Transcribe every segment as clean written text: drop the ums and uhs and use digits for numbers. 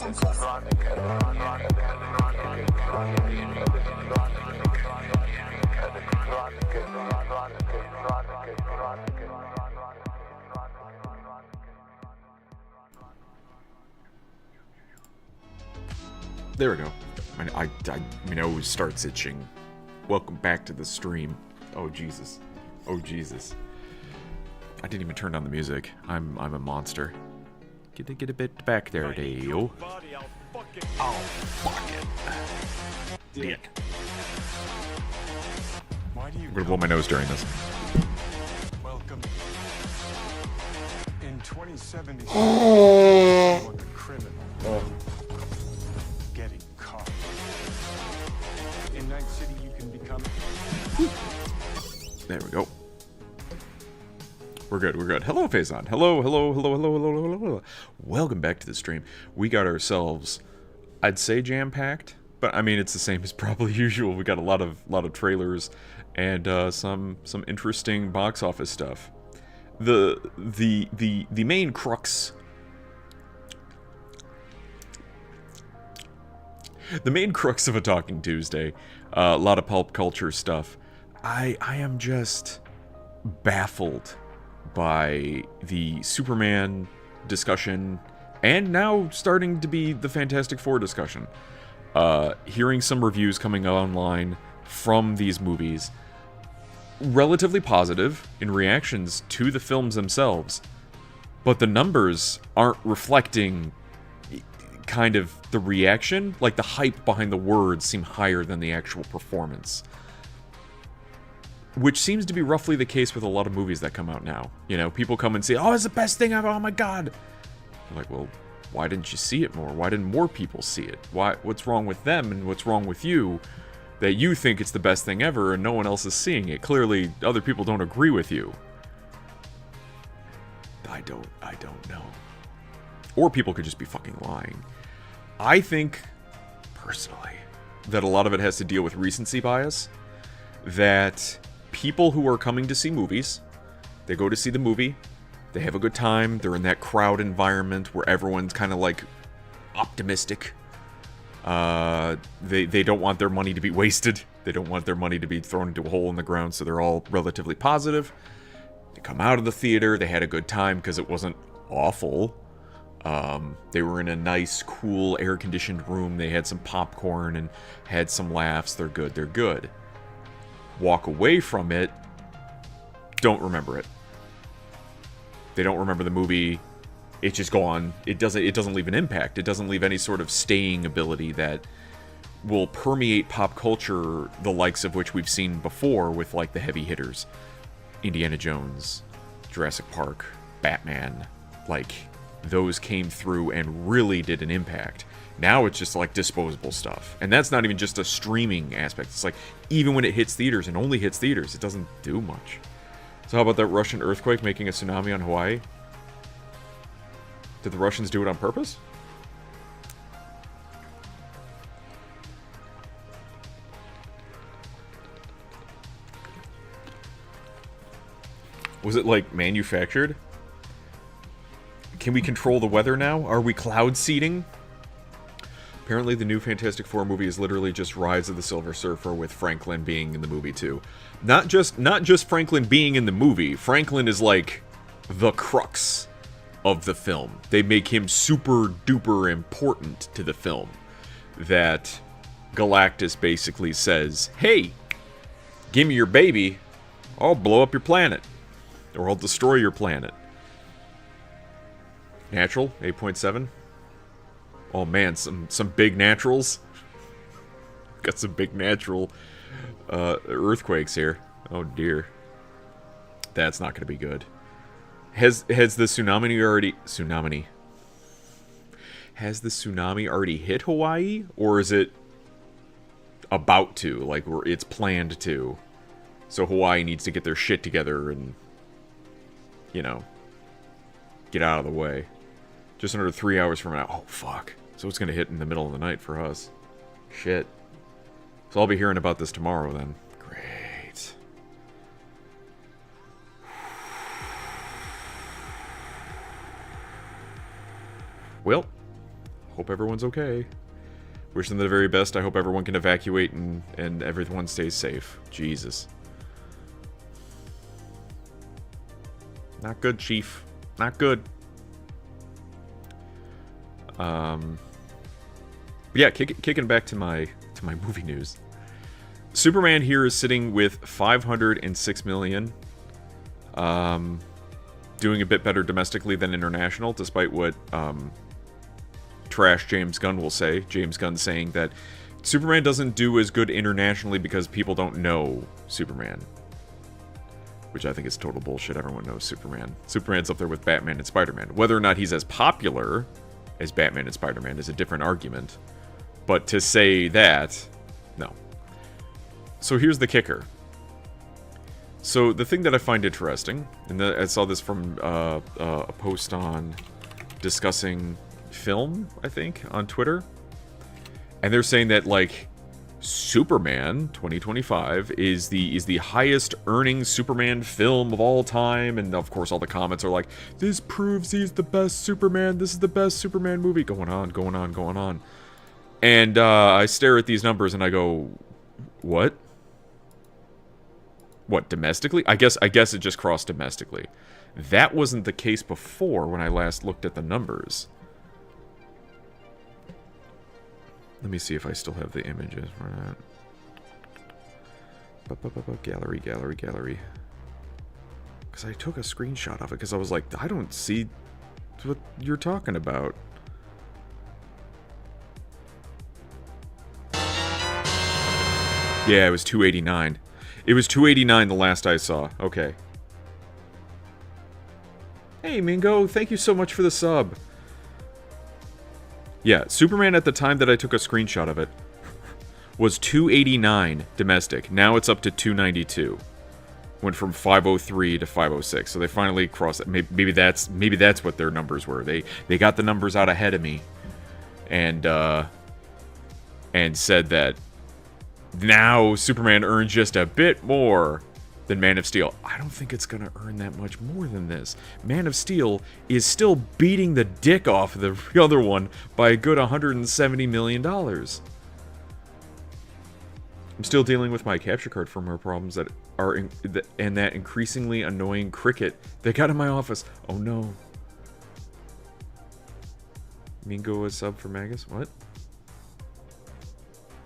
There we go. My nose starts itching. Welcome back to the stream. Oh Jesus. Oh Jesus. I didn't even turn down the music. I'm a monster. Get a bit back there, Dale. Oh, fuck it. Dick. I'm gonna blow my nose during this. Welcome. In 2070, oh. The criminal. Oh. Getting caught. In Night City, you can become. There we go. We're good. Hello, Faison. Hello. Welcome back to the stream. We got ourselves, I'd say jam-packed, but I mean it's the same as probably usual. We got a lot of trailers and some interesting box office stuff. The main crux. The main crux of a Talking Tuesday, a lot of pulp culture stuff. I am just baffled by the Superman discussion, and now starting to be the Fantastic Four discussion. Hearing some reviews coming online from these movies, relatively positive in reactions to the films themselves, but the numbers aren't reflecting kind of the reaction. Like, the hype behind the words seem higher than the actual performance. Which seems to be roughly the case with a lot of movies that come out now. You know, people come and say, oh, it's the best thing ever, oh my god! I'm like, well, why didn't you see it more? Why didn't more people see it? What's wrong with them and what's wrong with you that you think it's the best thing ever and no one else is seeing it? Clearly, other people don't agree with you. I don't know. Or people could just be fucking lying. I think, personally, that a lot of it has to deal with recency bias. That people who are coming to see movies, they go to see the movie, they have a good time, they're in that crowd environment where everyone's kind of like optimistic. They don't want their money to be wasted. They don't want their money to be thrown into a hole in the ground, so they're all relatively positive. They come out of the theater, they had a good time because it wasn't awful. They were in a nice, cool, air-conditioned room, they had some popcorn and had some laughs, they're good. Walk away from it, don't remember it. They don't remember the movie. It's just gone. It doesn't leave an impact. It doesn't leave any sort of staying ability that will permeate pop culture, the likes of which we've seen before with like the heavy hitters. Indiana Jones, Jurassic Park, Batman. Like, those came through and really did an impact. Now it's just like disposable stuff. And that's not even just a streaming aspect. It's like, even when it hits theaters and only hits theaters, it doesn't do much. So how about that Russian earthquake making a tsunami on Hawaii? Did the Russians do it on purpose? Was it like manufactured? Can we control the weather now? Are we cloud seeding? Apparently the new Fantastic Four movie is literally just Rise of the Silver Surfer with Franklin being in the movie too. Not just Franklin being in the movie. Franklin is like the crux of the film. They make him super duper important to the film. That Galactus basically says, hey, give me your baby, I'll blow up your planet. Or I'll destroy your planet. Natural, 8.7. Oh man, some big naturals. Got some big natural earthquakes here. Oh dear. That's not going to be good. Has the tsunami already... Has the tsunami already hit Hawaii? Or is it about to? Like, it's planned to. So Hawaii needs to get their shit together and, you know, get out of the way. Just under 3 hours from now. Oh, fuck. So it's going to hit in the middle of the night for us. Shit. So I'll be hearing about this tomorrow then. Great. Well, hope everyone's okay. Wish them the very best. I hope everyone can evacuate and everyone stays safe. Jesus. Not good, Chief. Not good. Yeah, kicking back to my movie news. Superman here is sitting with 506 million. Doing a bit better domestically than international, despite what trash James Gunn will say. James Gunn saying that Superman doesn't do as good internationally because people don't know Superman. Which I think is total bullshit. Everyone knows Superman. Superman's up there with Batman and Spider-Man. Whether or not he's as popular as Batman and Spider-Man is a different argument. But to say that, no. So here's the kicker. So the thing that I find interesting, and I saw this from a post on discussing film, I think, on Twitter. And they're saying that, like, Superman 2025 is the highest earning Superman film of all time, and of course all the comments are like, this proves he's the best Superman, this is the best Superman movie, going on. And I stare at these numbers and I go, what? What, domestically? I guess it just crossed domestically. That wasn't the case before when I last looked at the numbers. Let me see if I still have the images for that. Gallery. Because I took a screenshot of it because I was like, I don't see what you're talking about. Yeah, it was 289. It was 289 the last I saw. Okay. Hey, Mingo, thank you so much for the sub. Yeah, Superman at the time that I took a screenshot of it was 289 domestic. Now it's up to 292. Went from 503 to 506. So they finally crossed it. Maybe that's what their numbers were. They got the numbers out ahead of me, and said that now Superman earns just a bit more than Man of Steel. I don't think it's going to earn that much more than this. Man of Steel is still beating the dick off of the other one by a good $170 million. I'm still dealing with my capture card firmware problems that and that increasingly annoying cricket that got in my office. Oh no. Mingo is sub for Magus? What?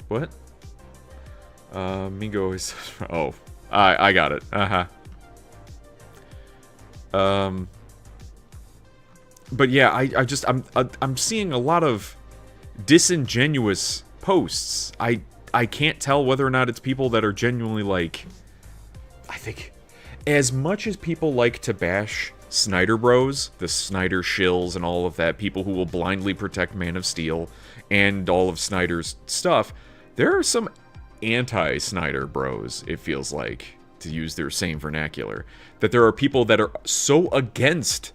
What? Mingo is... Oh. I got it. But yeah, I'm seeing a lot of disingenuous posts. I can't tell whether or not it's people that are genuinely like, I think, as much as people like to bash Snyder Bros, the Snyder shills and all of that, people who will blindly protect Man of Steel and all of Snyder's stuff, there are some anti-Snyder Bros, it feels like, to use their same vernacular, that there are people that are so against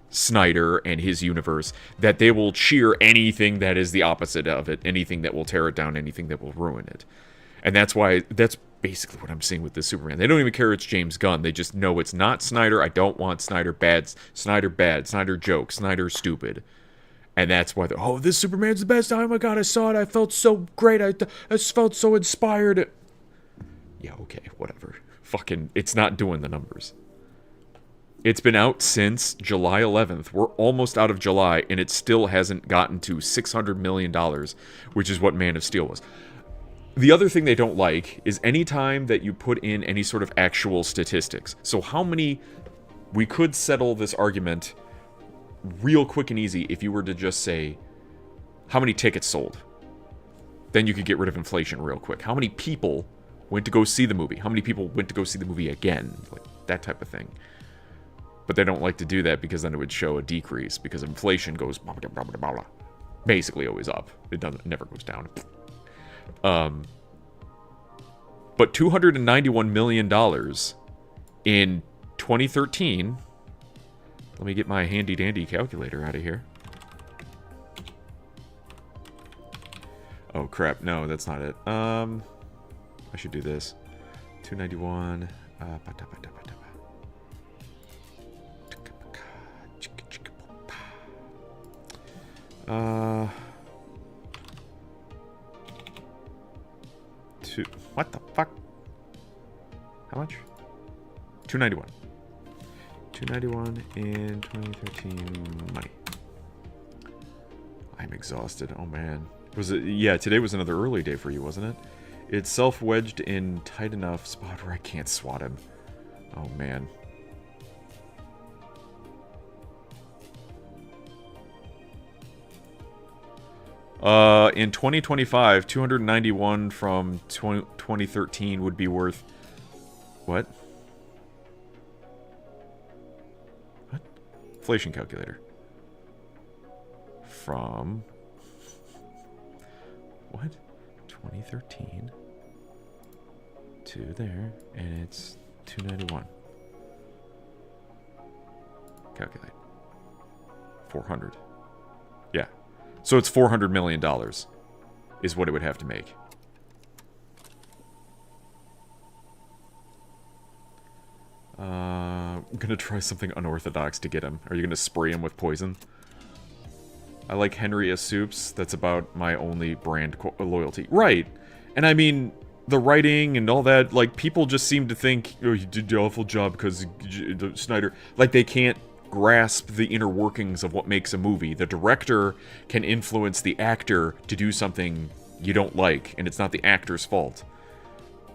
Snyder and his universe that they will cheer anything that is the opposite of it, anything that will tear it down, anything that will ruin it. And that's basically what I'm seeing with this Superman. They don't even care it's James Gunn. They just know it's not Snyder. I don't want Snyder bad, Snyder joke, Snyder stupid. And that's why they're, oh, this Superman's the best. Oh my god, I saw it. I felt so great. I felt so inspired. Yeah, okay, whatever. Fucking, it's not doing the numbers. It's been out since July 11th. We're almost out of July, and it still hasn't gotten to $600 million, which is what Man of Steel was. The other thing they don't like is any time that you put in any sort of actual statistics. So how many... We could settle this argument real quick and easy if you were to just say how many tickets sold. Then you could get rid of inflation real quick. How many people went to go see the movie? How many people went to go see the movie again? Like that type of thing. But they don't like to do that because then it would show a decrease, because inflation goes basically always up. It never goes down. But $291 million in 2013. Let me get my handy-dandy calculator out of here. Oh, crap. No, that's not it. I should do this. 291. What the fuck? How much? 291. 291 in 2013 money. I'm exhausted. Oh man. Was it? Yeah, today was another early day for you, wasn't it? It's self-wedged in tight enough spot where I can't swat him. Oh man. In 2025, 291 from 2013 would be worth... What? What? Inflation calculator. From... What? 2013 to there, and it's 291. Calculate. 400. Yeah. So it's $400 million is what it would have to make. I'm going to try something unorthodox to get him. Are you going to spray him with poison? I like Henry S. Soups. That's about my only brand loyalty. Right. And I mean, the writing and all that, like, people just seem to think, oh, you did an awful job because Snyder... Like, they can't grasp the inner workings of what makes a movie. The director can influence the actor to do something you don't like, and it's not the actor's fault.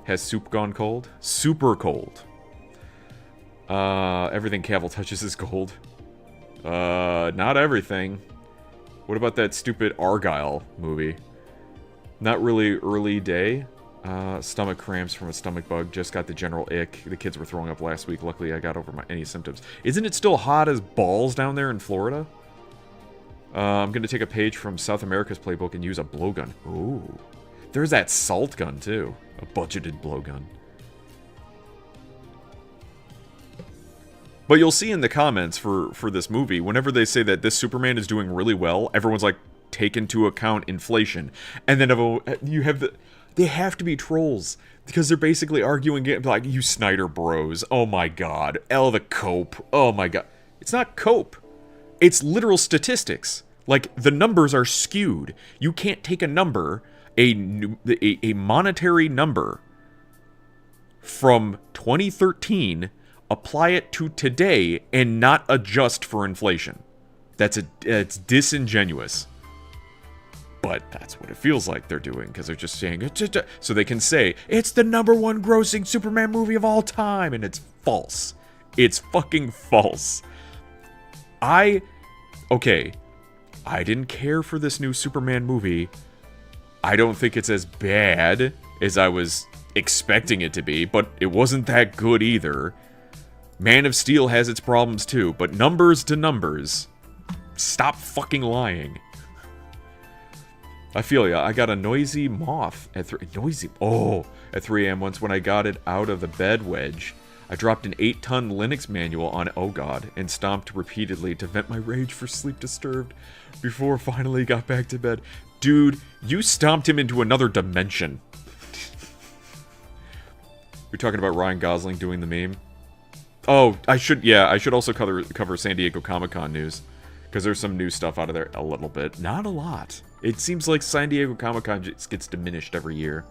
Has soup gone cold? Super cold. Everything Cavill touches is gold. Not everything. What about that stupid Argyle movie? Not really early day. Stomach cramps from a stomach bug. Just got the general ick. The kids were throwing up last week. Luckily, I got over any symptoms. Isn't it still hot as balls down there in Florida? I'm going to take a page from South America's playbook and use a blowgun. Ooh. There's that salt gun, too. A budgeted blowgun. But you'll see in the comments for this movie, whenever they say that this Superman is doing really well, everyone's like, take into account inflation. And then you have the... They have to be trolls, because they're basically arguing, like, you Snyder bros, oh my god, the cope, oh my god. It's not cope. It's literal statistics. Like, the numbers are skewed. You can't take a number, a monetary number, from 2013, apply it to today, and not adjust for inflation. It's disingenuous. But that's what it feels like they're doing, because they're just saying, so they can say, it's the #1 grossing Superman movie of all time, and it's false. It's fucking false. Okay, I didn't care for this new Superman movie. I don't think it's as bad as I was expecting it to be, but it wasn't that good either. Man of Steel has its problems too, but numbers to numbers. Stop fucking lying. I feel ya. I got a noisy moth at 3 a.m. once when I got it out of the bed wedge. I dropped an 8-ton Linux manual on oh god and stomped repeatedly to vent my rage for sleep disturbed before finally got back to bed. Dude, you stomped him into another dimension. We're talking about Ryan Gosling doing the meme. Oh, I should also cover San Diego Comic-Con news, because there's some new stuff out of there a little bit. Not a lot. It seems like San Diego Comic-Con just gets diminished every year.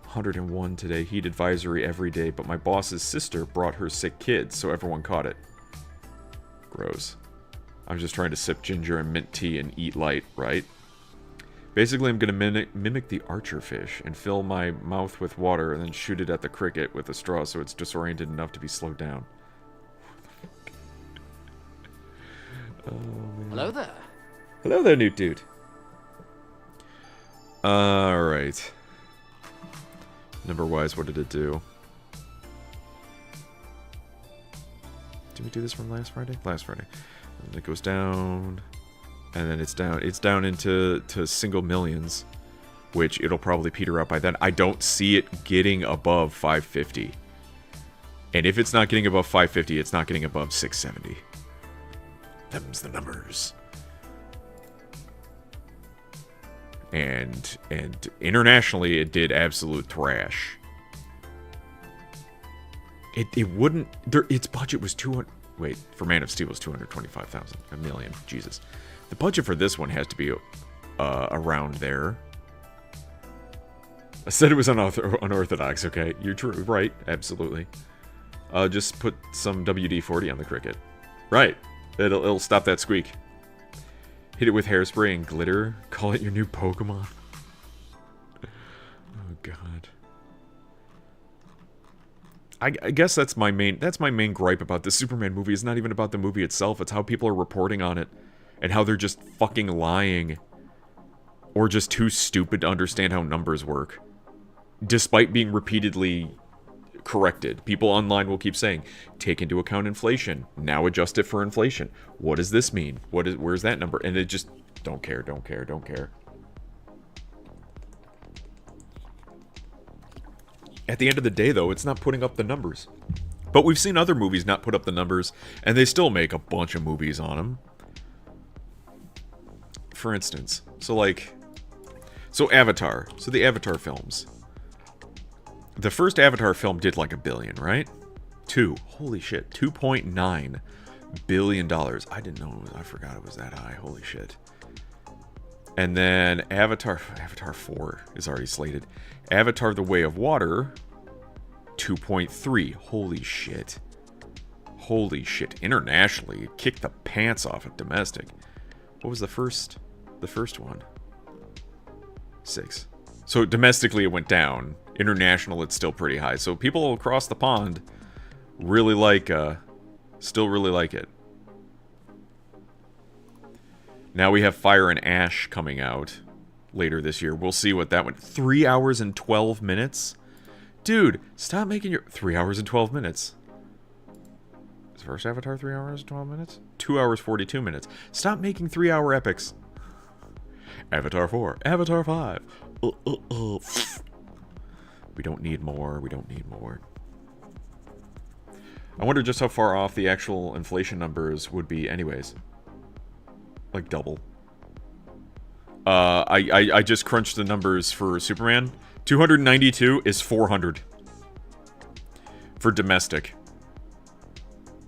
101 today. Heat advisory every day, but my boss's sister brought her sick kid, so everyone caught it. Gross. I'm just trying to sip ginger and mint tea and eat light, right? Basically, I'm going to mimic the archer fish and fill my mouth with water and then shoot it at the cricket with a straw so it's disoriented enough to be slowed down. Oh, man. Hello there. Hello there, Newt Dude. Alright. Number-wise, what did it do? Did we do this from last Friday? Last Friday. And it goes down, and then it's down. It's down into single millions, which it'll probably peter out by then. I don't see it getting above 550. And if it's not getting above 550, it's not getting above 670. Them's the numbers. And internationally, it did absolute thrash. It wouldn't... its budget was 200... Wait, for Man of Steel was 225,000. A million. Jesus. The budget for this one has to be around there. I said it was unorthodox, okay? You're true, right? Absolutely. Just put some WD-40 on the cricket. Right. It'll stop that squeak. Hit it with hairspray and glitter. Call it your new Pokemon. Oh god. I guess that's my main gripe about this Superman movie. It's not even about the movie itself. It's how people are reporting on it. And how they're just fucking lying. Or just too stupid to understand how numbers work. Despite being repeatedly corrected. People online will keep saying, take into account inflation. Now adjust it for inflation. What does this mean? Where's that number? And it just, don't care. At the end of the day, though, it's not putting up the numbers. But we've seen other movies not put up the numbers, and they still make a bunch of movies on them. For instance, so Avatar. So the Avatar films. The first Avatar film did like $1 billion, right? Holy shit, $2.9 billion. I didn't know, I forgot it was that high, holy shit. And then Avatar 4 is already slated. Avatar The Way of Water, 2.3. Holy shit. Internationally, it kicked the pants off of domestic. What was the first one? 6. So domestically it went down. International, it's still pretty high. So people across the pond really still really like it. Now we have Fire and Ash coming out later this year. We'll see what that went. 3 hours and 12 minutes? Dude, stop making your... 3 hours and 12 minutes. Is the first Avatar 3 hours and 12 minutes? 2 hours 42 minutes. Stop making 3-hour epics. Avatar 4. Avatar 5. We don't need more. I wonder just how far off the actual inflation numbers would be anyways. Like double. I just crunched the numbers for Superman. 292 is 400. For domestic.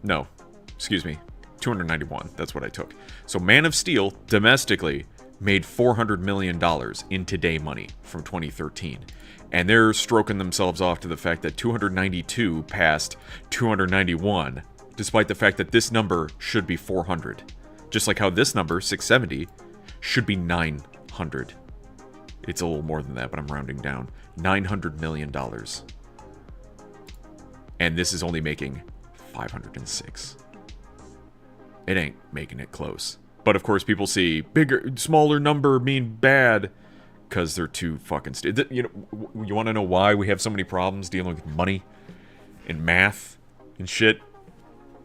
No. Excuse me. 291. That's what I took. So Man of Steel, domestically, made $400 million in today money from 2013. And they're stroking themselves off to the fact that 292 passed 291, despite the fact that this number should be 400. Just like how this number, 670, should be 900. It's a little more than that, but I'm rounding down. $900 million. And this is only making 506. It ain't making it close. But of course, people see bigger, smaller number mean bad because they're too fucking stupid. You know, you want to know why we have so many problems dealing with money and math and shit?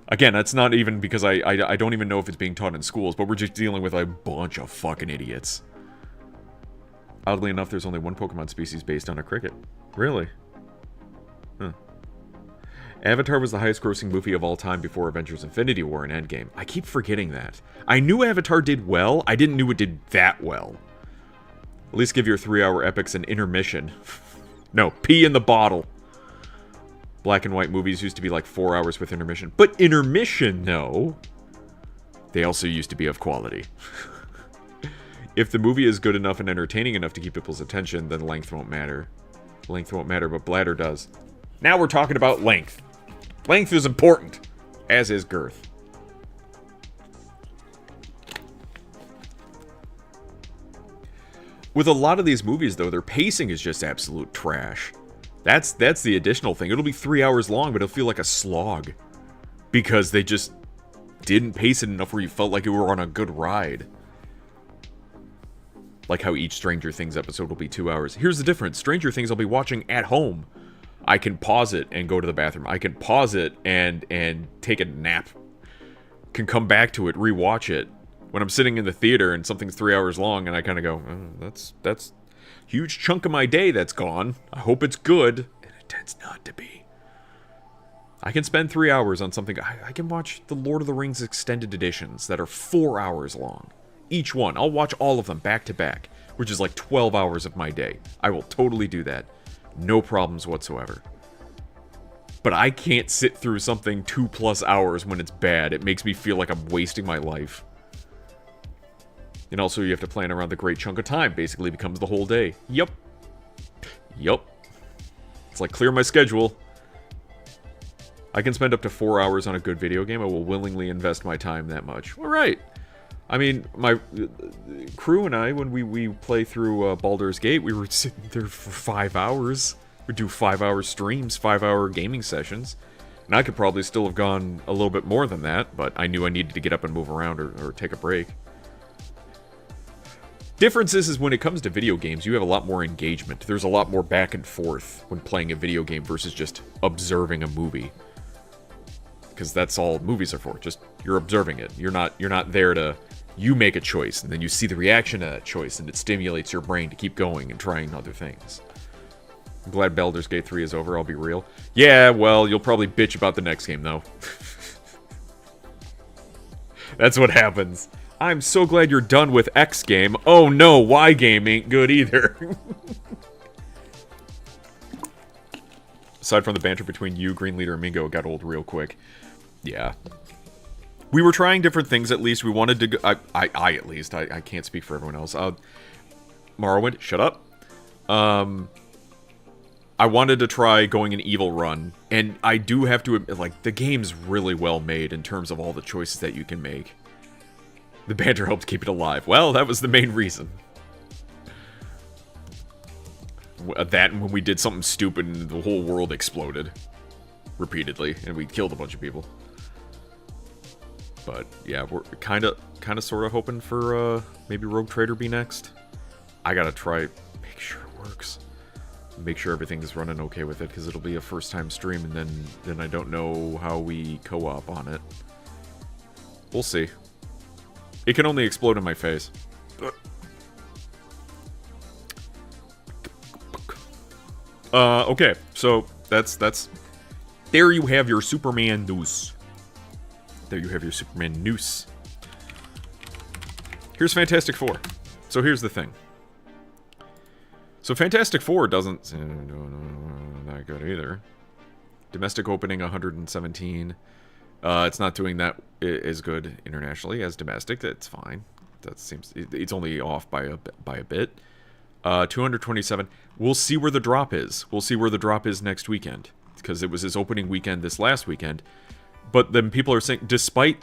Again, that's not even because I don't even know if it's being taught in schools, but we're just dealing with a bunch of fucking idiots. Oddly enough, there's only one Pokemon species based on a cricket. Really? Huh. Avatar was the highest grossing movie of all time before Avengers Infinity War and Endgame. I keep forgetting that. I knew Avatar did well, I didn't know it did that well. At least give your 3-hour epics an intermission. No, pee in the bottle. Black and white movies used to be like 4 hours with intermission. But intermission, no. They also used to be of quality. If the movie is good enough and entertaining enough to keep people's attention, then length won't matter. Length won't matter, but bladder does. Now we're talking about length. Length is important, as is girth. With a lot of these movies, though, their pacing is just absolute trash. That's the additional thing. It'll be 3 hours long, but it'll feel like a slog. Because they just didn't pace it enough where you felt like you were on a good ride. Like how each Stranger Things episode will be 2 hours. Here's the difference. Stranger Things I'll be watching at home. I can pause it and go to the bathroom. I can pause it and take a nap. Can come back to it, rewatch it. When I'm sitting in the theater and something's 3 hours long and I kind of go, oh, that's huge chunk of my day that's gone. I hope it's good. And it tends not to be. I can spend 3 hours on something. I can watch the Lord of the Rings extended editions that are 4 hours long. Each one. I'll watch all of them back to back, which is like 12 hours of my day. I will totally do that. No problems whatsoever. But I can't sit through something 2+ hours when it's bad. It makes me feel like I'm wasting my life. And also you have to plan around the great chunk of time. Basically becomes the whole day. Yep. Yup. It's like, clear my schedule. I can spend up to 4 hours on a good video game. I will willingly invest my time that much. All right. I mean, my crew and I, when we play through Baldur's Gate, we were sitting there for 5 hours. We'd do 5-hour streams, 5-hour gaming sessions. And I could probably still have gone a little bit more than that, but I knew I needed to get up and move around or take a break. Difference is when it comes to video games, you have a lot more engagement. There's a lot more back and forth when playing a video game versus just observing a movie. Because that's all movies are for. Just, you're observing it. You're not there to... You make a choice, and then you see the reaction to that choice, and it stimulates your brain to keep going and trying other things. I'm glad Baldur's Gate 3 is over, I'll be real. Yeah, well, you'll probably bitch about the next game, though. That's what happens. I'm so glad you're done with X game. Oh no, Y game ain't good either. Aside from the banter between you, Green Leader, and Mingo, it got old real quick. Yeah. We were trying different things, at least. We wanted to go... I at least. I can't speak for everyone else. Morrowind, shut up. I wanted to try going an evil run. And I do have to admit, like, the game's really well made in terms of all the choices that you can make. The banter helped keep it alive. Well, that was the main reason. That and when we did something stupid and the whole world exploded. Repeatedly. And we killed a bunch of people. But yeah, we're kind of sort of hoping for maybe Rogue Trader be next. I gotta try, make sure it works, make sure everything is running okay with it, because it'll be a first time stream, and then I don't know how we co-op on it. We'll see. It can only explode in my face. Okay, so that's there you have your Superman news. There you have your Superman noose. Here's Fantastic Four. So here's the thing. So Fantastic Four doesn't... not good either. Domestic opening 117. It's not doing that as good internationally as domestic. That's fine. That seems... It's only off by a bit. 227. We'll see where the drop is. We'll see where the drop is next weekend. Because it was his opening weekend this last weekend. But then people are saying, despite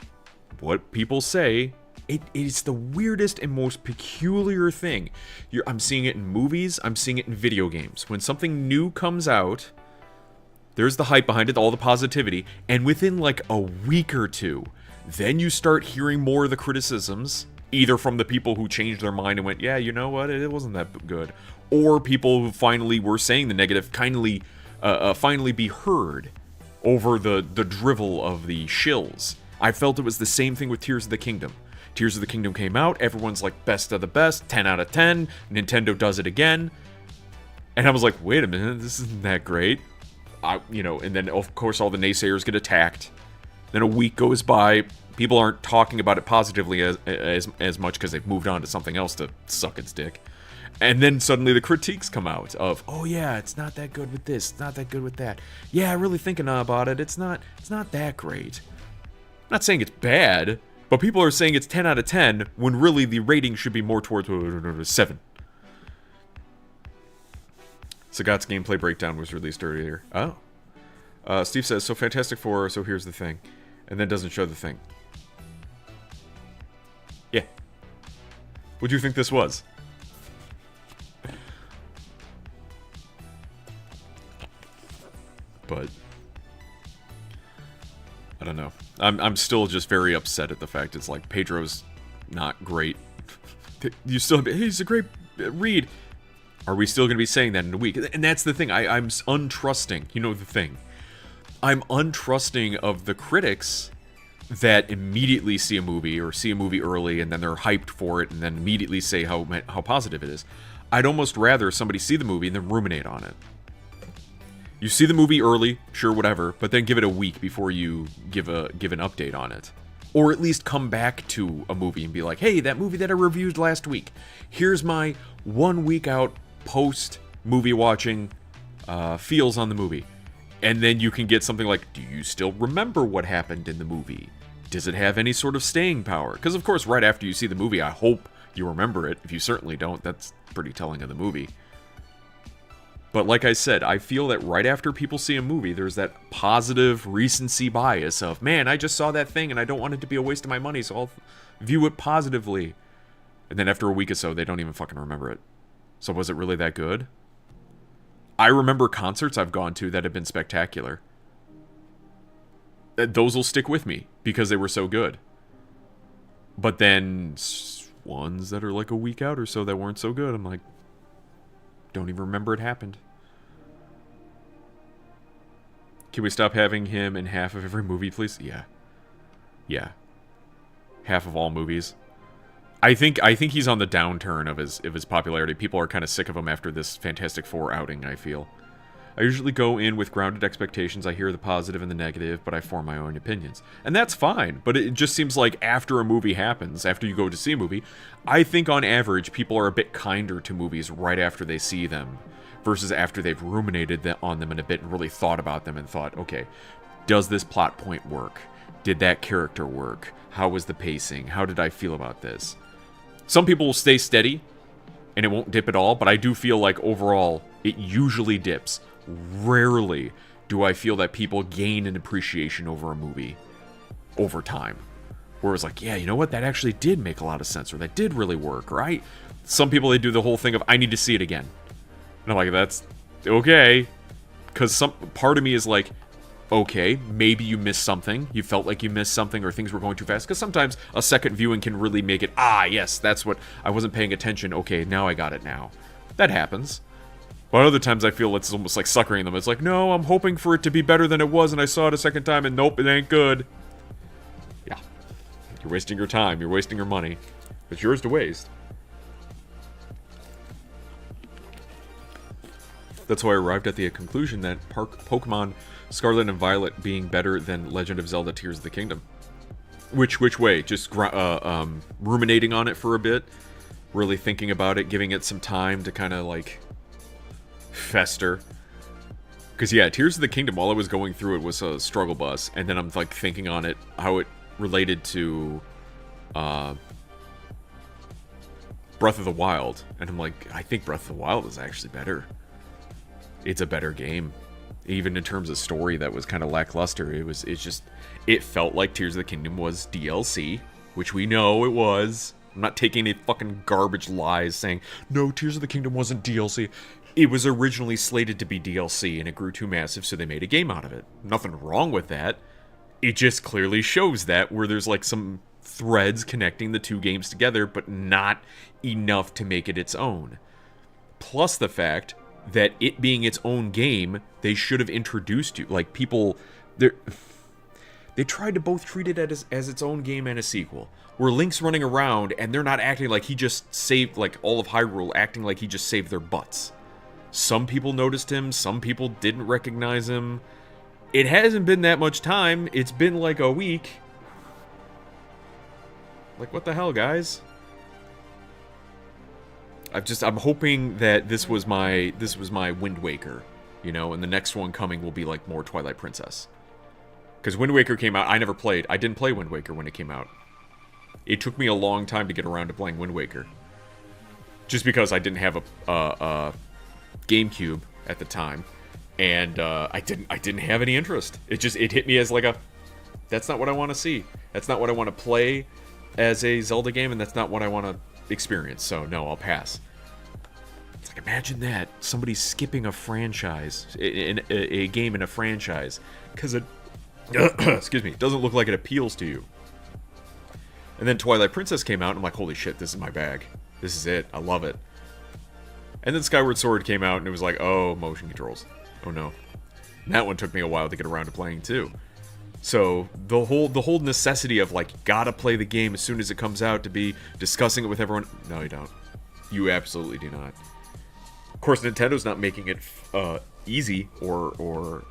what people say, it is the weirdest and most peculiar thing. I'm seeing it in movies, I'm seeing it in video games. When something new comes out, there's the hype behind it, all the positivity, and within like a week or two, then you start hearing more of the criticisms, either from the people who changed their mind and went, yeah, you know what, it wasn't that good, or people who finally were saying the negative finally be heard over the drivel of the shills. I felt it was the same thing with Tears of the Kingdom. Tears of the Kingdom came out, everyone's like, best of the best, 10 out of 10, Nintendo does it again. And I was like, wait a minute, this isn't that great. And then of course all the naysayers get attacked. Then a week goes by, people aren't talking about it positively as much because they've moved on to something else to suck its dick. And then suddenly the critiques come out of, oh yeah, it's not that good with this, it's not that good with that. Yeah, really thinking about it, it's not that great. I'm not saying it's bad, but people are saying it's 10 out of 10 when really the rating should be more towards 7. Sagat's gameplay breakdown was released earlier. Oh. Steve says, so Fantastic Four, so here's the thing. And then doesn't show the thing. Yeah. What do you think this was? But I don't know. I'm still just very upset at the fact it's like Pedro's not great. You still, he's a great read. Are we still going to be saying that in a week? And that's the thing. I'm untrusting. You know the thing. I'm untrusting of the critics that immediately see a movie or see a movie early and then they're hyped for it and then immediately say how positive it is. I'd almost rather somebody see the movie and then ruminate on it. You see the movie early, sure, whatever, but then give it a week before you give an update on it. Or at least come back to a movie and be like, hey, that movie that I reviewed last week, here's my 1 week out post-movie watching feels on the movie. And then you can get something like, do you still remember what happened in the movie? Does it have any sort of staying power? Because, of course, right after you see the movie, I hope you remember it. If you certainly don't, that's pretty telling of the movie. But like I said, I feel that right after people see a movie, there's that positive recency bias of, man, I just saw that thing and I don't want it to be a waste of my money, so I'll view it positively. And then after a week or so, they don't even fucking remember it. So was it really that good? I remember concerts I've gone to that have been spectacular. Those will stick with me because they were so good. But then ones that are like a week out or so that weren't so good, I'm like, don't even remember it happened. Can we stop having him in half of every movie, please? Yeah. Yeah. Half of all movies. I think he's on the downturn of his popularity. People are kind of sick of him after this Fantastic Four outing, I feel. I usually go in with grounded expectations. I hear the positive and the negative, but I form my own opinions. And that's fine, but it just seems like after a movie happens, after you go to see a movie, I think on average people are a bit kinder to movies right after they see them versus after they've ruminated on them in a bit and really thought about them and thought, okay, does this plot point work? Did that character work? How was the pacing? How did I feel about this? Some people will stay steady and it won't dip at all, but I do feel like overall it usually dips. Rarely do I feel that people gain an appreciation over a movie over time. Where it's like, yeah, you know what? That actually did make a lot of sense, or that did really work, right? Some people, they do the whole thing of, I need to see it again. And I'm like, that's okay. Because some part of me is like, okay, maybe you missed something. You felt like you missed something, or things were going too fast. Because sometimes a second viewing can really make it, yes, that's what, I wasn't paying attention. Okay, now I got it now. That happens. But other times I feel it's almost like suckering them. It's like, no, I'm hoping for it to be better than it was, and I saw it a second time, and nope, it ain't good. Yeah. You're wasting your time. You're wasting your money. It's yours to waste. That's why I arrived at the conclusion that Pokemon Scarlet and Violet being better than Legend of Zelda Tears of the Kingdom. Which way? Just ruminating on it for a bit? Really thinking about it, giving it some time to kind of like fester. Because yeah, Tears of the Kingdom, while I was going through it, was a struggle bus, and then I'm like thinking on it, how it related to Breath of the Wild, and I'm like, I think Breath of the Wild is actually better. It's a better game. Even in terms of story, that was kind of lackluster. It felt like Tears of the Kingdom was DLC, which we know it was. I'm not taking any fucking garbage lies saying, no, Tears of the Kingdom wasn't DLC. It was originally slated to be DLC, and it grew too massive, so they made a game out of it. Nothing wrong with that. It just clearly shows that, where there's like some threads connecting the two games together, but not enough to make it its own. Plus the fact that it being its own game, they should have introduced you. Like, people, they tried to both treat it as its own game and a sequel. Where Link's running around, and they're not acting like he just saved, like, all of Hyrule, acting like he just saved their butts. Some people noticed him, some people didn't recognize him. It hasn't been that much time. It's been like a week. Like, what the hell, guys? I'm hoping that this was my Wind Waker, you know, and the next one coming will be like more Twilight Princess. Because Wind Waker came out, I didn't play Wind Waker when it came out. It took me a long time to get around to playing Wind Waker. Just because I didn't have a GameCube at the time, and I didn't have any interest. It hit me as like that's not what I want to see. That's not what I want to play as a Zelda game, and that's not what I want to experience. So no, I'll pass. It's like, imagine that, somebody skipping a franchise, in a game in a franchise, because it excuse me, doesn't look like it appeals to you. And then Twilight Princess came out, and I'm like, holy shit, this is my bag. This is it. I love it. And then Skyward Sword came out, and it was like, oh, motion controls. Oh no. And that one took me a while to get around to playing too. So the whole necessity of like, gotta play the game as soon as it comes out to be discussing it with everyone. No, you don't. You absolutely do not. Of course, Nintendo's not making it easy or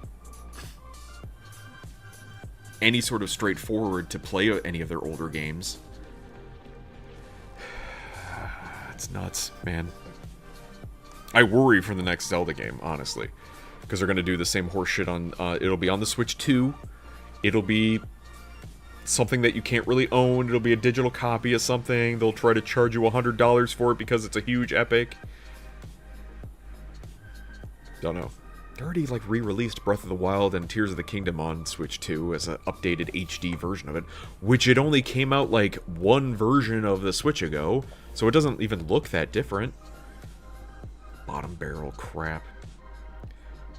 any sort of straightforward to play any of their older games. It's nuts, man. I worry for the next Zelda game, honestly, because they're going to do the same horse shit on, it'll be on the Switch 2, it'll be something that you can't really own, it'll be a digital copy of something, they'll try to charge you $100 for it because it's a huge epic. Don't know. They already like re-released Breath of the Wild and Tears of the Kingdom on Switch 2 as an updated HD version of it, which it only came out like one version of the Switch ago, so it doesn't even look that different. Bottom barrel crap.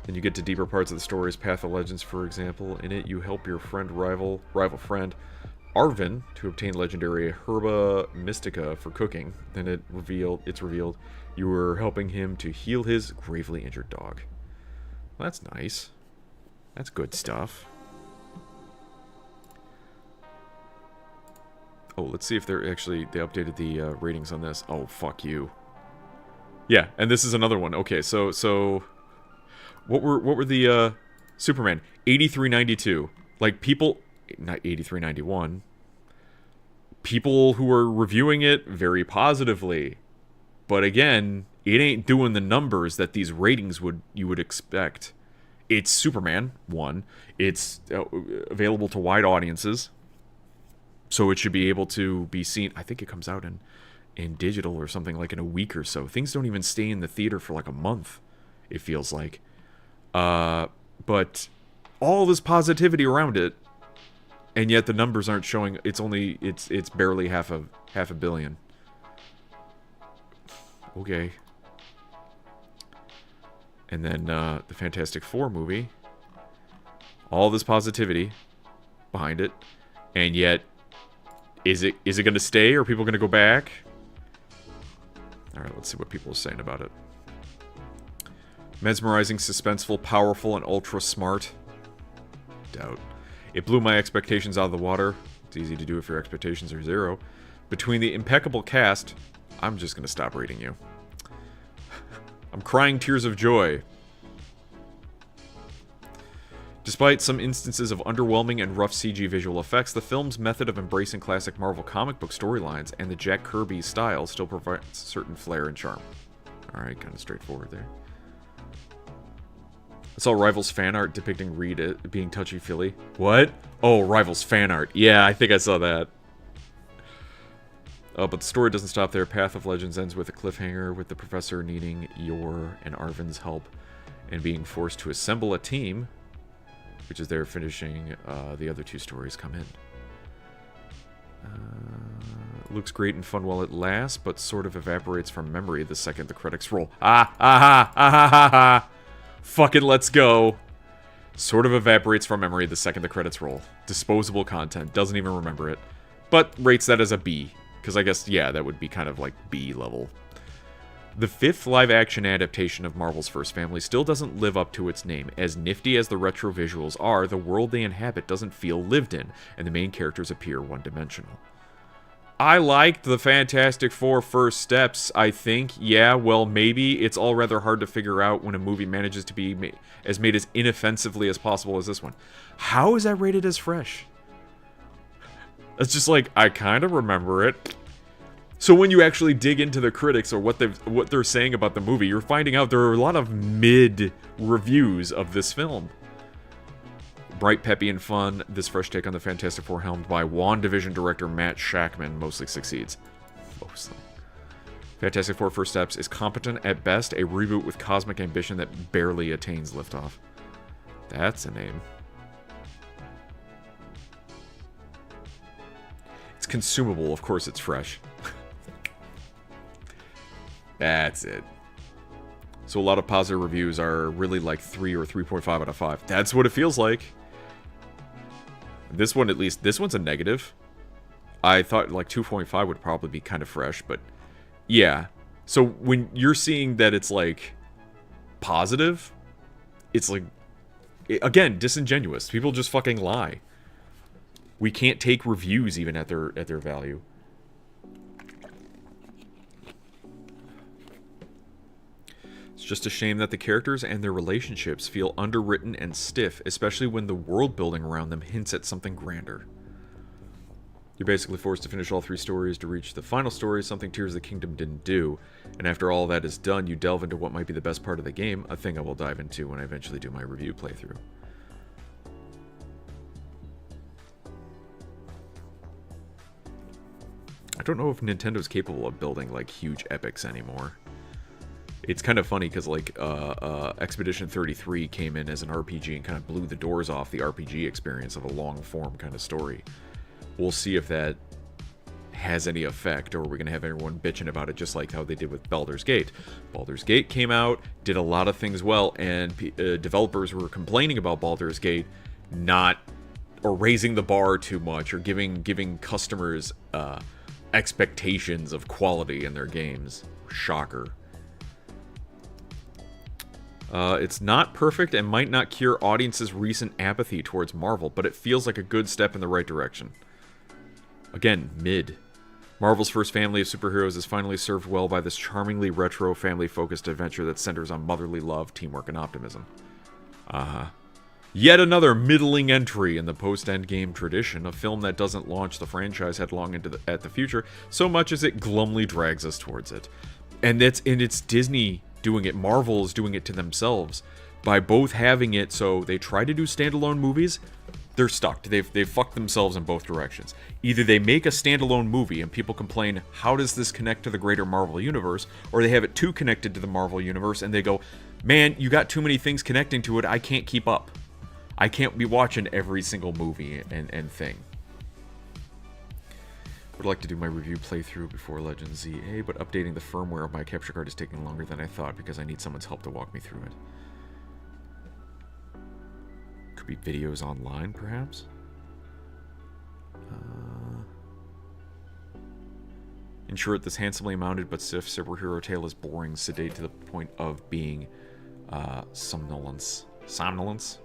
Then you get to deeper parts of the stories, Path of Legends, for example. In it, you help your rival friend, Arvin, to obtain legendary Herba Mystica for cooking. Then it's revealed you were helping him to heal his gravely injured dog. Well, that's nice. That's good stuff. Oh, let's see if they updated the ratings on this. Oh, fuck you. Yeah, and this is another one. Okay, so what were the Superman 8392? Like people, not 8391. People who are reviewing it very positively, but again, it ain't doing the numbers that these ratings you would expect. It's Superman 1. It's available to wide audiences, so it should be able to be seen. I think it comes out in digital or something like in a week or so. Things don't even stay in the theater for like a month, it feels like. But all this positivity around it, and yet the numbers aren't showing. It's barely half a billion. Okay. And then the Fantastic Four movie, all this positivity behind it, and yet is it going to stay, or are people going to go back? All right, let's see what people are saying about it. Mesmerizing, suspenseful, powerful, and ultra smart. Doubt. It blew my expectations out of the water. It's easy to do if your expectations are zero. Between the impeccable cast, I'm just going to stop reading you. I'm crying tears of joy. Despite some instances of underwhelming and rough CG visual effects, the film's method of embracing classic Marvel comic book storylines and the Jack Kirby style still provides certain flair and charm. Alright, kind of straightforward there. I saw Rivals fan art depicting Reed being touchy-feely. What? Oh, Rivals fan art. Yeah, I think I saw that. But the story doesn't stop there. Path of Legends ends with a cliffhanger, with the professor needing your and Arvin's help and being forced to assemble a team, which is there finishing the other two stories come in. Looks great and fun while it lasts, but sort of evaporates from memory the second the credits roll. Fucking let's go. Sort of evaporates from memory the second the credits roll. Disposable content. Doesn't even remember it. But rates that as a B. Because I guess, yeah, that would be kind of like B level. The fifth live-action adaptation of Marvel's First Family still doesn't live up to its name. As nifty as the retro visuals are, the world they inhabit doesn't feel lived in, and the main characters appear one-dimensional. I liked the Fantastic Four First Steps, I think. Yeah, well, maybe. It's all rather hard to figure out when a movie manages to be made as inoffensively as possible as this one. How is that rated as fresh? It's just like, I kind of remember it. So when you actually dig into the critics or what they're saying about the movie, you're finding out there are a lot of mid reviews of this film. Bright, peppy, and fun, this fresh take on the Fantastic Four, helmed by WandaVision director Matt Shakman, mostly succeeds. Mostly. Fantastic Four First Steps is competent at best, a reboot with cosmic ambition that barely attains liftoff. That's a name. It's consumable, of course it's fresh. That's it. So a lot of positive reviews are really like 3 or 3.5 out of 5. That's what it feels like. This one, at least, this one's a negative. I thought like 2.5 would probably be kind of fresh, but yeah. So when you're seeing that it's like positive, it's like, again, disingenuous. People just fucking lie. We can't take reviews even at their value. It's just a shame that the characters and their relationships feel underwritten and stiff, especially when the world building around them hints at something grander. You're basically forced to finish all 3 stories to reach the final story, something Tears of the Kingdom didn't do. And after all that is done, you delve into what might be the best part of the game, a thing I will dive into when I eventually do my review playthrough. I don't know if Nintendo's capable of building like huge epics anymore. It's kind of funny because, like, Expedition 33 came in as an RPG and kind of blew the doors off the RPG experience of a long-form kind of story. We'll see if that has any effect, or we're going to have everyone bitching about it just like how they did with Baldur's Gate. Baldur's Gate came out, did a lot of things well, and developers were complaining about Baldur's Gate not, or raising the bar too much, or giving customers expectations of quality in their games. Shocker. It's not perfect and might not cure audiences' recent apathy towards Marvel, but it feels like a good step in the right direction. Again, mid. Marvel's first family of superheroes is finally served well by this charmingly retro, family-focused adventure that centers on motherly love, teamwork, and optimism. Yet another middling entry in the post-Endgame tradition, a film that doesn't launch the franchise headlong at the future so much as it glumly drags us towards it. And it's Disney doing it. Marvel is doing it to themselves by both having it so they try to do standalone movies. They're stuck. They've fucked themselves in both directions. Either they make a standalone movie and people complain, how does this connect to the greater Marvel universe? Or they have it too connected to the Marvel universe and they go, man, you got too many things connecting to it, I can't keep up. I can't be watching every single movie and thing. Would like to do my review playthrough before Legends ZA, but updating the firmware of my capture card is taking longer than I thought because I need someone's help to walk me through it. Could be videos online, perhaps? In short, this handsomely mounted but stiff superhero tale is boring, sedate to the point of being somnolence. Somnolence?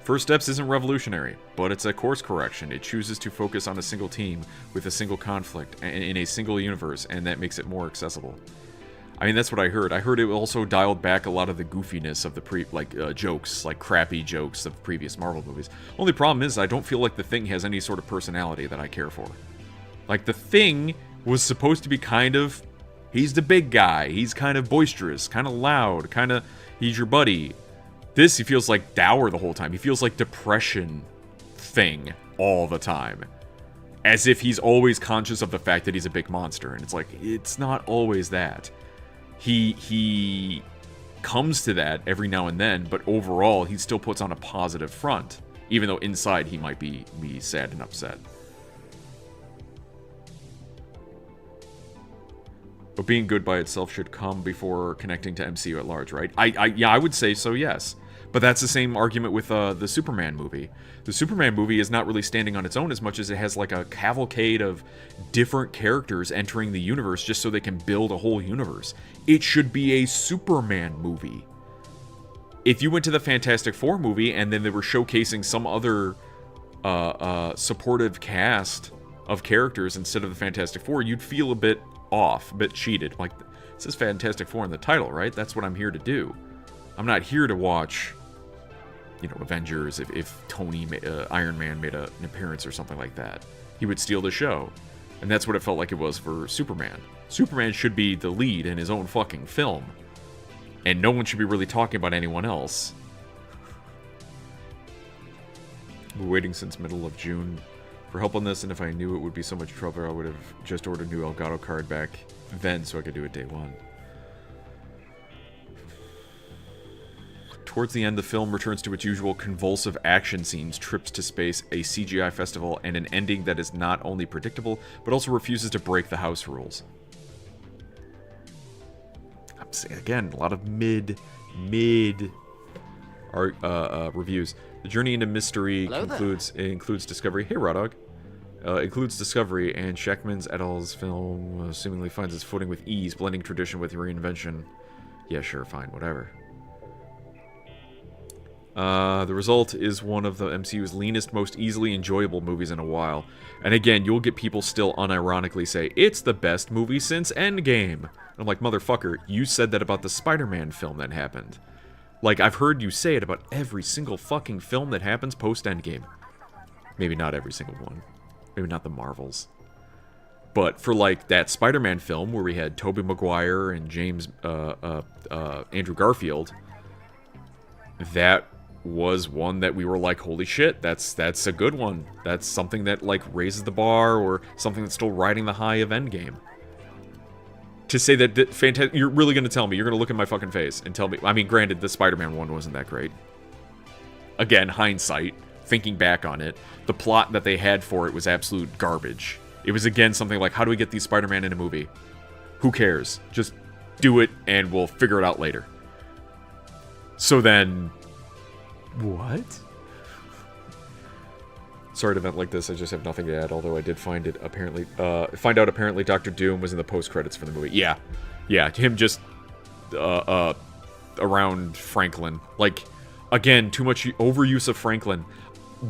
First Steps isn't revolutionary, but it's a course correction. It chooses to focus on a single team with a single conflict in a single universe, and that makes it more accessible. I mean, that's what I heard. I heard it also dialed back a lot of the goofiness of the jokes, like crappy jokes of previous Marvel movies. Only problem is I don't feel like the Thing has any sort of personality that I care for. Like, the Thing was supposed to be kind of, he's the big guy. He's kind of boisterous, kind of loud, kind of, he's your buddy. This, he feels like dour the whole time. He feels like depression Thing all the time. As if he's always conscious of the fact that he's a big monster. And it's like, it's not always that. He comes to that every now and then, but overall, he still puts on a positive front. Even though inside he might be sad and upset. But being good by itself should come before connecting to MCU at large, right? Yeah, I would say so, yes. But that's the same argument with the Superman movie. The Superman movie is not really standing on its own as much as it has like a cavalcade of different characters entering the universe just so they can build a whole universe. It should be a Superman movie. If you went to the Fantastic Four movie and then they were showcasing some other supportive cast of characters instead of the Fantastic Four, you'd feel a bit off, a bit cheated. Like, it says Fantastic Four in the title, right? That's what I'm here to do. I'm not here to watch, you know, Avengers. If Tony, Iron Man made an appearance or something like that, he would steal the show. And that's what it felt like it was for Superman. Superman should be the lead in his own fucking film. And no one should be really talking about anyone else. We're waiting since middle of June for help on this, and if I knew it would be so much trouble, I would have just ordered a new Elgato card back then so I could do it day one. Towards the end, the film returns to its usual convulsive action scenes, trips to space, a CGI festival, and an ending that is not only predictable, but also refuses to break the house rules. I'm saying, again, a lot of mid reviews. The journey into mystery includes discovery. Hey, Rodog. Includes discovery, and Shackman's et al.'s film seemingly finds its footing with ease, blending tradition with reinvention. Yeah, sure, fine, whatever. The result is one of the MCU's leanest, most easily enjoyable movies in a while. And again, you'll get people still unironically say, it's the best movie since Endgame. I'm like, motherfucker, you said that about the Spider-Man film that happened. Like, I've heard you say it about every single fucking film that happens post-Endgame. Maybe not every single one. Maybe not the Marvels. But for, like, that Spider-Man film where we had Tobey Maguire and Andrew Garfield, that was one that we were like, holy shit, that's a good one. That's something that, like, raises the bar, or something that's still riding the high of Endgame. To say that fantastic, you're really going to tell me, you're going to look in my fucking face and tell me, I mean, granted, the Spider-Man one wasn't that great. Again, hindsight, thinking back on it, the plot that they had for it was absolute garbage. It was, again, something like, how do we get these Spider-Man in a movie? Who cares? Just do it, and we'll figure it out later. So then... What? Sorry to vent like this, I just have nothing to add, although I did find out apparently Dr. Doom was in the post-credits for the movie. Yeah. Yeah, him just, around Franklin. Like, again, too much overuse of Franklin.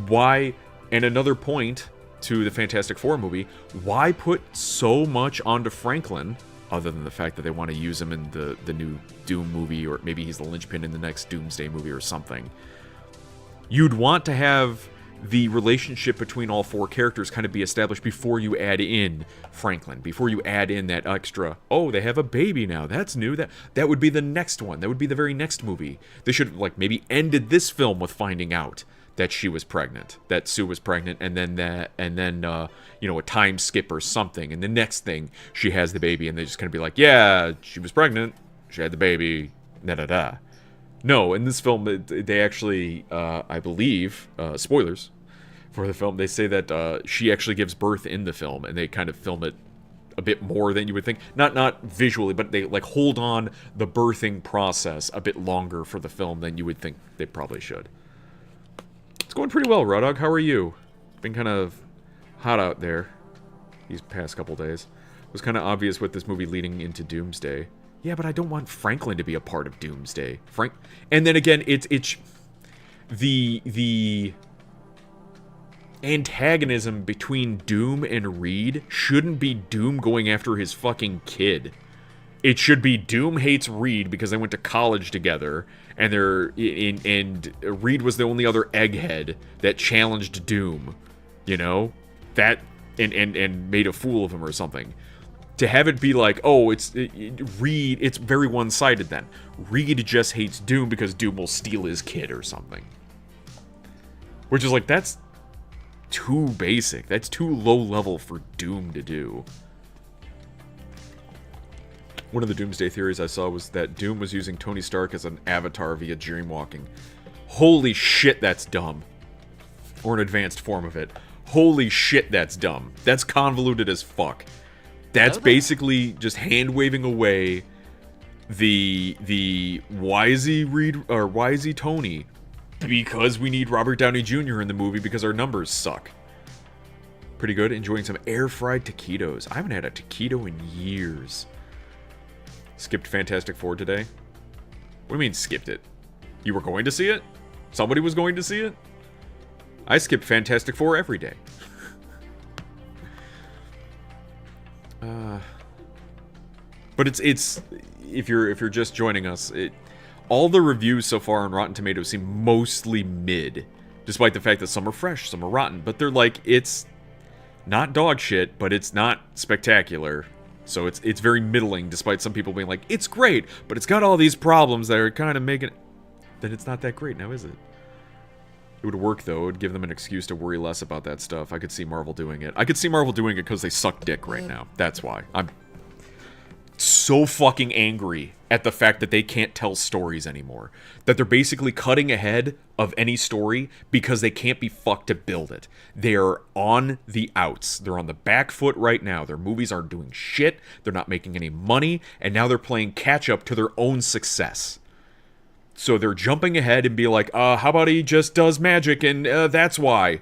Why, and another point to the Fantastic Four movie, why put so much onto Franklin, other than the fact that they want to use him in the new Doom movie, or maybe he's the linchpin in the next Doomsday movie or something. You'd want to have the relationship between all four characters kind of be established before you add in Franklin, before you add in that extra, oh, they have a baby now, that's new, that would be the next one, that would be the very next movie. They should have, like, maybe ended this film with finding out that she was pregnant, that Sue was pregnant, and then you know, a time skip or something, and the next thing, she has the baby, and they just kind of be like, yeah, she was pregnant, she had the baby, da-da-da. No, in this film, they actually, I believe, spoilers for the film, they say that she actually gives birth in the film, and they kind of film it a bit more than you would think. Not visually, but they, like, hold on the birthing process a bit longer for the film than you would think they probably should. It's going pretty well, Raw Dog. How are you? Been kind of hot out there these past couple days. It was kind of obvious with this movie leading into Doomsday. Yeah, but I don't want Franklin to be a part of Doomsday. And then again, it's the antagonism between Doom and Reed shouldn't be Doom going after his fucking kid. It should be Doom hates Reed because they went to college together, and and Reed was the only other egghead that challenged Doom, you know, that and made a fool of him or something. To have it be like, oh, Reed, it's very one-sided then. Reed just hates Doom because Doom will steal his kid or something. Which is like, that's too basic. That's too low level for Doom to do. One of the Doomsday theories I saw was that Doom was using Tony Stark as an avatar via dreamwalking. Holy shit, that's dumb. Or an advanced form of it. Holy shit, that's dumb. That's convoluted as fuck. That's basically just hand-waving away the Wisey Reed, or Wisey Tony, because we need Robert Downey Jr. in the movie because our numbers suck. Pretty good. Enjoying some air-fried taquitos. I haven't had a taquito in years. Skipped Fantastic Four today. What do you mean, skipped it? You were going to see it? Somebody was going to see it? I skip Fantastic Four every day. But it's if you're just joining us, all the reviews so far on Rotten Tomatoes seem mostly mid, despite the fact that some are fresh, some are rotten. But they're like, it's not dog shit, but it's not spectacular. So it's very middling, despite some people being like, it's great, but it's got all these problems that are kind of making it. Then it's not that great now, is it? It would work, though. It would give them an excuse to worry less about that stuff. I could see Marvel doing it. I could see Marvel doing it because they suck dick right now. That's why. I'm so fucking angry at the fact that they can't tell stories anymore. That they're basically cutting ahead of any story because they can't be fucked to build it. They are on the outs. They're on the back foot right now. Their movies aren't doing shit. They're not making any money. And now they're playing catch up to their own success. So they're jumping ahead and be like, how about he just does magic and that's why.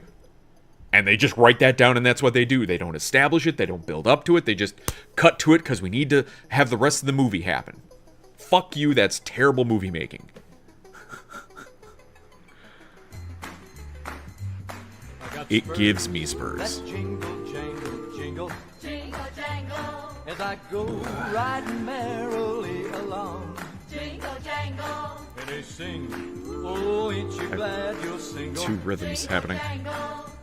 And they just write that down and that's what they do. They don't establish it. They don't build up to it. They just cut to it because we need to have the rest of the movie happen. Fuck you, that's terrible movie making. It gives me spurs. Jingle, jangle, jingle, jingle, jangle, as I go riding merrily along. Jingle, jangle, and they sing, oh, ain't you glad you're single? Two rhythms happening.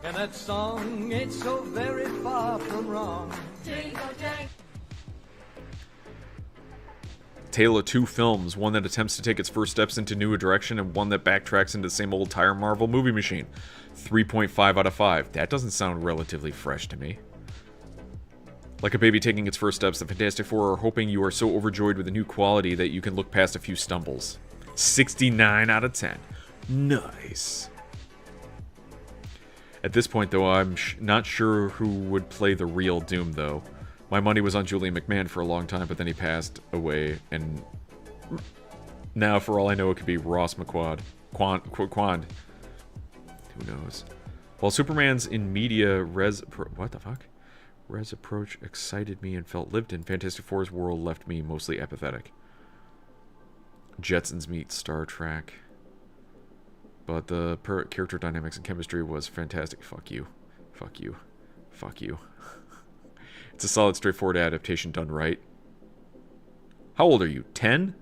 And that song ain't so very far from wrong. Jingle, jangle. Tale of two films, one that attempts to take its first steps into new direction and one that backtracks into the same old tire Marvel movie machine. 3.5 out of 5. That doesn't sound relatively fresh to me. Like a baby taking its first steps, the Fantastic Four are hoping you are so overjoyed with the new quality that you can look past a few stumbles. 69 out of 10. Nice. At this point, though, I'm not sure who would play the real Doom, though. My money was on Julian McMahon for a long time, but then he passed away, and now, for all I know, it could be Ross McQuad. Quand. Who knows? While Superman's in media what the fuck? Res approach excited me and felt lived in. Fantastic Four's world left me mostly apathetic. Jetsons meet Star Trek. But the character dynamics and chemistry was fantastic. Fuck you. Fuck you. Fuck you. It's a solid, straightforward adaptation done right. How old are you? 10?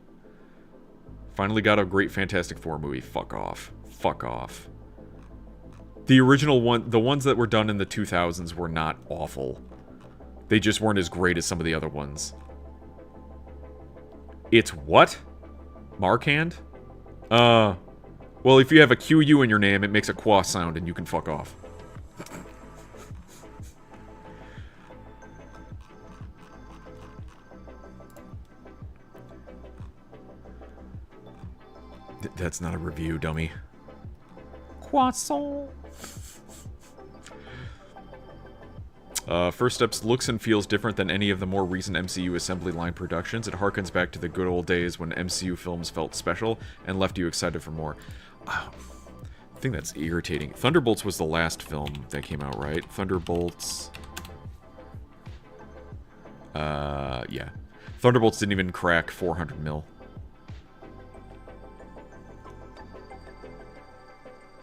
Finally got a great Fantastic Four movie. Fuck off. Fuck off. The original one, the ones that were done in the 2000s were not awful. They just weren't as great as some of the other ones. It's what? Markand? Well, if you have a QU in your name, it makes a qua sound and you can fuck off. That's not a review, dummy. Croissant. First Steps looks and feels different than any of the more recent MCU assembly line productions. It harkens back to the good old days when MCU films felt special and left you excited for more. I think that's irritating. Thunderbolts was the last film that came out, right? Thunderbolts... yeah. Thunderbolts didn't even crack 400 mil.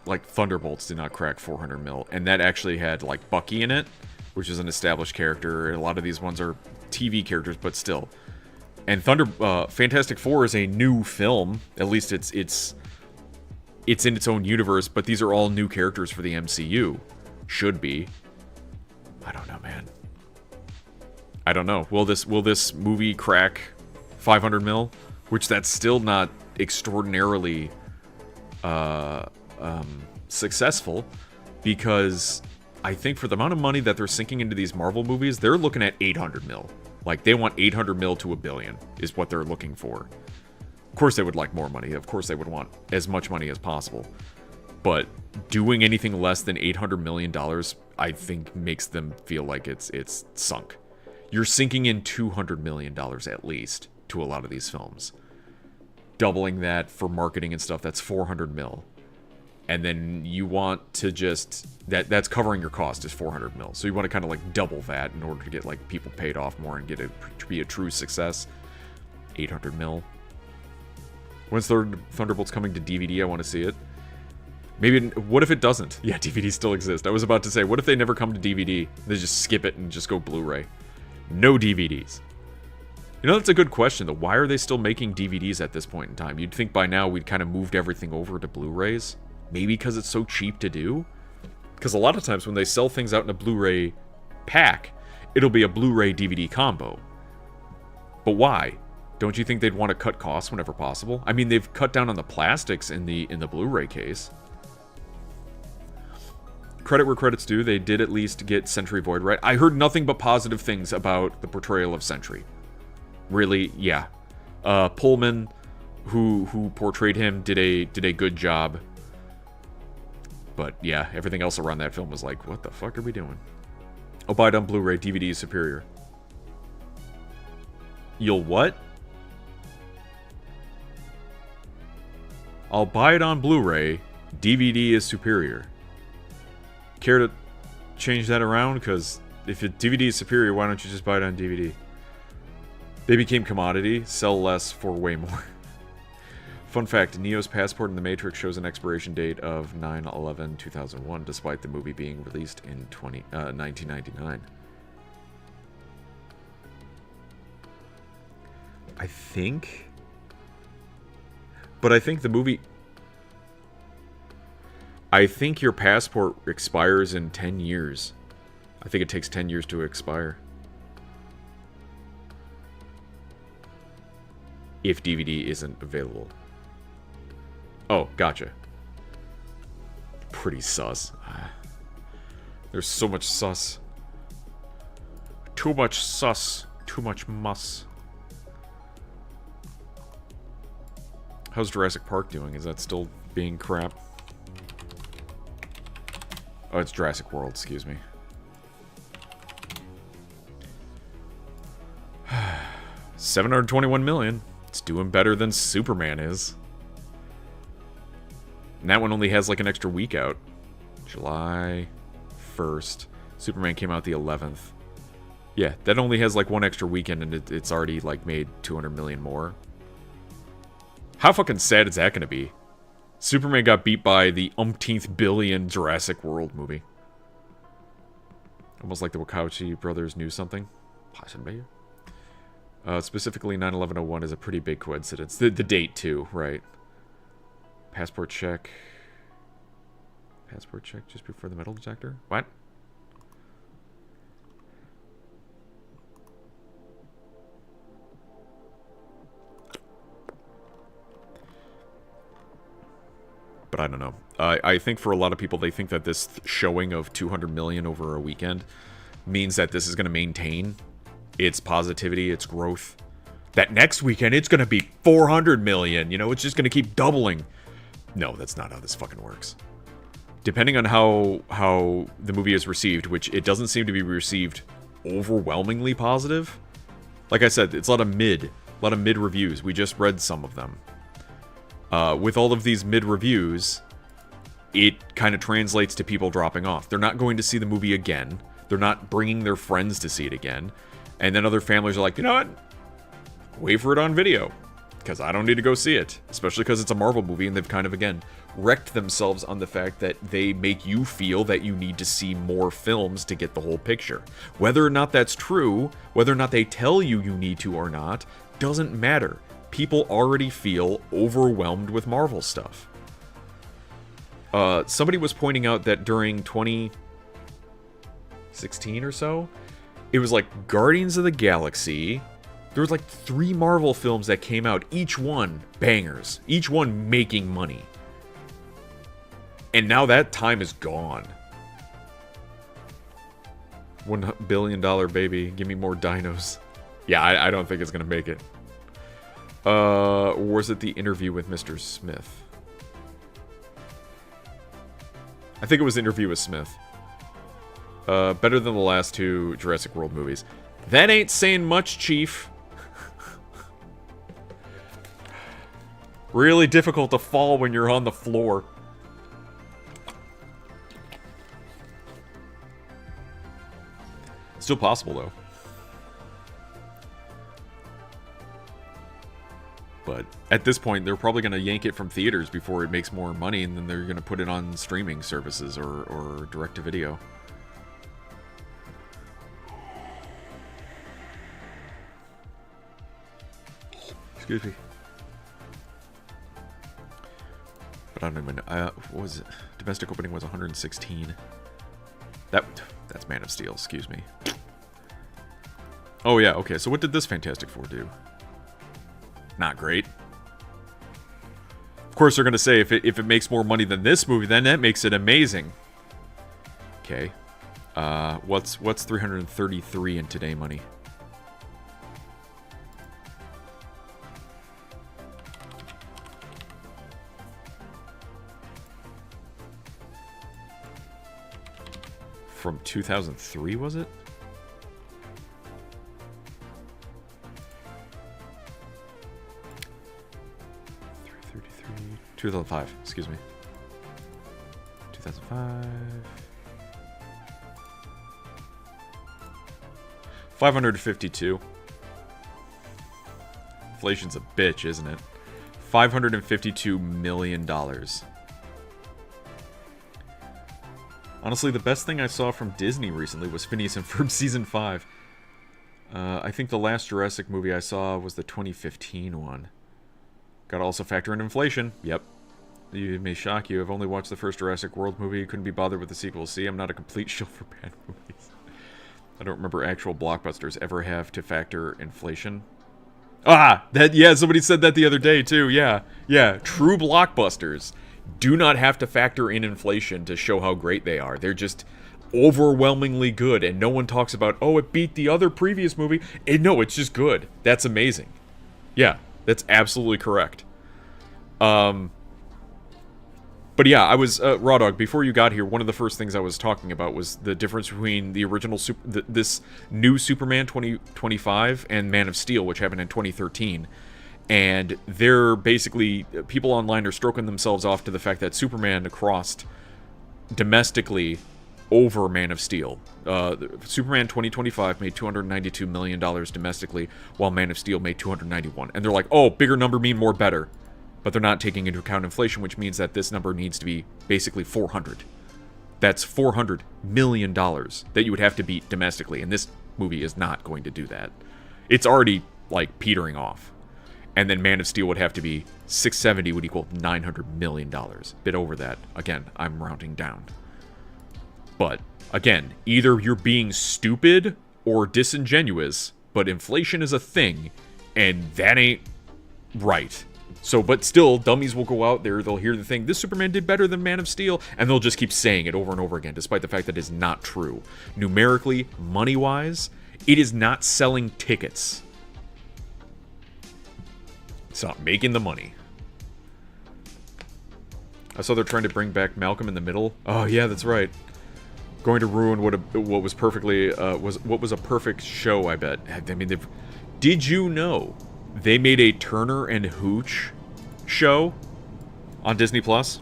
Like, Thunderbolts did not crack 400 mil. And that actually had, like, Bucky in it, which is an established character. A lot of these ones are TV characters, but still. And Fantastic Four is a new film. At least it's in its own universe, but these are all new characters for the MCU. Should be. I don't know, man. I don't know. Will this movie crack 500 mil? Which that's still not extraordinarily successful, because I think for the amount of money that they're sinking into these Marvel movies, they're looking at 800 mil. Like, they want 800 mil to $1 billion is what they're looking for. Of course they would like more money. Of course they would want as much money as possible. But doing anything less than $800 million, I think, makes them feel like it's sunk. You're sinking in $200 million at least to a lot of these films. Doubling that for marketing and stuff, that's 400 mil. And then you want to just... That's covering your cost is 400 mil. So you want to kind of like double that in order to get like people paid off more and get it to be a true success. 800 mil. When's Thunderbolts coming to DVD? I want to see it. Maybe... What if it doesn't? Yeah, DVDs still exist. I was about to say, what if they never come to DVD? They just skip it and just go Blu-ray. No DVDs. You know, that's a good question, though. Why are they still making DVDs at this point in time? You'd think by now we'd kind of moved everything over to Blu-rays. Maybe because it's so cheap to do? Because a lot of times when they sell things out in a Blu-ray pack, it'll be a Blu-ray DVD combo. But why? Don't you think they'd want to cut costs whenever possible? I mean, they've cut down on the plastics in the Blu-ray case. Credit where credit's due, they did at least get Sentry Void right. I heard nothing but positive things about the portrayal of Sentry. Really, yeah. Pullman, who portrayed him, did a good job. But yeah, everything else around that film was like, what the fuck are we doing? I'll buy it on Blu-ray. DVD is superior. You'll what? I'll buy it on Blu-ray. DVD is superior. Care to change that around? Because if DVD is superior, why don't you just buy it on DVD? They became commodity. Sell less for way more. Fun fact, Neo's passport in The Matrix shows an expiration date of 9/11/2001, despite the movie being released in 1999. I think... But I think the movie... I think your passport expires in 10 years. I think it takes 10 years to expire. If DVD isn't available. Oh, gotcha. Pretty sus. There's so much sus. Too much sus. Too much muss. How's Jurassic Park doing? Is that still being crap? Oh, it's Jurassic World, excuse me. $721 million. It's doing better than Superman is. And that one only has like an extra week out. July 1st. Superman came out the 11th. Yeah, that only has like one extra weekend and it's already like made 200 million more. How fucking sad is that going to be? Superman got beat by the umpteenth billion Jurassic World movie. Almost like the Wachowski brothers knew something. Possibly. Specifically, 9/11/01 is a pretty big coincidence. The date, too, right? Passport check. Passport check just before the metal detector? What? But I don't know. I think for a lot of people, they think that this showing of 200 million over a weekend means that this is going to maintain its positivity, its growth. That next weekend, it's going to be 400 million. You know, it's just going to keep doubling. No, that's not how this fucking works. Depending on how the movie is received, which it doesn't seem to be received overwhelmingly positive. Like I said, it's a lot of mid reviews. We just read some of them. With all of these mid reviews, it kind of translates to people dropping off. They're not going to see the movie again. They're not bringing their friends to see it again. And then other families are like, you know what? Wait for it on video. Because I don't need to go see it. Especially because it's a Marvel movie and they've kind of, again, wrecked themselves on the fact that they make you feel that you need to see more films to get the whole picture. Whether or not that's true, whether or not they tell you you need to or not, doesn't matter. People already feel overwhelmed with Marvel stuff. Somebody was pointing out that during 2016 or so, it was like Guardians of the Galaxy. There was like 3 Marvel films that came out, each one bangers, each one making money. And now that time is gone. $1 billion baby, give me more dinos. Yeah, I don't think it's gonna make it. Or was it the interview with Mr. Smith? I think it was the interview with Smith. Better than the last 2 Jurassic World movies. That ain't saying much, Chief. Really difficult to fall when you're on the floor. Still possible, though. But at this point, they're probably going to yank it from theaters before it makes more money, and then they're going to put it on streaming services or direct-to-video. Excuse me. But I don't even know. What was it? Domestic opening was 116. That's Man of Steel, excuse me. Oh yeah, okay, so what did this Fantastic Four do? Not great. Of course, they're going to say if it makes more money than this movie, then that makes it amazing. Okay. What's 333 in today money? From 2003, was it? 2005, excuse me. 2005. 552. Inflation's a bitch, isn't it? $552 million. Honestly, the best thing I saw from Disney recently was Phineas and Ferb Season 5. I think the last Jurassic movie I saw was the 2015 one. Gotta also factor in inflation. Yep. It may shock you. I've only watched the first Jurassic World movie. Couldn't be bothered with the sequel. See, I'm not a complete shill for bad movies. I don't remember actual blockbusters ever have to factor inflation. Yeah, somebody said that the other day, too. Yeah. True blockbusters do not have to factor in inflation to show how great they are. They're just overwhelmingly good, and no one talks about, oh, it beat the other previous movie. No, it's just good. That's amazing. Yeah, that's absolutely correct. But yeah, I was, Raw Dog, before you got here, one of the first things I was talking about was the difference between the original, this new Superman 2025 and Man of Steel, which happened in 2013. And they're basically, people online are stroking themselves off to the fact that Superman crossed domestically over Man of Steel. Superman 2025 made $292 million domestically, while Man of Steel made $291. And they're like, oh, bigger number mean more better. But they're not taking into account inflation, which means that this number needs to be basically 400. That's $400 million that you would have to beat domestically, and this movie is not going to do that. It's already, like, petering off. And then Man of Steel would have to be 670 would equal $900 million. Bit over that. Again, I'm rounding down. But, again, either you're being stupid or disingenuous, but inflation is a thing, and that ain't right. So, but still, dummies will go out there, they'll hear the thing, this Superman did better than Man of Steel, and they'll just keep saying it over and over again, despite the fact that it's not true. Numerically, money-wise, it is not selling tickets. It's not making the money. I saw they're trying to bring back Malcolm in the Middle. Oh yeah, that's right. Going to ruin what was perfectly what was a perfect show, I bet. I mean, did you know they made a Turner and Hooch show on Disney Plus?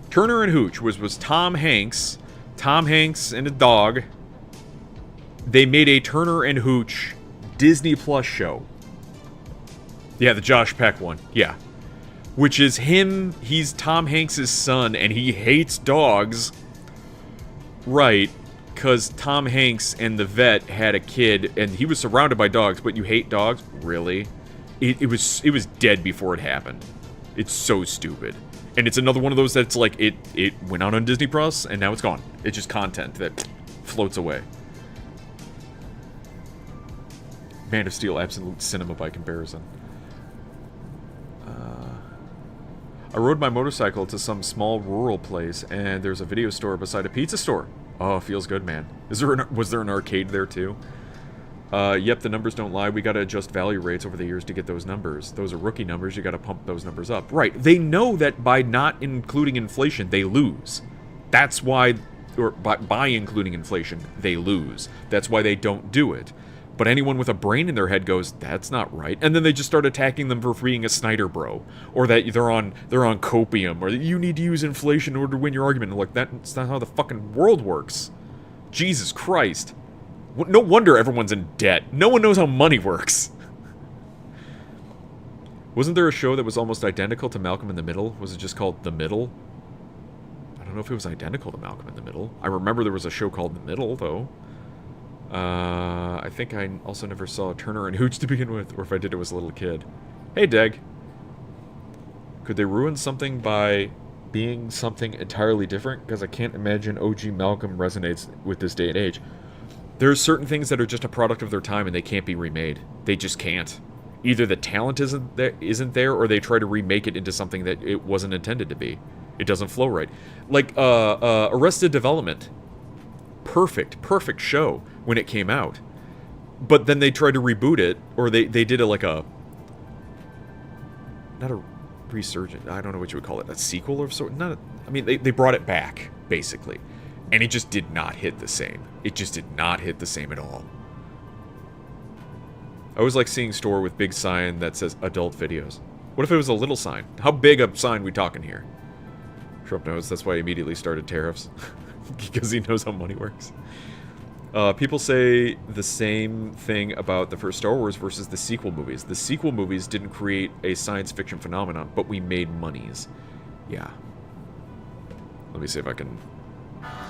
Turner and Hooch was Tom Hanks and a dog. They made a Turner and Hooch Disney Plus show. Yeah, the Josh Peck one. Yeah. Which is him, he's Tom Hanks' son, and he hates dogs. Right, because Tom Hanks and the vet had a kid, and he was surrounded by dogs, but you hate dogs? Really? It was dead before it happened. It's so stupid. And it's another one of those that's like, it went out on Disney Plus, and now it's gone. It's just content that floats away. Man of Steel, absolute cinema by comparison. I rode my motorcycle to some small rural place, and there's a video store beside a pizza store. Oh, feels good, man. Was there an arcade there, too? Yep, the numbers don't lie. We gotta adjust value rates over the years to get those numbers. Those are rookie numbers. You gotta pump those numbers up. Right. They know that by not including inflation, they lose. That's why, or by including inflation, they lose. That's why they don't do it. But anyone with a brain in their head goes, that's not right. And then they just start attacking them for being a Snyder bro. Or that they're on copium. Or that you need to use inflation in order to win your argument. Like, that's not how the fucking world works. Jesus Christ. No wonder everyone's in debt. No one knows how money works. Wasn't there a show that was almost identical to Malcolm in the Middle? Was it just called The Middle? I don't know if it was identical to Malcolm in the Middle. I remember there was a show called The Middle, though. I think I also never saw Turner and Hooch to begin with, or if I did, it was a little kid. Hey, Deg. Could they ruin something by being something entirely different? Because I can't imagine OG Malcolm resonates with this day and age. There's certain things that are just a product of their time and they can't be remade. They just can't. Either the talent isn't there, or they try to remake it into something that it wasn't intended to be. It doesn't flow right. Like, Arrested Development. Perfect show when it came out. But then they tried to reboot it, or they did it like a... Not a resurgent, I don't know what you would call it, a sequel or sort. I mean, they brought it back, basically. And it just did not hit the same. It just did not hit the same at all. I always like seeing store with big sign that says adult videos. What if it was a little sign? How big a sign we talking here? Trump knows, that's why he immediately started tariffs. Because he knows how money works. People say the same thing about the first Star Wars versus the sequel movies. The sequel movies didn't create a science fiction phenomenon, but we made monies. Yeah. Let me see if I can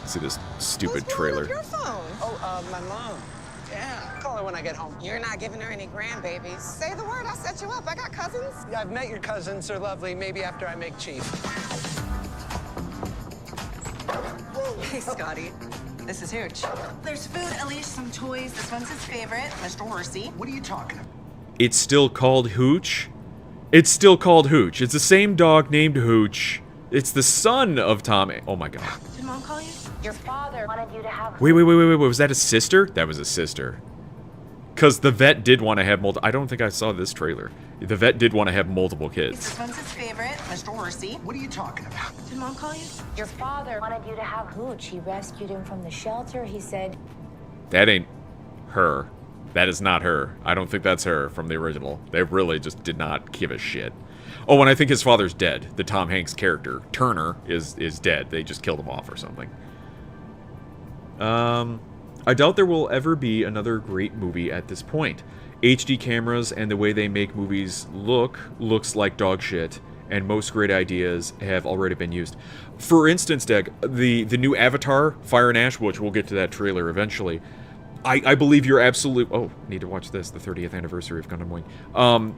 see this stupid trailer. Your phone? Oh, my mom. Yeah, call her when I get home. You're not giving her any grandbabies. Say the word, I'll set you up. I got cousins. Yeah, I've met your cousins. They're lovely. Maybe after I make chief. Hey, Scotty. This is Hooch. There's food, Elise, some toys. This one's his favorite, Mr. Horsey. What are you talking about? It's still called Hooch? It's still called Hooch. It's the same dog named Hooch. It's the son of Tom. Oh my god. Did Mom call you? Your father wanted you to have. Wait. Was that a sister? That was a sister. Because the vet did want to have multiple. I don't think I saw this trailer. The vet did want to have multiple kids. This one's his favorite, Mr. Horsey. What are you talking about? Did Mom call you? Your father wanted you to have Hooch. He rescued him from the shelter. He said, That ain't her. That is not her. I don't think that's her from the original. They really just did not give a shit. Oh, and I think his father's dead. The Tom Hanks character, Turner, is dead. They just killed him off or something. I doubt there will ever be another great movie at this point. HD cameras and the way they make movies looks like dog shit, and most great ideas have already been used. For instance, Deg, the new Avatar, Fire and Ash, which we'll get to that trailer eventually, I believe you're absolutely... Oh, need to watch this, the 30th anniversary of Gundam Wing.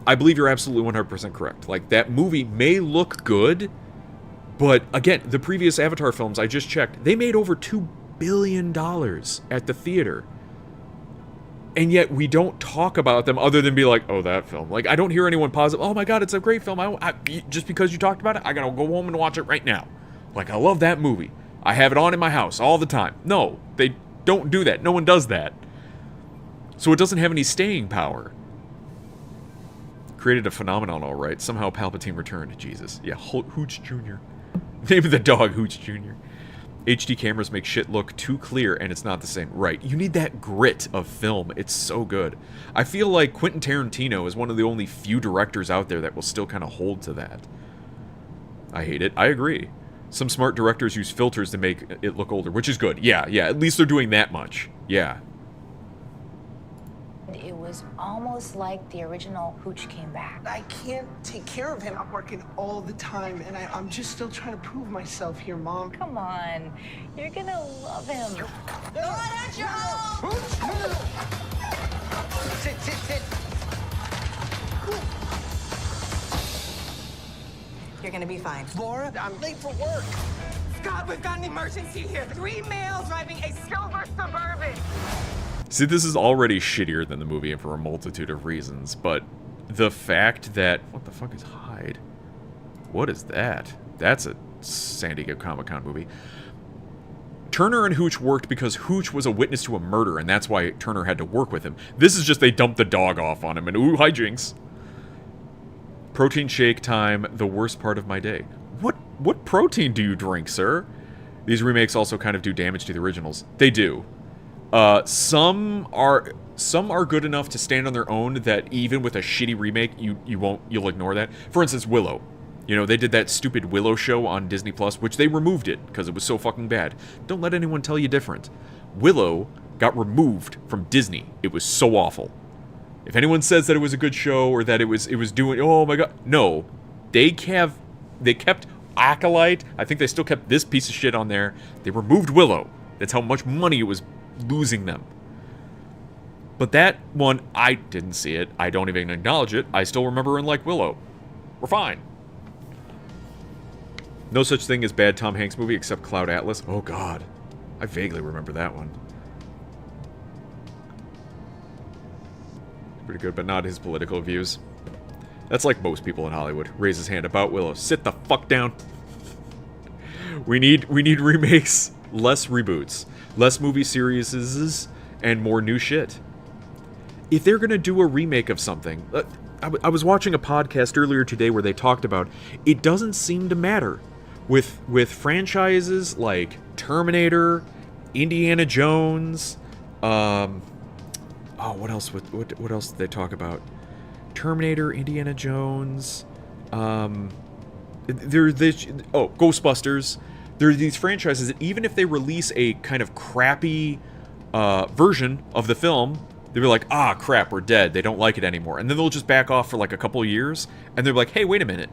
I believe you're absolutely 100% correct. Like, that movie may look good, but again, the previous Avatar films, I just checked, they made over $2 billion at the theater. And yet we don't talk about them other than be like, oh, that film. Like, I don't hear anyone positive, oh my god, it's a great film. Just because you talked about it, I gotta go home and watch it right now. Like, I love that movie. I have it on in my house all the time. No, they don't do that. No one does that. So it doesn't have any staying power. Created a phenomenon, all right. Somehow Palpatine returned. Jesus. Yeah, Hooch Jr. Name of the dog, Hooch Jr. HD cameras make shit look too clear, and it's not the same. Right. You need that grit of film. It's so good. I feel like Quentin Tarantino is one of the only few directors out there that will still kind of hold to that. I hate it. I agree. Some smart directors use filters to make it look older, which is good. Yeah, at least they're doing that much. Yeah. it was almost like the original Hooch came back. I can't take care of him. I'm working all the time, and I'm just still trying to prove myself here, Mom. Come on, you're gonna love him. Sit. You're gonna be fine. Laura, I'm late for work. Scott, we've got an emergency here. 3 males driving a silver Suburban. See, this is already shittier than the movie and for a multitude of reasons, but the fact that... What the fuck is Hyde? What is that? That's a San Diego Comic-Con movie. Turner and Hooch worked because Hooch was a witness to a murder, and that's why Turner had to work with him. This is just they dumped the dog off on him, and ooh, hijinks. Protein shake time, the worst part of my day. What protein do you drink, sir? These remakes also kind of do damage to the originals. They do. Some are good enough to stand on their own that even with a shitty remake, you'll ignore that. For instance, Willow. You know, they did that stupid Willow show on Disney Plus, which they removed it because it was so fucking bad. Don't let anyone tell you different. Willow got removed from Disney. It was so awful. If anyone says that it was a good show or that it was doing, oh my god, no. They kept Acolyte. I think they still kept this piece of shit on there. They removed Willow. That's how much money it was losing them. But that one, I didn't see it. I don't even acknowledge it. I still remember and like Willow. We're fine. No such thing as bad Tom Hanks movie except Cloud Atlas. Oh god. I vaguely remember that one. Pretty good, but not his political views. That's like most people in Hollywood. Raise his hand about Willow. Sit the fuck down. We need remakes, less reboots, less movie series, and more new shit. If they're gonna do a remake of something, I was watching a podcast earlier today where they talked about it doesn't seem to matter with franchises like Terminator, Indiana Jones, oh, what else? What else did they talk about? Terminator, Indiana Jones. Ghostbusters. There are these franchises that even if they release a kind of crappy version of the film, they'll be like, ah, crap, we're dead. They don't like it anymore. And then they'll just back off for like a couple of years, and they're like, hey, wait a minute.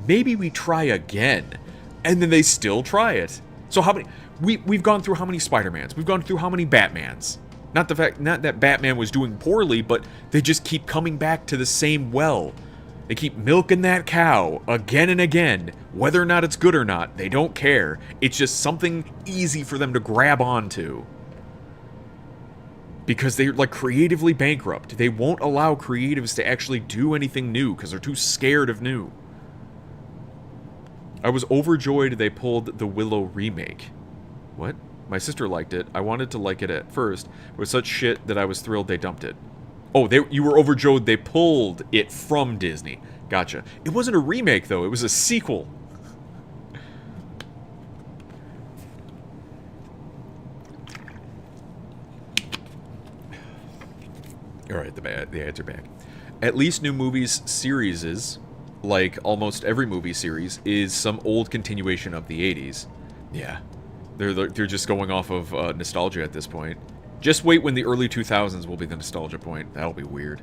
Maybe we try again. And then they still try it. So how many... We've gone through how many Spider-Mans? We've gone through how many Batmans? Not that Batman was doing poorly, but they just keep coming back to the same well. They keep milking that cow again and again. Whether or not it's good or not, they don't care. It's just something easy for them to grab onto. because they're like creatively bankrupt. They won't allow creatives to actually do anything new because they're too scared of new. I was overjoyed they pulled the Willow remake. What? My sister liked it. I wanted to like it at first. It was such shit that I was thrilled they dumped it. Oh, you were overjoyed they pulled it from Disney. Gotcha. It wasn't a remake, though. It was a sequel. Alright, the ads are back. At least new movies series, like almost every movie series, is some old continuation of the 80s. Yeah. They're just going off of nostalgia at this point. Just wait when the early 2000s will be the nostalgia point. That'll be weird.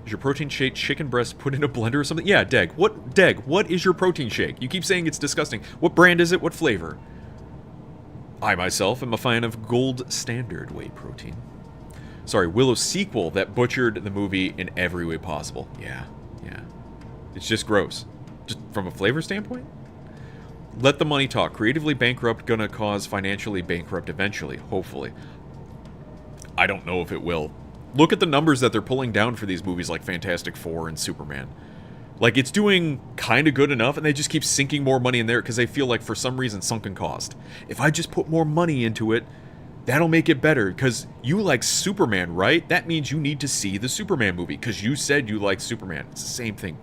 Is your protein shake chicken breast put in a blender or something? Yeah, Deg, what is your protein shake? You keep saying it's disgusting. What brand is it? What flavor? I myself am a fan of Gold Standard whey protein. Sorry, Willow's sequel that butchered the movie in every way possible. Yeah. It's just gross. Just from a flavor standpoint? Let the money talk. Creatively bankrupt gonna cause financially bankrupt eventually, hopefully. I don't know if it will. Look at the numbers that they're pulling down for these movies like Fantastic Four and Superman. Like, it's doing kind of good enough, and they just keep sinking more money in there because they feel like, for some reason, sunken cost. If I just put more money into it, that'll make it better, because you like Superman, right? That means you need to see the Superman movie, because you said you like Superman. It's the same thing.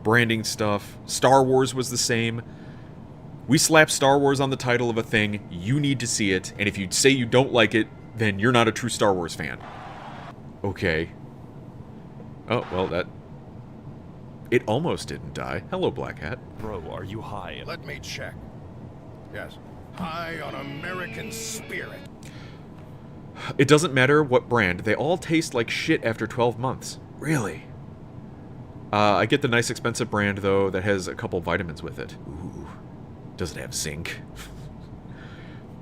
Branding stuff. Star Wars was the same. We slap Star Wars on the title of a thing, you need to see it, and if you say you don't like it, then you're not a true Star Wars fan. Okay. Oh, well, that... It almost didn't die. Hello, Black Hat. Bro, are you high? Let me check. Yes. High on American spirit. It doesn't matter what brand. They all taste like shit after 12 months. Really? I get the nice expensive brand, though, that has a couple vitamins with it. Ooh. Does it have zinc?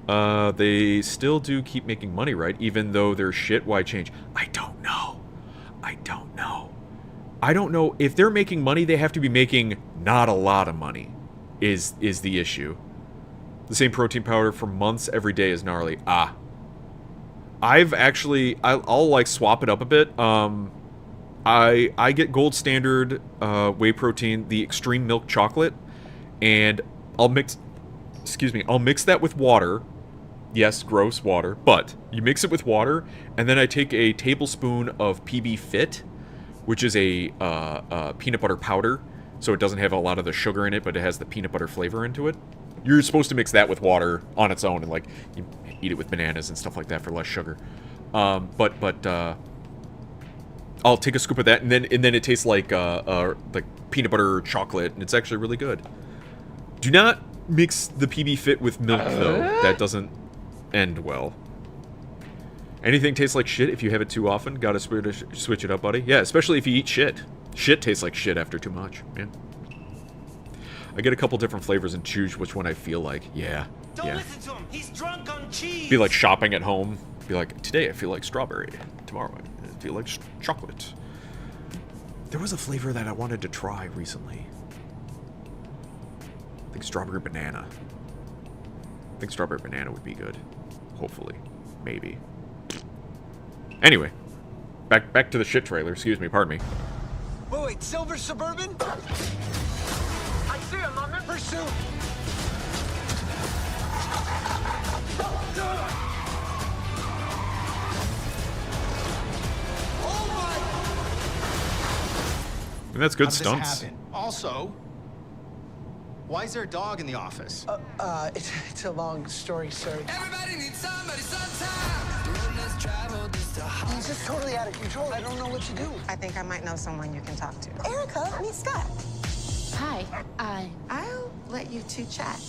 They still do keep making money, right? Even though they're shit, why change? I don't know. I don't know. If they're making money, they have to be making not a lot of money, is the issue. The same protein powder for months every day is gnarly. I'll like swap it up a bit. I get Gold Standard whey protein, the extreme milk chocolate, and I'll mix that with water. Yes, gross water, but you mix it with water, and then I take a tablespoon of PB Fit, which is a peanut butter powder, so it doesn't have a lot of the sugar in it, but it has the peanut butter flavor into it. You're supposed to mix that with water on its own, and like you eat it with bananas and stuff like that for less sugar. But I'll take a scoop of that, and then it tastes like peanut butter chocolate, and it's actually really good. Do not mix the PB Fit with milk, though. That doesn't end well. Anything tastes like shit if you have it too often. Gotta switch it up, buddy. Yeah, especially if you eat shit. Shit tastes like shit after too much. Yeah. I get a couple different flavors and choose which one I feel like. Yeah. Don't listen to him. He's drunk on cheese. Be like shopping at home. Be like, today I feel like strawberry. Tomorrow I feel like chocolate. There was a flavor that I wanted to try recently. I think strawberry banana. I think strawberry banana would be good. Hopefully. Maybe. Anyway. Back to the shit trailer. Excuse me. Pardon me. Wait, Silver Suburban? I see him. I'm in pursuit. And that's good How did stunts. this happen? Also, why is there a dog in the office? It's a long story, sir. Everybody needs somebody sometime. Let's travel this to He's just totally out of control. I don't know what to do. I think I might know someone you can talk to. Erica, meet Scott. Hi. I'll let you two chat.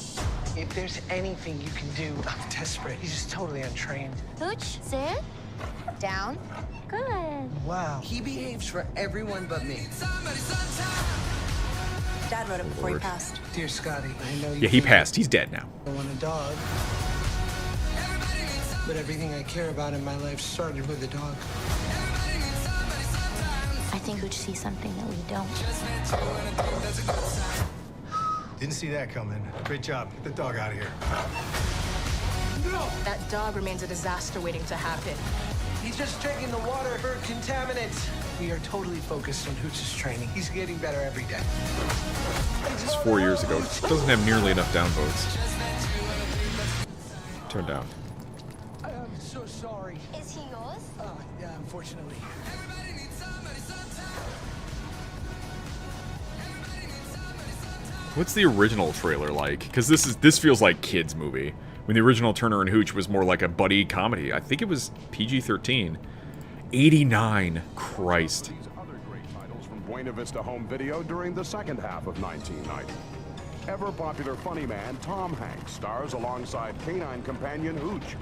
If there's anything you can do, I'm desperate. He's just totally untrained. Hooch, sit. Down. Good. Wow. He behaves for everyone but me. somebody sometime. Dad wrote it before he Lord. passed. Dear Scotty, I know you Yeah, he passed. He's dead now. don't want a dog. But everything I care about in my life started with a dog. I think Hooch sees something that we don't. Didn't see that coming. Great job. Get the dog out of here. That dog remains a disaster waiting to happen. He's just drinking the water for contaminants. We are totally focused on Hooch's training. He's getting better every day. This is 4 years ago. Doesn't have nearly enough downvotes. Turn down. I'm so sorry. Is he yours? Yeah, unfortunately. What's the original trailer like? Because this feels like kids' movie. When the original Turner and Hooch was more like a buddy comedy. I think it was PG-13. 89. Christ. These other great titles from Buena Vista Home Video during the second half of 1990. Ever-popular funny man Tom Hanks stars alongside canine companion Hooch.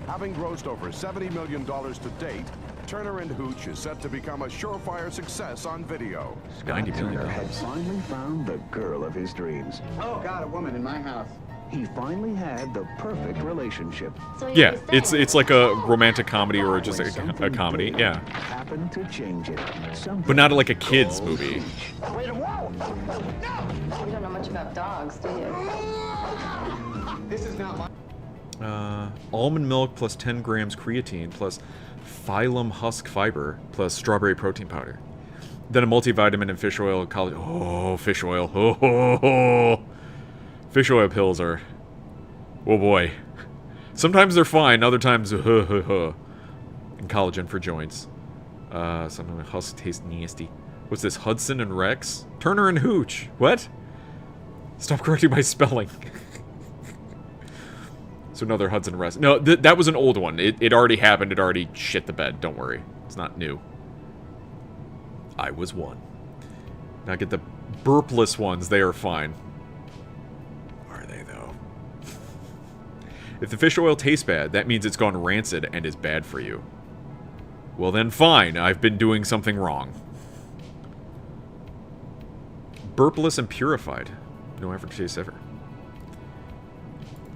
Having grossed over $70 million to date, Turner and Hooch is set to become a surefire success on video. $90 million. Turner had finally found the girl of his dreams. Oh, got a woman in my house. He finally had the perfect relationship. Yeah, it's like a romantic comedy or just a comedy. Yeah, Happened to change it. but not like a kids movie. Wait, whoa! No! You don't know much about dogs, do you? This is not my... Almond milk plus 10 grams creatine plus phylum husk fiber plus strawberry protein powder. Then a multivitamin and fish oil. Oh, fish oil. Oh. Fish oil pills are... Oh boy. Sometimes they're fine, other times... And collagen for joints. Something husk tastes nasty. What's this? Hudson and Rex? Turner and Hooch. What? Stop correcting my spelling. So another Hudson and Rex. No, that was an old one. It already happened. It already shit the bed. Don't worry. It's not new. I was one. Now get the burpless ones. They are fine. If the fish oil tastes bad, that means it's gone rancid and is bad for you. Well then fine, I've been doing something wrong. Burpless and purified. No aftertaste ever.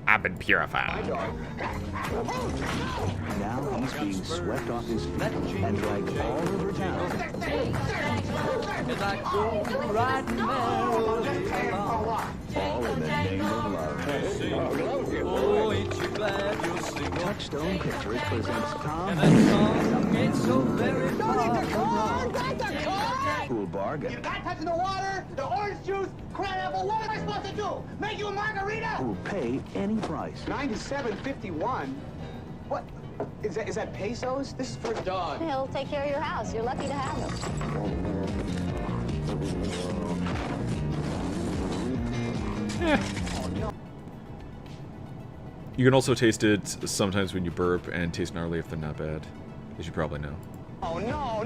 I've been purified. Now he's being swept off his feet and dragged all over town. As I go riding merrily along. All in the name of love. Oh, ain't you glad you'll sing? Touchstone Pictures presents Tom And that song ain't so very far from wrong. Cool bargain. You got touching the water, the orange juice, crab-apple. What am I supposed to do? Make you a margarita? Who'll pay any price. 97.51. What? Is that pesos? This is for a dog. He'll take care of your house. You're lucky to have him. You can also taste it sometimes when you burp and taste gnarly if they're not bad. As you probably know. Oh, no!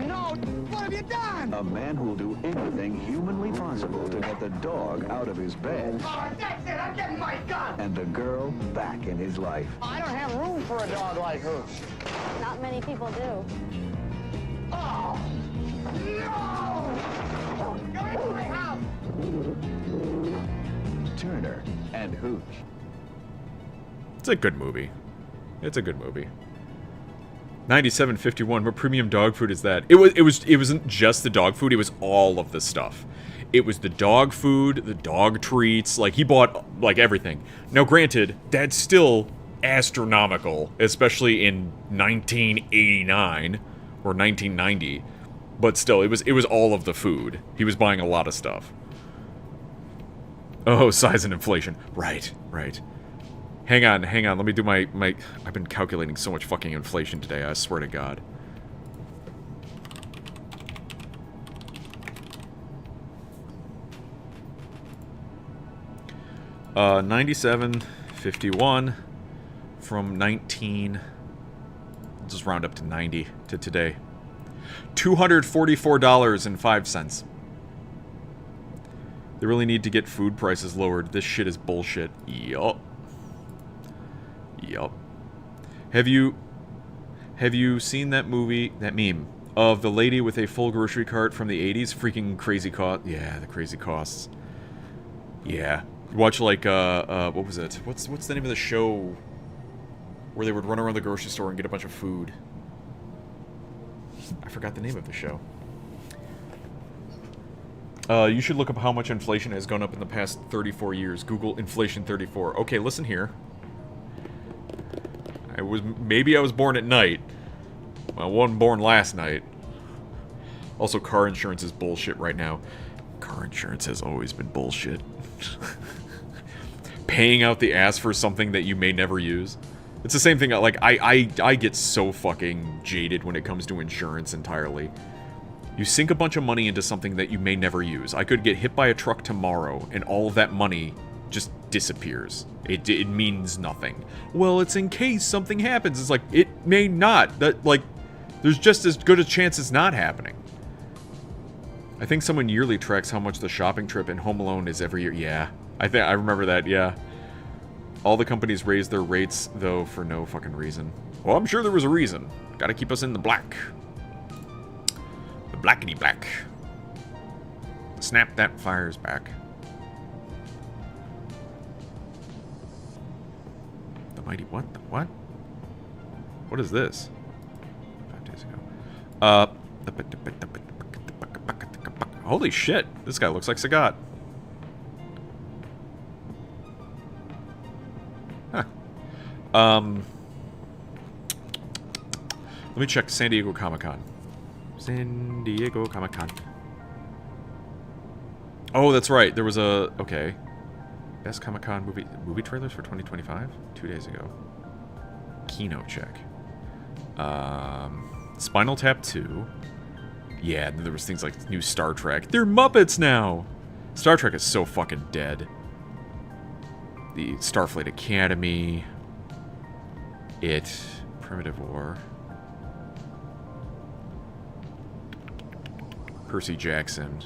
What have you done? A man who'll do anything humanly possible to get the dog out of his bed Oh, that's it! I'm getting my gun! and the girl back in his life. I don't have room for a dog like her. Not many people do. Oh! No! You're in my house! Turner and Hooch. It's a good movie. It's a good movie. 97.51. What premium dog food is that? It wasn't just the dog food. It was all of the stuff. It was the dog food, the dog treats. Like he bought like everything. Now, granted, that's still astronomical, especially in 1989 or 1990. But still, it was all of the food. He was buying a lot of stuff. Oh, size and inflation. Right. Hang on. Let me do my... I've been calculating so much fucking inflation today, I swear to God. Uh, 97.51 from 19... I'll just round up to 90 to today. $244.05. They really need to get food prices lowered. This shit is bullshit. Yup. Have you seen that movie, that meme, of the lady with a full grocery cart from the 80s? Freaking crazy cost. Yeah, the crazy costs. Yeah. Watch like, what was it? What's the name of the show where they would run around the grocery store and get a bunch of food? I forgot the name of the show. You should look up how much inflation has gone up in the past 34 years. Google inflation 34. Okay, listen here. Maybe I was born at night. one born last night. Also, car insurance is bullshit right now. Car insurance has always been bullshit. Paying out the ass for something that you may never use. It's the same thing, like, I get so fucking jaded when it comes to insurance entirely. You sink a bunch of money into something that you may never use. I could get hit by a truck tomorrow, and all of that money just disappears. It means nothing. Well, it's in case something happens. It's like, it may not. That, like, there's just as good a chance it's not happening. I think someone yearly tracks how much the shopping trip in Home Alone is every year. Yeah, I remember that, yeah. All the companies raised their rates, though, for no fucking reason. Well, I'm sure there was a reason. Gotta keep us in the black. The blackety black. Snap that fire's back. The mighty what? The what? What is this? 5 days ago. Holy shit. This guy looks like Sagat. Huh. Let me check San Diego Comic-Con. San Diego Comic-Con. Oh, that's right. There was a... Okay. Best Comic-Con movie trailers for 2025? 2 days ago. Keynote check. Spinal Tap 2. Yeah, and there was things like new Star Trek. They're Muppets now! Star Trek is so fucking dead. The Starfleet Academy. It. Primitive War. Percy Jackson.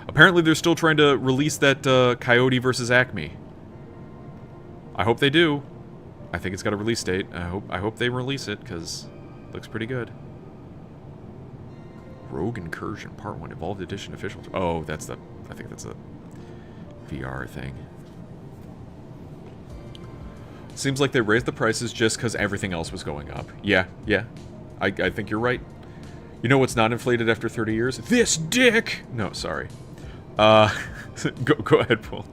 Apparently they're still trying to release that Coyote versus Acme. I hope they do. I think it's got a release date. I hope they release it, because it looks pretty good. Rogue Incursion Part 1 Evolved Edition official. Oh, that's the... I think that's a VR thing. Seems like they raised the prices just because everything else was going up. Yeah. I think you're right. You know what's not inflated after 30 years? This dick! No, sorry. Go ahead, Paul.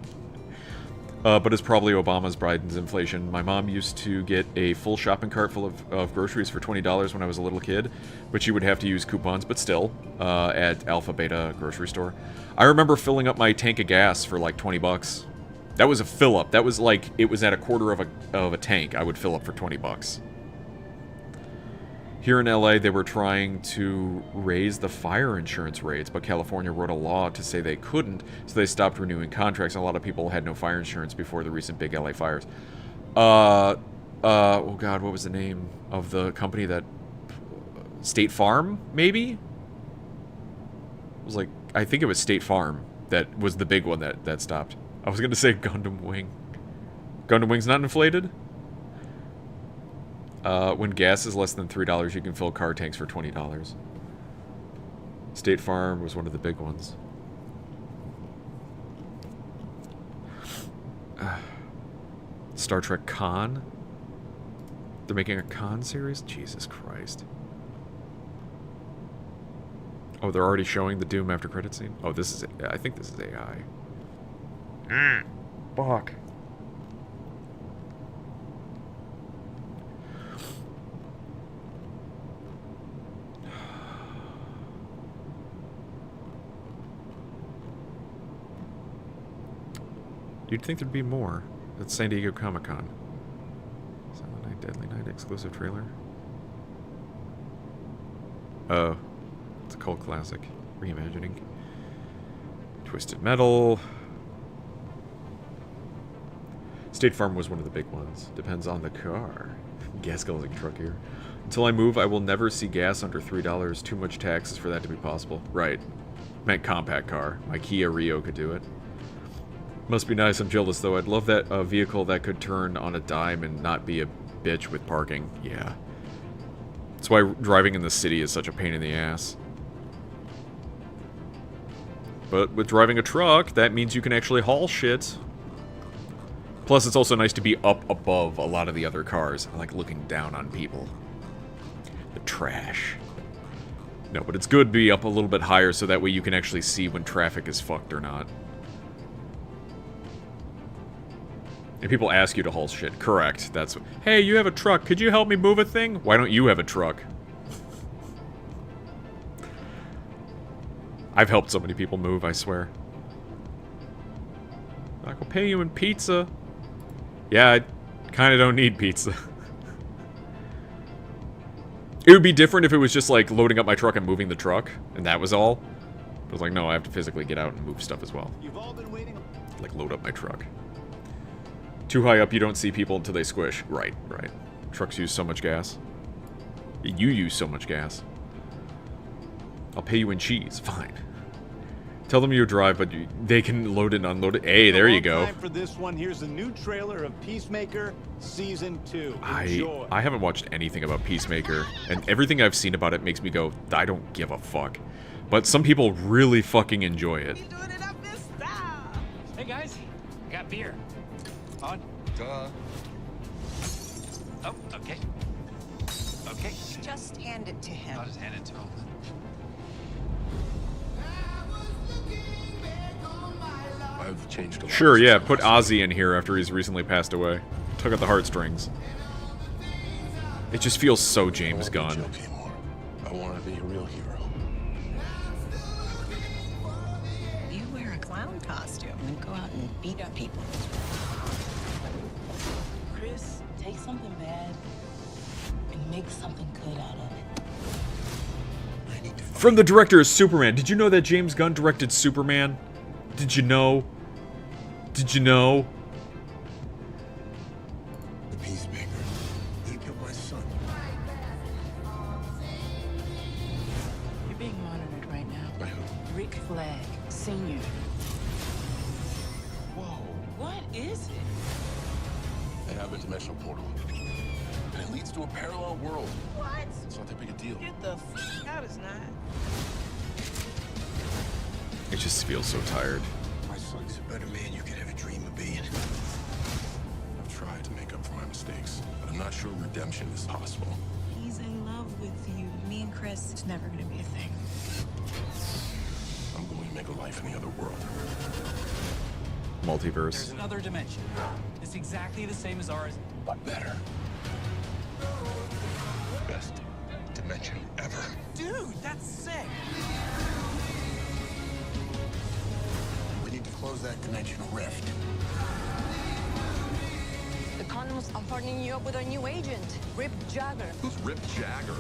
But it's probably Obama's Biden's inflation. My mom used to get a full shopping cart full of groceries for $20 when I was a little kid, but she would have to use coupons, but still, at Alpha Beta grocery store. I remember filling up my tank of gas for like 20 bucks. That was a fill up. That was like, it was at a quarter of a tank I would fill up for 20 bucks. Here in LA, they were trying to raise the fire insurance rates, but California wrote a law to say they couldn't, so they stopped renewing contracts, and a lot of people had no fire insurance before the recent big LA fires. Oh god, what was the name of the company that... State Farm, maybe? It was like, I think it was State Farm that was the big one that stopped. I was gonna say Gundam Wing. Gundam Wing's not inflated? When gas is less than $3, you can fill car tanks for $20. State Farm was one of the big ones. Star Trek Con? They're making a Con series? Jesus Christ. Oh, they're already showing the Doom after credit scene? Oh, this is... I think this is AI. Fuck. You'd think there'd be more. That's San Diego Comic-Con. Silent Night, Deadly Night exclusive trailer. Oh. It's a cult classic. Reimagining. Twisted Metal. State Farm was one of the big ones. Depends on the car. Gas guzzling truck here. Until I move, I will never see gas under $3. Too much taxes for that to be possible. Right. Meant compact car. My Kia Rio could do it. Must be nice. I'm jealous, though. I'd love that vehicle that could turn on a dime and not be a bitch with parking. Yeah. That's why driving in the city is such a pain in the ass. But with driving a truck, that means you can actually haul shit. Plus, it's also nice to be up above a lot of the other cars. I like looking down on people. The trash. No, but it's good to be up a little bit higher so that way you can actually see when traffic is fucked or not. And people ask you to haul shit. Correct. That's... Hey, you have a truck. Could you help me move a thing? Why don't you have a truck? I've helped so many people move, I swear. I can pay you in pizza. Yeah, I kind of don't need pizza. It would be different if it was just like loading up my truck and moving the truck, and that was all. But I was like, no, I have to physically get out and move stuff as well. You've all been waiting. Like, load up my truck. Too high up, you don't see people until they squish. Right, right. Trucks use so much gas. You use so much gas. I'll pay you in cheese. Fine. Tell them you drive, but they can load it and unload it. Hey, there you go. Time for this one. Here's a new trailer of Peacemaker Season 2. Enjoy. I haven't watched anything about Peacemaker, and everything I've seen about it makes me go, I don't give a fuck. But some people really fucking enjoy it. Hey guys, got beer. On. Duh. Oh, okay. Okay. Just hand it to him. I'll just hand it to him. I've changed a lot. Sure, yeah, put Ozzy in here after he's recently passed away. Tug at the heartstrings. It just feels so James Gunn. I want to be a real hero. You wear a clown costume and go out and beat up people. Chris, take something bad and make something good out of it. From the director of Superman. Did you know that James Gunn directed Superman? Did you know? Did you know? The Peacemaker. He killed my son. You're being monitored right now. By who? Rick Flag, Sr. Whoa. What is it? I have a dimensional portal. And it leads to a parallel world. What? It's not that big a deal. Get the f out, it's not. It just feels so tired. My son's a better man you could ever dream of being. I've tried to make up for my mistakes, but I'm not sure redemption is possible. He's in love with you. Me and Chris, it's never gonna be a thing. I'm going to make a life in the other world. Multiverse. There's another dimension. It's exactly the same as ours. But better. Best dimension ever. Dude, that's sick. We need to close that dimensional rift. The condoms are partnering you up with our new agent, Rip Jagger. Who's Rip Jagger?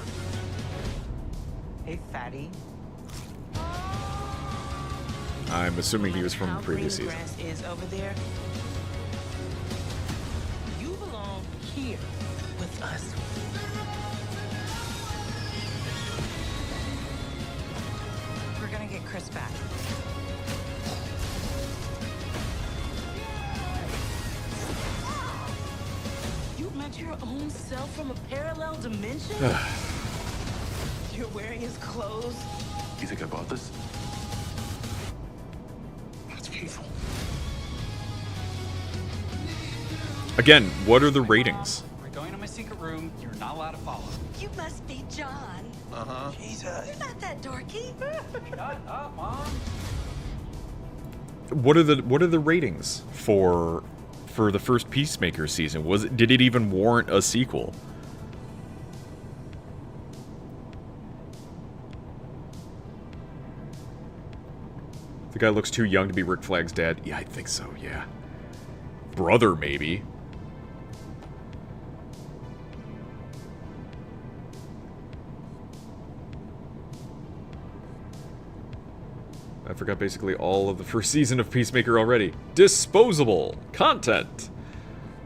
Hey, fatty. I'm assuming he was from the previous season. Grass is over there. You belong here with us. We're gonna get Chris back. You met your own self from a parallel dimension? You're wearing his clothes? You think I bought this? That's painful. Again, what are the ratings? We're going to my secret room. You're not allowed to follow. You must be John. Uh-huh. Jesus. You're not that dorky. Shut up, Mom. What are the ratings for the first Peacemaker season? Did it even warrant a sequel? The guy looks too young to be Rick Flag's dad. Yeah, I think so, yeah. Brother, maybe. I forgot basically all of the first season of Peacemaker already. Disposable content!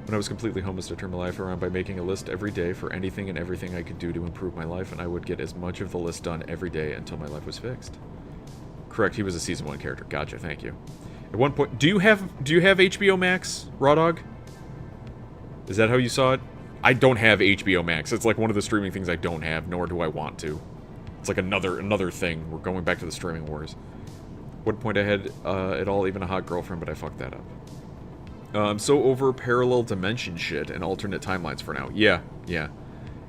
When I was completely homeless, I turned my life around by making a list every day for anything and everything I could do to improve my life, and I would get as much of the list done every day until my life was fixed. Correct, he was a Season 1 character. Gotcha, thank you. At one point, do you have HBO Max, Raw Dog? Is that how you saw it? I don't have HBO Max. It's like one of the streaming things I don't have, nor do I want to. It's like another thing. We're going back to the streaming wars. What point I had at all even a hot girlfriend, but I fucked that up. I'm so over parallel dimension shit and alternate timelines for now. Yeah.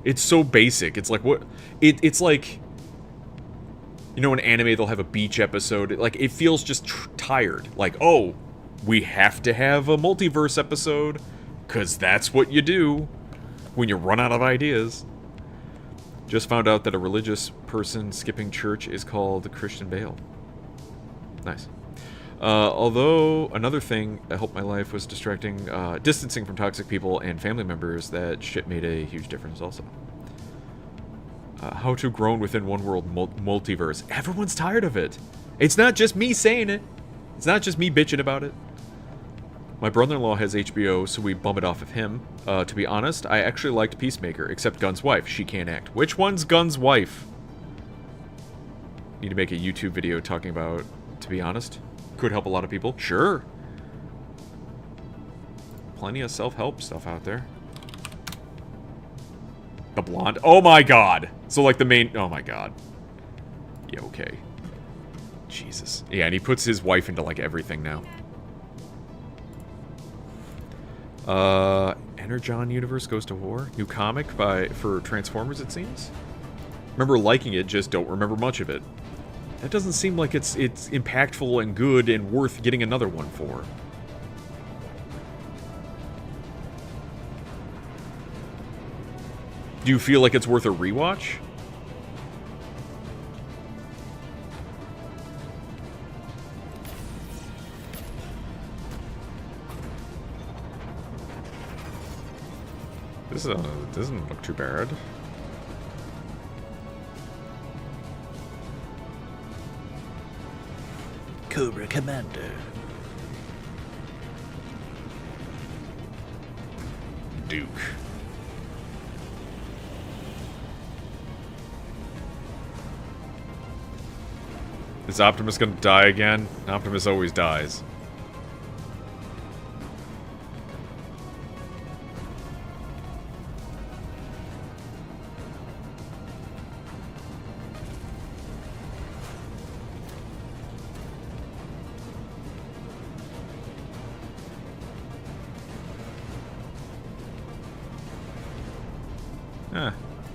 It's so basic. It's like what? It's like, you know, in anime they'll have a beach episode. Like it feels just tired. Like, oh, we have to have a multiverse episode, cause that's what you do when you run out of ideas. Just found out that a religious person skipping church is called Christian Bale. Nice. Although, another thing that helped my life was distancing from toxic people and family members. That shit made a huge difference also. How to groan within one world multiverse. Everyone's tired of it. It's not just me saying it. It's not just me bitching about it. My brother-in-law has HBO, so we bum it off of him. To be honest, I actually liked Peacemaker, except Gunn's wife. She can't act. Which one's Gunn's wife? Need to make a YouTube video talking about, to be honest. Could help a lot of people. Sure. Plenty of self-help stuff out there. The blonde. Oh my god. So like the main... Oh my god. Yeah, okay. Jesus. Yeah, and he puts his wife into like everything now. Energon Universe Goes to War. New comic for Transformers, it seems. Remember liking it, just don't remember much of it. That doesn't seem like it's impactful and good and worth getting another one for. Do you feel like it's worth a rewatch? This doesn't look too bad. Cobra Commander. Duke. Is Optimus gonna die again? Optimus always dies.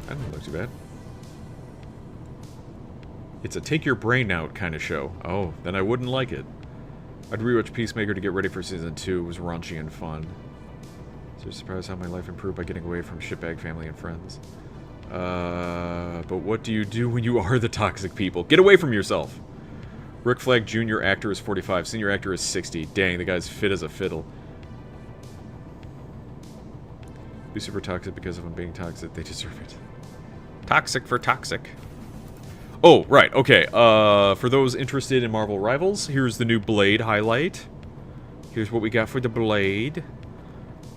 That didn't look too bad. It's a take your brain out kind of show. Oh, then I wouldn't like it. I'd rewatch Peacemaker to get ready for season 2. It was raunchy and fun. So you're surprised how my life improved by getting away from shitbag family and friends. But what do you do when you are the toxic people? Get away from yourself! Rick Flag Jr. actor is 45. Senior actor is 60. Dang, the guy's fit as a fiddle. Be super toxic because of them being toxic. They deserve it. Toxic for toxic. Oh, right, okay. For those interested in Marvel Rivals, here's the new Blade highlight. Here's what we got for the Blade.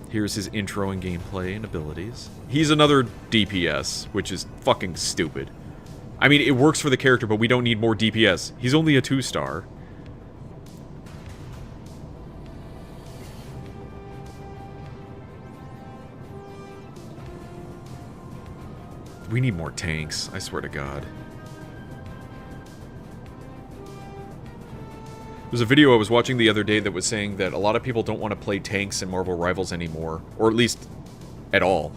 Here's his intro and gameplay and abilities. He's another DPS, which is fucking stupid. I mean, it works for the character, but we don't need more DPS. He's only a 2-star. We need more tanks, I swear to God. There's a video I was watching the other day that was saying that a lot of people don't want to play tanks in Marvel Rivals anymore, or at least at all,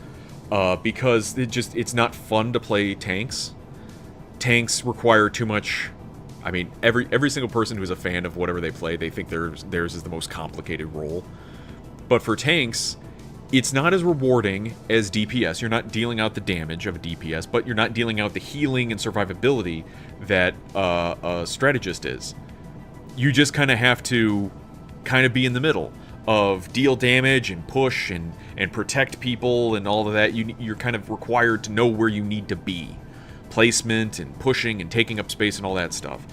because it's not fun to play tanks. Tanks require too much. I mean, every single person who's a fan of whatever they play, they think theirs is the most complicated role. But for tanks, it's not as rewarding as DPS. You're not dealing out the damage of a DPS, but you're not dealing out the healing and survivability that a strategist is. You just kind of have to be in the middle of deal damage and push and protect people and all of that. You're kind of required to know where you need to be. Placement and pushing and taking up space and all that stuff.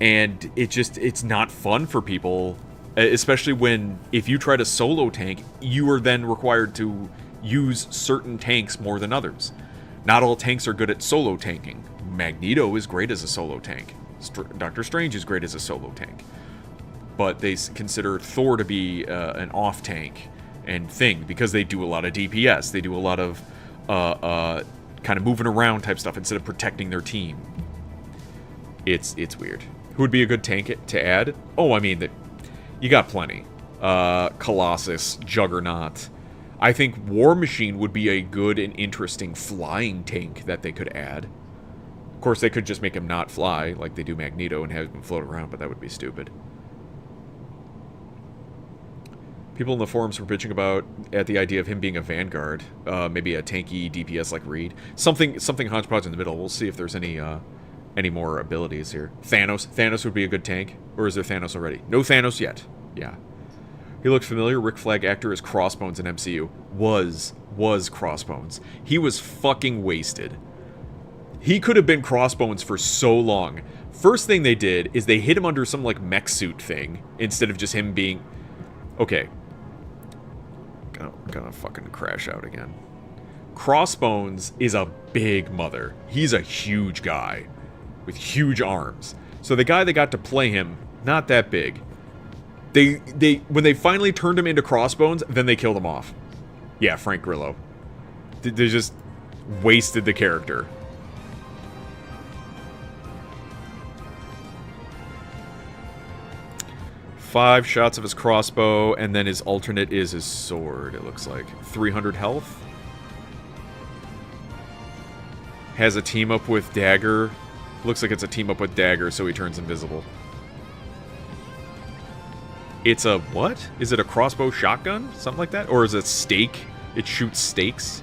And it's not fun for people, especially when if you try to solo tank, you are then required to use certain tanks more than others. Not all tanks are good at solo tanking. Magneto is great as a solo tank. Doctor Strange is great as a solo tank. But they consider Thor to be an off-tank and thing because they do a lot of DPS. They do a lot of kind of moving around type stuff instead of protecting their team. It's weird. Who would be a good tank to add? Oh, I mean, you got plenty. Colossus, Juggernaut. I think War Machine would be a good and interesting flying tank that they could add. Of course, they could just make him not fly, like they do Magneto, and have him float around, but that would be stupid. People in the forums were bitching at the idea of him being a Vanguard. Maybe a tanky DPS like Reed. Something hodgepodge in the middle. We'll see if there's any any more abilities here. Thanos would be a good tank. Or is there Thanos already? No Thanos yet. Yeah. He looked familiar. Rick Flag actor as Crossbones in MCU. Was Crossbones. He was fucking wasted. He could have been Crossbones for so long. First thing they did is they hid him under some, like, mech suit thing. Instead of just him being... Okay. Gonna fucking crash out again. Crossbones is a big mother. He's a huge guy. With huge arms. So the guy that got to play him, not that big. When they finally turned him into Crossbones, then they killed him off. Yeah, Frank Grillo. They just wasted the character. Five shots of his crossbow, and then his alternate is his sword, it looks like. 300 health. Has a team up with Dagger. Looks like it's a team up with Dagger, so he turns invisible. It's a what? Is it a crossbow shotgun? Something like that? Or is it stake? It shoots stakes?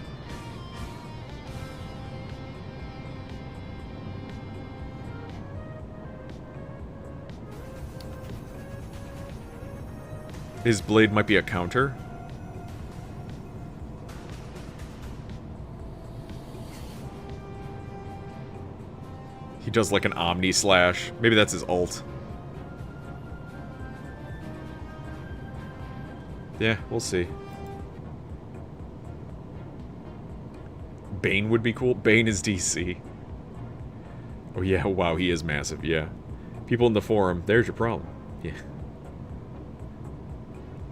His blade might be a counter. He does like an Omni Slash. Maybe that's his ult. Yeah, we'll see. Bane would be cool. Bane is DC. Oh yeah, wow, he is massive, yeah. People in the forum, there's your problem. Yeah.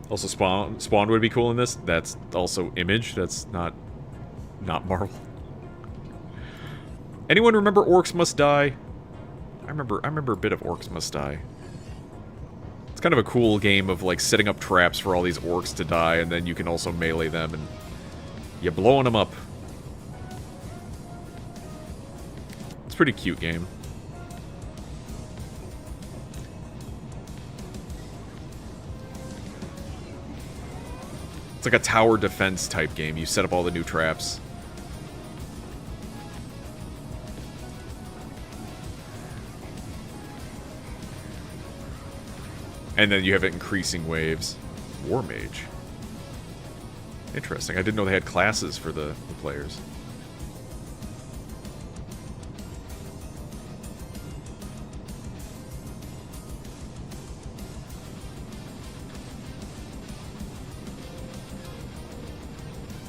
Also, Spawn would be cool in this. That's also Image. That's not Marvel. Anyone remember Orcs Must Die? I remember a bit of Orcs Must Die. It's kind of a cool game of like setting up traps for all these orcs to die, and then you can also melee them, and you're blowing them up. It's a pretty cute game. It's like a tower defense type game. You set up all the new traps. And then you have it increasing waves. War Mage. Interesting. I didn't know they had classes for the players.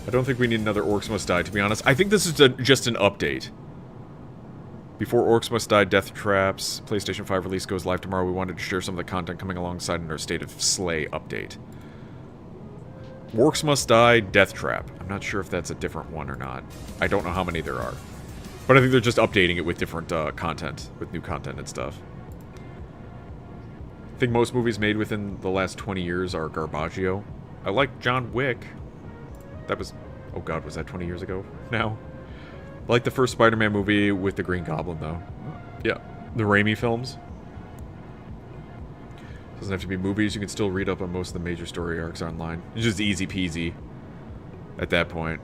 I don't think we need another Orcs Must Die, to be honest. I think this is just an update. Before Orcs Must Die, Death Traps, PlayStation 5 release goes live tomorrow. We wanted to share some of the content coming alongside in our State of Slay update. Orcs Must Die, Death Trap. I'm not sure if that's a different one or not. I don't know how many there are. But I think they're just updating it with different content, with new content and stuff. I think most movies made within the last 20 years are garbaggio. I like John Wick. That was... Oh god, was that 20 years ago now? I like the first Spider-Man movie with the Green Goblin, though. Yeah, the Raimi films. Doesn't have to be movies. You can still read up on most of the major story arcs online. It's just easy peasy at that point.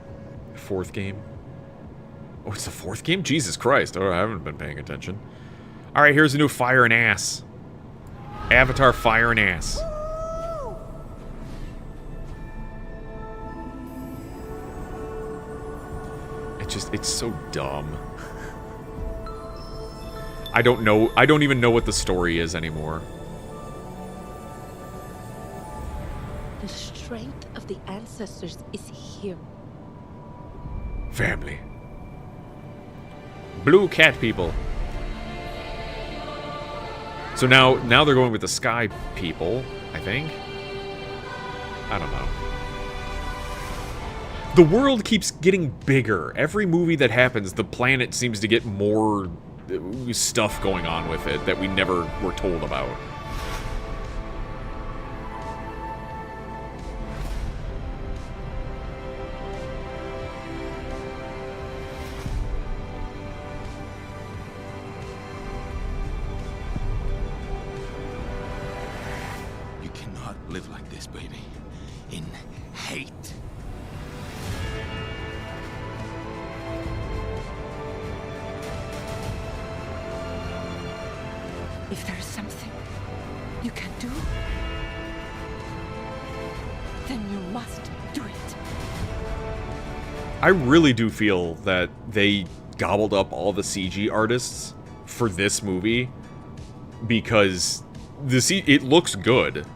Fourth game. Oh, it's the fourth game? Jesus Christ. Oh, I haven't been paying attention. Alright, here's a new Fire and Ass. Avatar Fire and Ass. It's so dumb. I don't even know what the story is anymore. The strength of the ancestors is here. Family. Blue cat people. So now they're going with the sky people, I think. I don't know. The world keeps getting bigger. Every movie that happens, the planet seems to get more stuff going on with it that we never were told about. You cannot live like this, baby. In hate. If there's something you can do, then you must do it. I really do feel that they gobbled up all the CG artists for this movie because it looks good,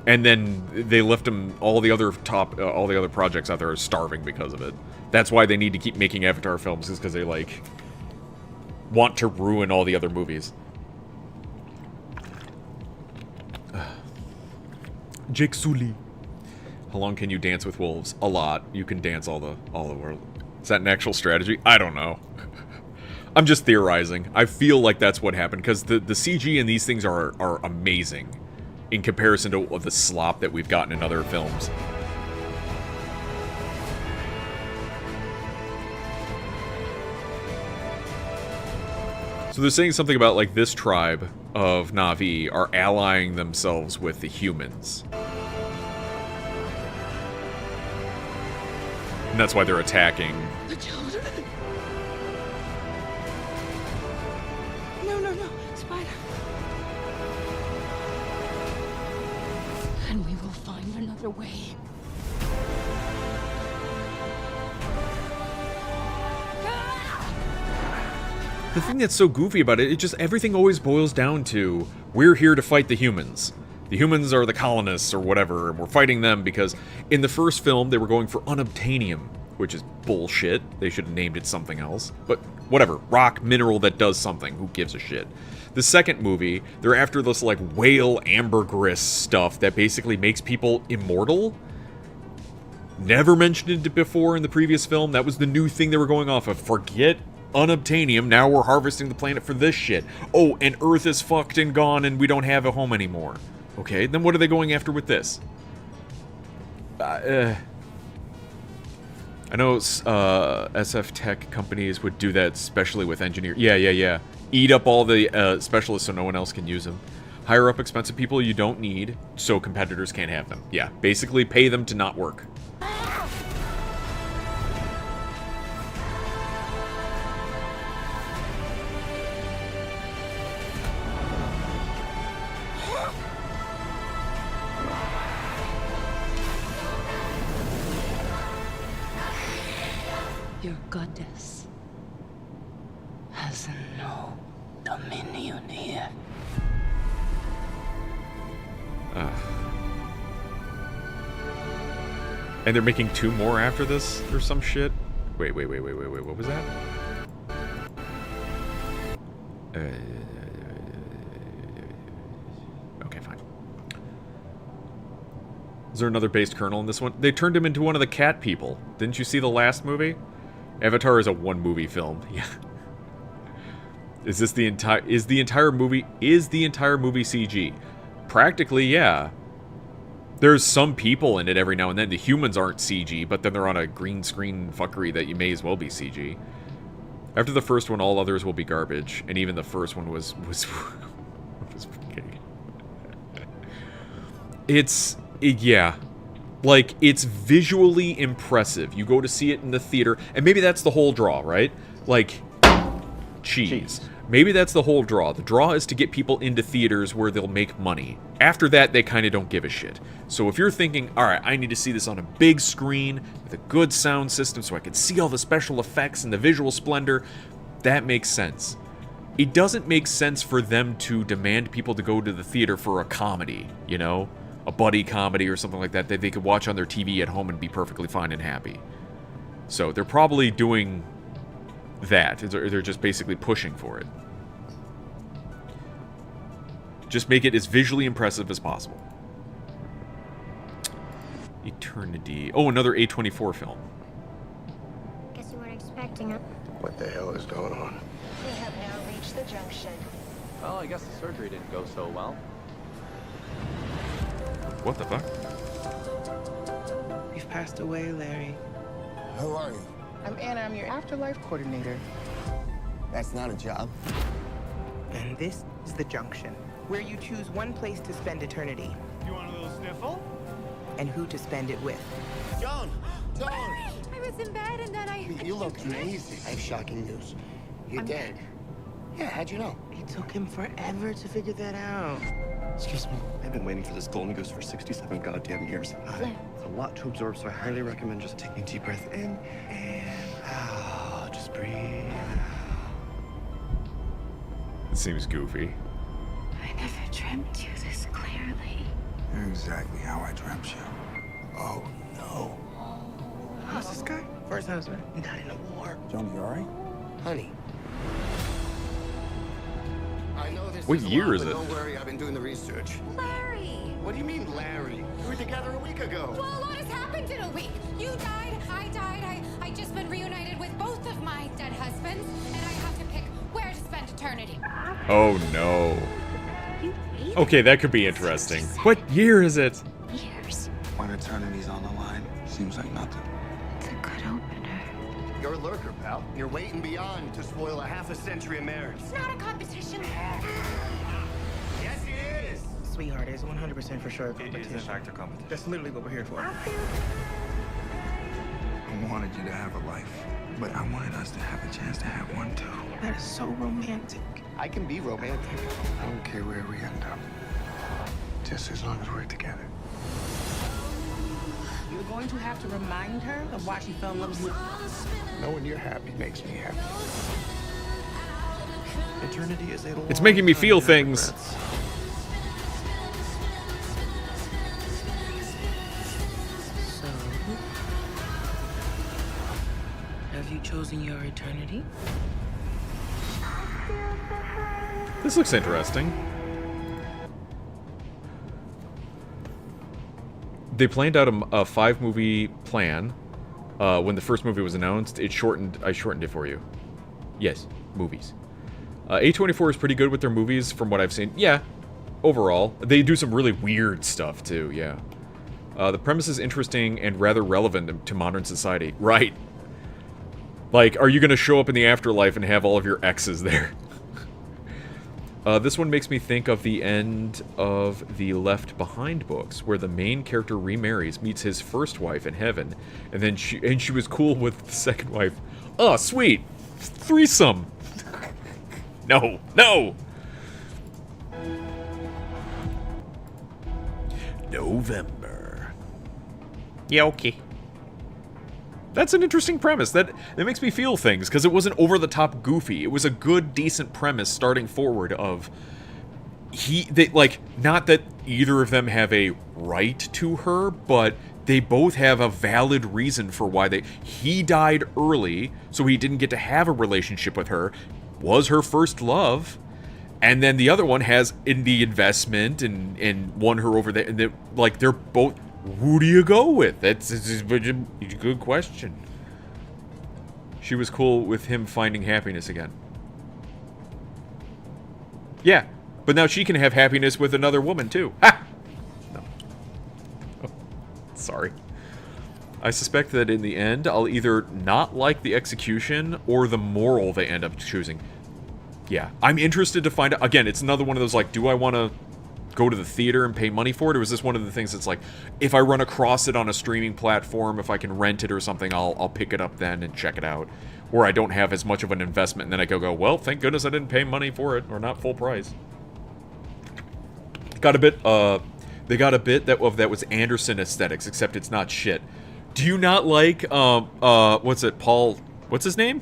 and then they left them all the other projects out there are starving because of it. That's why they need to keep making Avatar films, is because they like want to ruin all the other movies. Jake Sully. How long can you dance with wolves? A lot. You can dance all the world. Is that an actual strategy? I don't know. I'm just theorizing. I feel like that's what happened, because the CG in these things are amazing in comparison to the slop that we've gotten in other films. So they're saying something about, like, this tribe of Na'vi are allying themselves with the humans. And that's why they're attacking. The children. No, Spider. And we will find another way. The thing that's so goofy about it, everything always boils down to, we're here to fight the humans. The humans are the colonists or whatever, and we're fighting them because in the first film they were going for unobtainium, which is bullshit. They should have named it something else. But whatever, rock, mineral that does something, who gives a shit? The second movie, they're after this like whale ambergris stuff that basically makes people immortal. Never mentioned it before in the previous film. That was the new thing they were going off of. Forget unobtainium, now we're harvesting the planet for this shit. Oh, and Earth is fucked and gone and we don't have a home anymore. Okay, then what are they going after with this? I know SF tech companies would do that, especially with engineers. Yeah. Eat up all the specialists so no one else can use them. Hire up expensive people you don't need so competitors can't have them. Yeah, basically pay them to not work. Your goddess has no dominion here. And they're making 2 more after this or some shit? Wait, what was that? Okay, fine. Is there another based colonel in this one? They turned him into one of the cat people. Didn't you see the last movie? Avatar is a 1-movie film. Yeah. Is the entire movie CG? Practically, yeah. There's some people in it every now and then. The humans aren't CG, but then they're on a green screen fuckery that you may as well be CG. After the first one, all others will be garbage, and even the first one was yeah. Like, it's visually impressive. You go to see it in the theater, and maybe that's the whole draw, right? Like, cheese. Maybe that's the whole draw. The draw is to get people into theaters where they'll make money. After that, they kind of don't give a shit. So if you're thinking, alright, I need to see this on a big screen with a good sound system so I can see all the special effects and the visual splendor, that makes sense. It doesn't make sense for them to demand people to go to the theater for a comedy, you know? A buddy comedy or something like that they could watch on their TV at home and be perfectly fine and happy. So they're probably doing that. They're just basically pushing for it. Just make it as visually impressive as possible. Eternity. Oh, another A24 film. Guess you weren't expecting it. What the hell is going on? We have now reached the junction. Well, I guess the surgery didn't go so well. What the fuck? You've passed away, Larry. Who are you? I'm Anna. I'm your afterlife coordinator. That's not a job. And this is the junction, where you choose one place to spend eternity. You want a little sniffle? And who to spend it with. Joan! I was in bed and then You look amazing. I have shocking news. You're dead. Yeah, how'd you know? It took him forever to figure that out. Excuse me. I've been waiting for this golden goose for 67 goddamn years. It's a lot to absorb, so I highly recommend just taking a deep breath in and out. Just breathe. It seems goofy. I never dreamt you this clearly. You're exactly how I dreamt you. Oh, no. Who's this guy? First husband. He died in a war. Johnny, you all right? Honey. I know this What is a year lot, is but it? Don't worry, I've been doing the research. Larry! What do you mean, Larry? We were together a week ago. Well, a lot has happened in a week. You died, I died, I just been reunited with both of my dead husbands, and I have to pick where to spend eternity. Oh no. Okay, that could be interesting. What year is it? Years. When eternity's on the line, seems like nothing. It's a good opener. You're a lurker, pal. You're waiting beyond to spoil a half a century of marriage. It's not a competition. Yes, it is. Sweetheart, it's 100% for sure a competition. It is, in fact, a competition. That's literally what we're here for. I wanted you to have a life, but I wanted us to have a chance to have one too. That is so romantic. I can be romantic. I don't care where we end up, just as long as we're together. You're going to have to remind her of why she fell in love with you. Knowing you're happy makes me happy. Eternity is a long It's making me time feel to have things. regrets. So, have you chosen your eternity? This looks interesting. They planned out a 5-movie plan. When the first movie was announced, I shortened it for you. Yes, movies. A24 is pretty good with their movies from what I've seen. Yeah, overall. They do some really weird stuff too, yeah. The premise is interesting and rather relevant to modern society. Right. Like, are you going to show up in the afterlife and have all of your exes there? This one makes me think of the end of the Left Behind books, where the main character remarries, meets his first wife in heaven, and then she was cool with the second wife. Oh, sweet! Threesome! No! No! November. Yeah, okay. That's an interesting premise. That makes me feel things, because it wasn't over-the-top goofy. It was a good, decent premise starting forward of... not that either of them have a right to her, but they both have a valid reason for why he died early, so he didn't get to have a relationship with her, was her first love, and then the other one has in the investment and won her over there, and they're both... Who do you go with? That's a good question. She was cool with him finding happiness again. Yeah, but now she can have happiness with another woman, too. Ha! No. Oh, sorry. I suspect that in the end, I'll either not like the execution or the moral they end up choosing. Yeah, I'm interested to find out. Again, it's another one of those, like, do I want to go to the theater and pay money for it, or is this one of the things that's like, if I run across it on a streaming platform, if I can rent it or something, I'll pick it up then and check it out, or I don't have as much of an investment, and then I go, well, thank goodness I didn't pay money for it, or not full price. Got a bit, they got a bit that was Anderson aesthetics, except it's not shit. Do you not like, what's his name?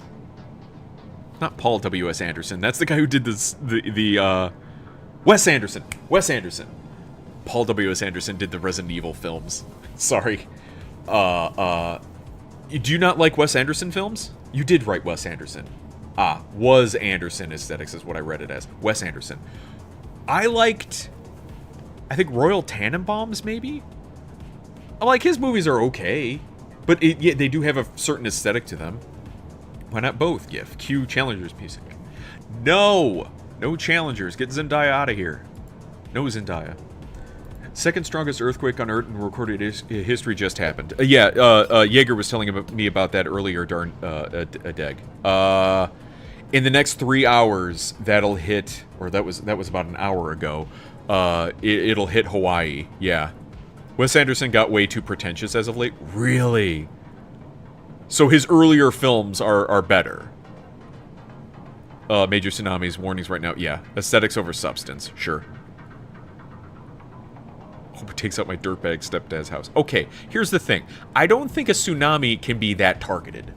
Not Paul W.S. Anderson, that's the guy who did Wes Anderson. Wes Anderson. Paul W.S. Anderson did the Resident Evil films. Sorry. Do you not like Wes Anderson films? You did write Wes Anderson. Was Anderson aesthetics is what I read it as. Wes Anderson. I liked... I think Royal Tannenbaums, maybe? Like, his movies are okay. But yeah, they do have a certain aesthetic to them. Why not both, GIF? Cue Challenger's music. No! No Challengers. Get Zendaya out of here. No Zendaya. Second strongest earthquake on Earth in recorded history just happened. Jaeger was telling me about that earlier during Deg. In the next 3 hours, that'll hit, or that was about an hour ago. It'll hit Hawaii. Yeah. Wes Anderson got way too pretentious as of late. Really? So his earlier films are better. Major tsunamis, warnings right now. Yeah, aesthetics over substance. Sure. Hope it takes out my dirtbag stepdad's house. Okay, here's the thing. I don't think a tsunami can be that targeted.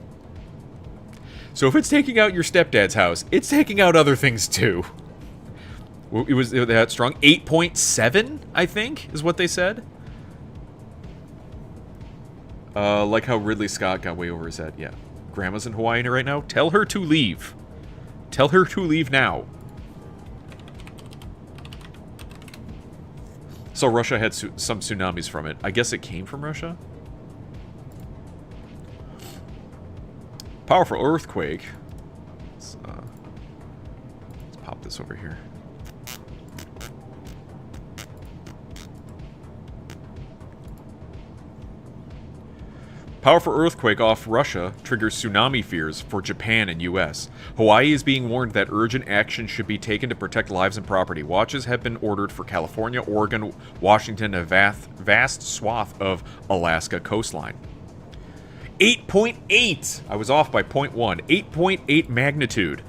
So if it's taking out your stepdad's house, it's taking out other things too. It was that strong. 8.7, I think, is what they said. Like how Ridley Scott got way over his head. Yeah. Grandma's in Hawaii right now. Tell her to leave. Tell her to leave now. So Russia had some tsunamis from it. I guess it came from Russia? Powerful earthquake. Let's pop this over here. Powerful earthquake off Russia triggers tsunami fears for Japan and U.S. Hawaii is being warned that urgent action should be taken to protect lives and property. Watches have been ordered for California, Oregon, Washington, and a vast swath of Alaska coastline. 8.8! I was off by 0.1. 8.8 magnitude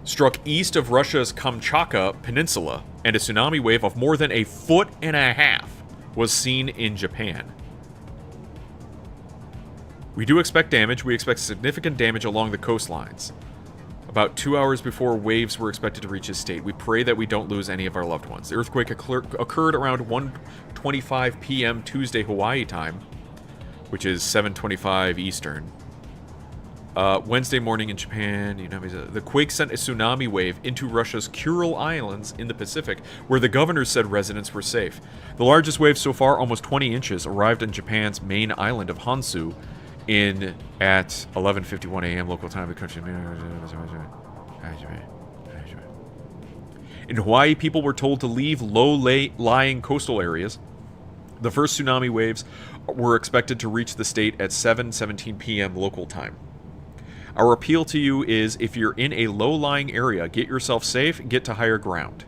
struck east of Russia's Kamchatka Peninsula, and a tsunami wave of more than 1.5 feet was seen in Japan. We do expect damage. We expect significant damage along the coastlines. About 2 hours before waves were expected to reach this state. We pray that we don't lose any of our loved ones. The earthquake occurred around 1:25 p.m. Tuesday Hawaii time, which is 7:25 Eastern. Wednesday morning in Japan, the quake sent a tsunami wave into Russia's Kuril Islands in the Pacific, where the governor said residents were safe. The largest wave so far, almost 20 inches, arrived on Japan's main island of Honshu at 11:51 a.m. local time. The country. In Hawaii, people were told to leave low-lying coastal areas. The first tsunami waves were expected to reach the state at 7:17 p.m. local time. Our appeal to you is, if you're in a low-lying area, get yourself safe, get to higher ground.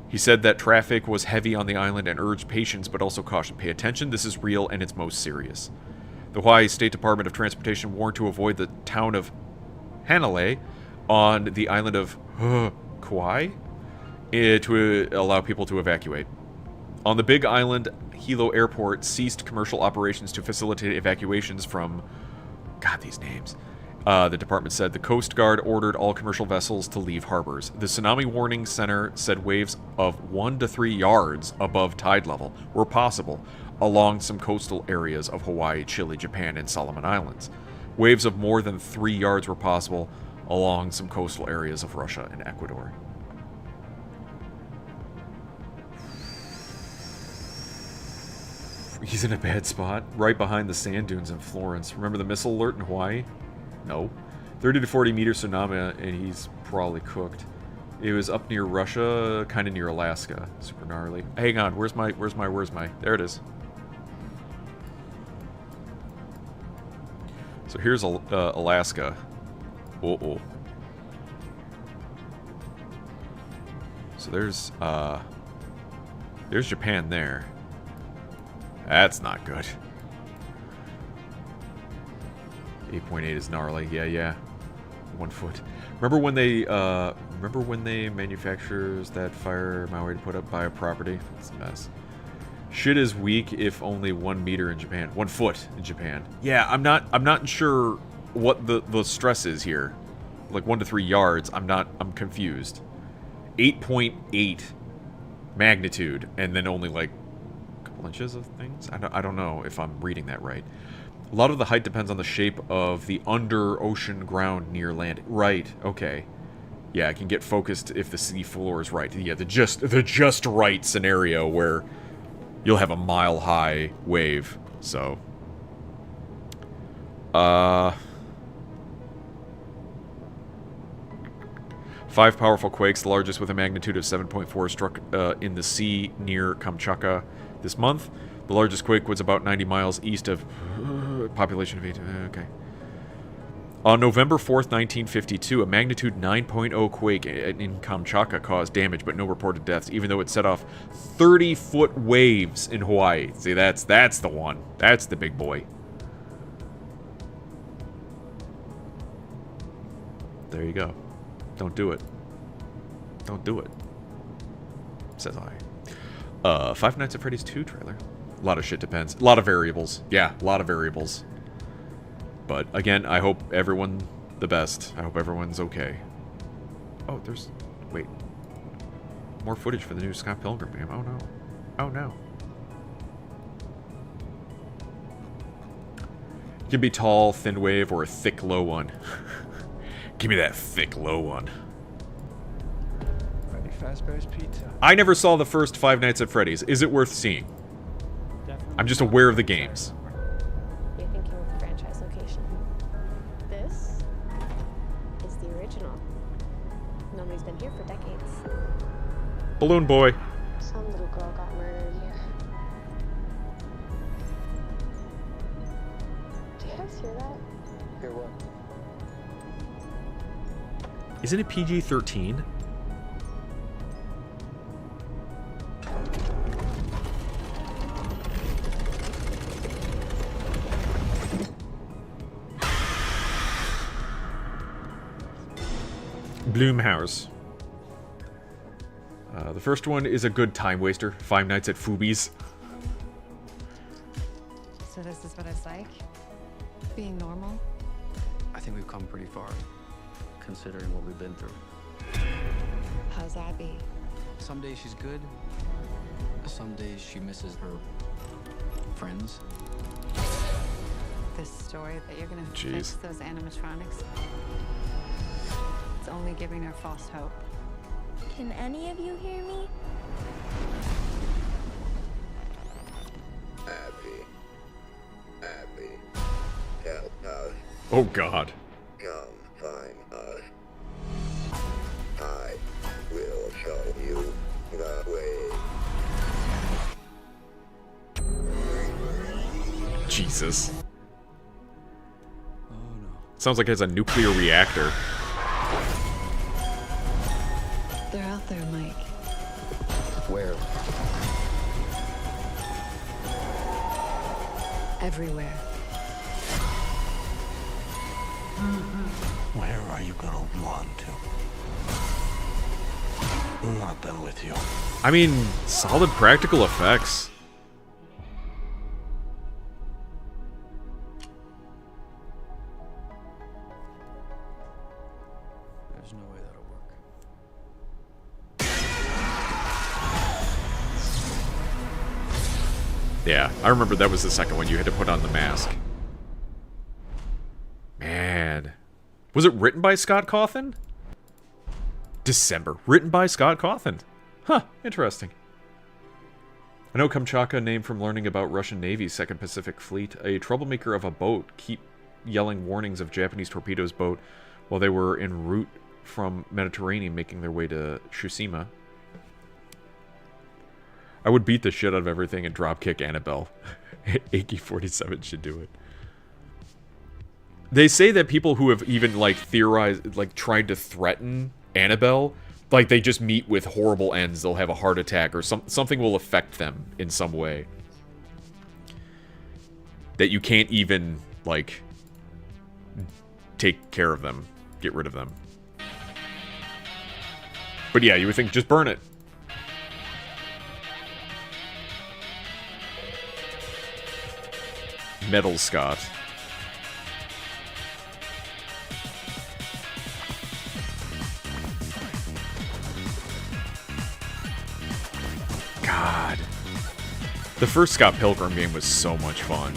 He said that traffic was heavy on the island and urged patience, but also caution. Pay attention, this is real and it's most serious. The Hawaii State Department of Transportation warned to avoid the town of Hanalei on the island of Kauai to allow people to evacuate. On the Big Island, Hilo Airport ceased commercial operations to facilitate evacuations from... God, these names. The department said the Coast Guard ordered all commercial vessels to leave harbors. The Tsunami Warning Center said waves of 1 to 3 yards above tide level were possible along some coastal areas of Hawaii, Chile, Japan, and Solomon Islands. Waves of more than 3 yards were possible along some coastal areas of Russia and Ecuador. He's in a bad spot, right behind the sand dunes in Florence. Remember the missile alert in Hawaii? No. 30 to 40 meter tsunami, and he's probably cooked. It was up near Russia, kind of near Alaska. Super gnarly. Hang on, where's my... There it is. So here's Alaska. Uh-oh. So there's Japan there. That's not good. 8.8 is gnarly. Yeah. 1 foot. Remember when they manufacturers that fire Maui to put up by a property? It's a mess. Shit is weak if only 1 meter in Japan. 1 foot in Japan. Yeah, I'm not sure what the stress is here. Like 1 to 3 yards. I'm confused. 8.8 magnitude, and then only like a couple inches of things? I don't know if I'm reading that right. A lot of the height depends on the shape of the under-ocean ground near land. Right, okay. Yeah, I can get focused if the sea floor is right. Yeah, the just right scenario where you'll have a mile-high wave, so... 5 powerful quakes, the largest with a magnitude of 7.4, struck in the sea near Kamchatka this month. The largest quake was about 90 miles east of... population of 8... okay. On November 4th, 1952, a magnitude 9.0 quake in Kamchatka caused damage, but no reported deaths, even though it set off 30-foot waves in Hawaii. See, that's the one. That's the big boy. There you go. Don't do it. Don't do it. Says I. Five Nights at Freddy's 2 trailer. A lot of shit depends. A lot of variables. Yeah, a lot of variables. But again, I hope everyone the best. I hope everyone's okay. Oh, there's... Wait. More footage for the new Scott Pilgrim game. Oh no. Oh no. You can be tall, thin wave, or a thick, low one. Give me that thick, low one. Freddy Fazbear's Pizza. I never saw the first Five Nights at Freddy's. Is it worth seeing? Definitely. I'm just aware of the games. You're thinking of the franchise location. This is the original. Nobody's been here for decades. Balloon Boy. Some little girl got murdered here. Do you guys hear that? Hear what? Isn't it PG-13? Bloomhouse. The first one is a good time waster. Five Nights at Foobies. So this is what it's like? Being normal? I think we've come pretty far, considering what we've been through. How's Abby? Some days she's good. Some days she misses her friends. This story that you're gonna Jeez. fix those animatronics? It's only giving her false hope. Can any of you hear me? Abby, help us. Oh God. Come find us. I will show you the way. Jesus. Sounds like it has a nuclear reactor. They're out there, Mike. Where? Everywhere. Where are you gonna want to? Not done with you. I mean, solid practical effects. There's no way that'll work. Yeah, I remember that was the second one. You had to put on the mask. Man. Was it written by Scott Cawthon? December. Written by Scott Cawthon. Huh, interesting. I know Kamchatka, named from learning about Russian Navy's 2nd Pacific Fleet. A troublemaker of a boat keep yelling warnings of Japanese torpedoes boat while they were en route from Mediterranean making their way to Tsushima. I would beat the shit out of everything and dropkick Annabelle. AK-47 should do it. They say that people who have even, like, theorized, like, tried to threaten Annabelle, like, they just meet with horrible ends. They'll have a heart attack or something will affect them in some way. That you can't even, like, take care of them. Get rid of them. But yeah, you would think, just burn it. Metal Scott. God. The first Scott Pilgrim game was so much fun.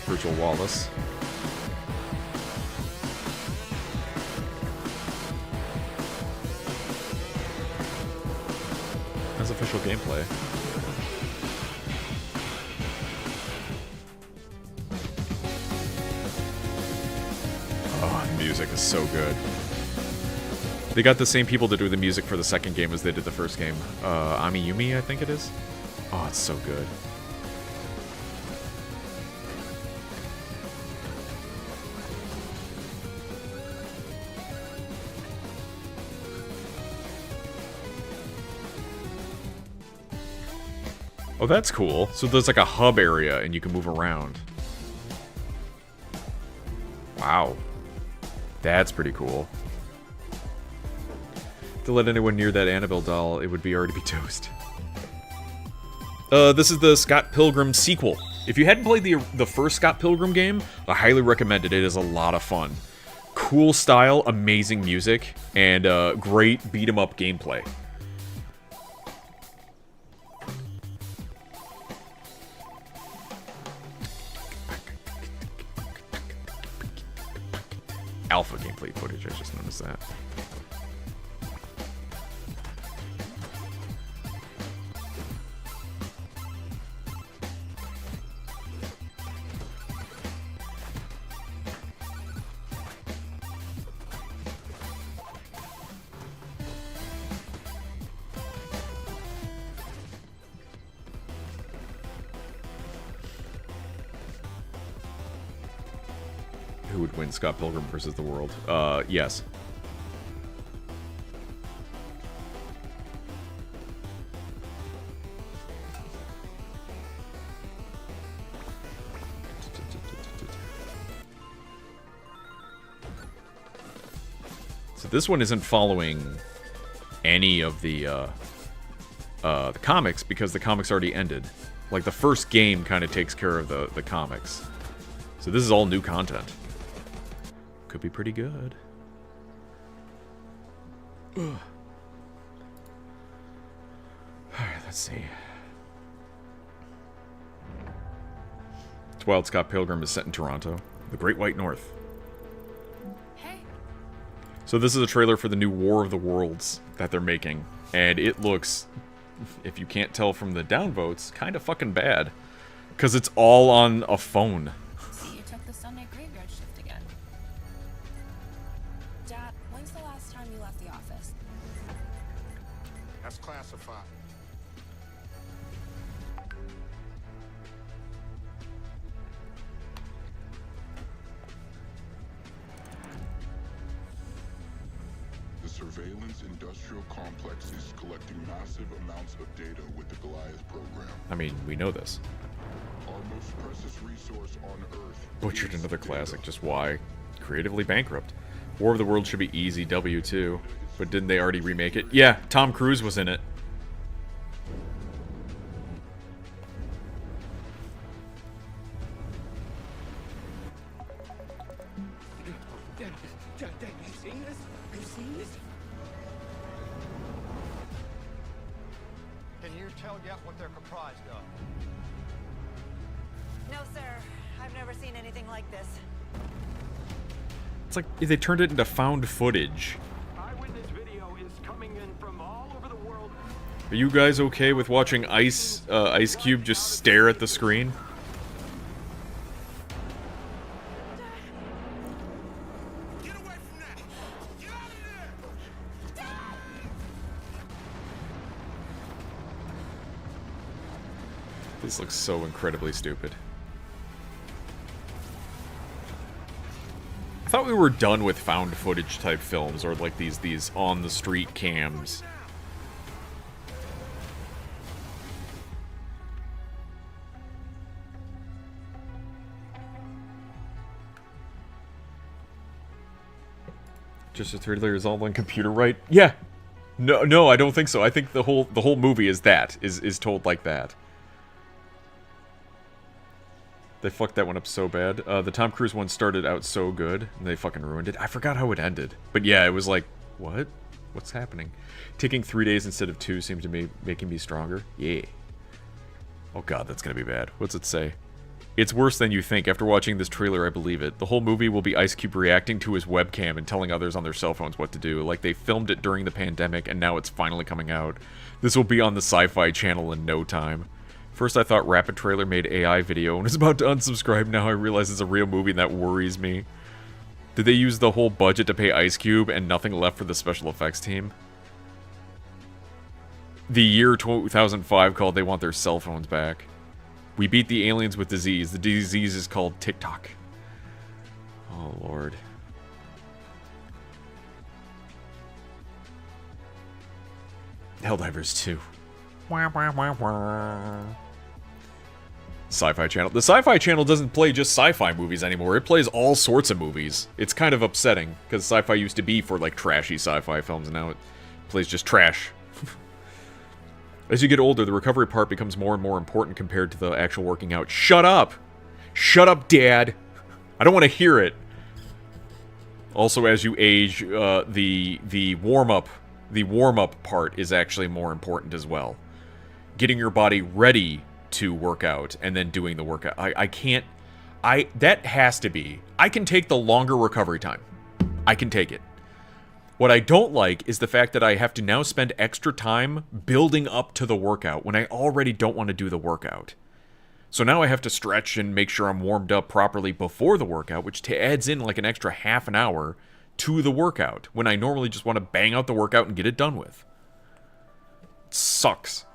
Virtual Wallace. That's official gameplay. Oh, the music is so good. They got the same people to do the music for the second game as they did the first game. Amiyumi, I think it is. Oh, it's so good. Oh, that's cool. So there's like a hub area and you can move around. Wow. That's pretty cool. To let anyone near that Annabelle doll, it would be already be toast. This is the Scott Pilgrim sequel. If you hadn't played the first Scott Pilgrim game, I highly recommend it. It is a lot of fun. Cool style, amazing music, and great beat-em-up gameplay. Alpha gameplay footage, I just noticed that. Who would win, Scott Pilgrim versus the world? Yes. So this one isn't following any of the comics because the comics already ended. Like, the first game kind of takes care of the comics. So this is all new content. Could be pretty good. Alright, let's see. It's wild Scott Pilgrim is set in Toronto. The Great White North. Hey. So this is a trailer for the new War of the Worlds that they're making. And it looks, if you can't tell from the downvotes, kind of fucking bad. Because it's all on a phone. See, you took the Sunday graveyard shift again. Dad, when's the last time you left the office? That's classified. The surveillance industrial complex is collecting massive amounts of data with the Goliath program. I mean, we know this. Our most precious resource on Earth. Butchered another classic, just why? Creatively bankrupt. War of the Worlds should be easy, W2. But didn't they already remake it? Yeah, Tom Cruise was in it. Dad, you seen this? You seen this? Can you tell yet what they're comprised of? No, sir. I've never seen anything like this. It's like they turned it into found footage. Eyewitness video is coming in from all over the world. Are you guys okay with watching Ice Cube just stare at the screen? This looks so incredibly stupid. I thought we were done with found footage type films, or like these on the street cams. Just a trailer is all on computer, right? Yeah. No, I don't think so. I think the whole movie is told like that. They fucked that one up so bad. The Tom Cruise one started out so good, and they fucking ruined it. I forgot how it ended. But yeah, it was like, what? What's happening? Taking 3 days instead of 2 seemed to be making me stronger. Yeah. Oh god, that's gonna be bad. What's it say? It's worse than you think. After watching this trailer, I believe it. The whole movie will be Ice Cube reacting to his webcam and telling others on their cell phones what to do. Like they filmed it during the pandemic, and now it's finally coming out. This will be on the Sci-Fi Channel in no time. First I thought Rapid Trailer made AI video and was about to unsubscribe. Now I realize it's a real movie and that worries me. Did they use the whole budget to pay Ice Cube and nothing left for the special effects team? The year 2005 called they want their cell phones back. We beat the aliens with disease. The disease is called TikTok. Oh lord. Helldivers 2. Wah, wah, wah, wah. Sci-Fi Channel. The Sci-Fi Channel doesn't play just sci-fi movies anymore. It plays all sorts of movies. It's kind of upsetting, because sci-fi used to be for, like, trashy sci-fi films, and now it plays just trash. As you get older, the recovery part becomes more and more important compared to the actual working out. Shut up! Shut up, Dad! I don't want to hear it. Also, as you age, the warm-up part is actually more important as well. Getting your body ready to work out and then doing the workout. That has to be. I can take the longer recovery time. I can take it. What I don't like is the fact that I have to now spend extra time building up to the workout when I already don't want to do the workout. So now I have to stretch and make sure I'm warmed up properly before the workout, which adds in like an extra half an hour to the workout, when I normally just want to bang out the workout and get it done with. It sucks.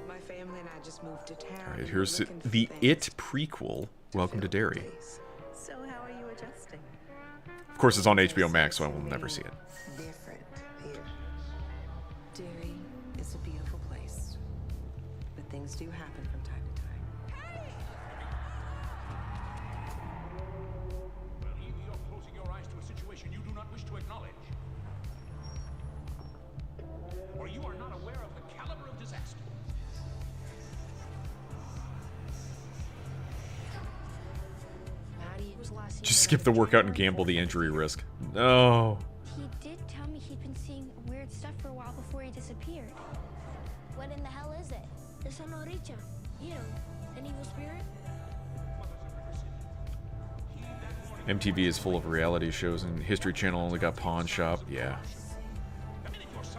My family and I just moved to town. Alright, here's the It prequel, Welcome to Derry. So how are you adjusting? Of course, it's on HBO Max, so I will never see it. Different here. Derry is a beautiful place, but things do happen from time to time. Well, either you're closing your eyes to a situation you do not wish to acknowledge, or you are not aware of the caliber of disaster. Just skip the workout and gamble the injury risk. No. He did tell me he'd been seeing weird stuff for a while before he disappeared. What in the hell is it? The Sonoricha. You know, an evil spirit? MTV is full of reality shows, and History Channel only got Pawn Shop. Yeah.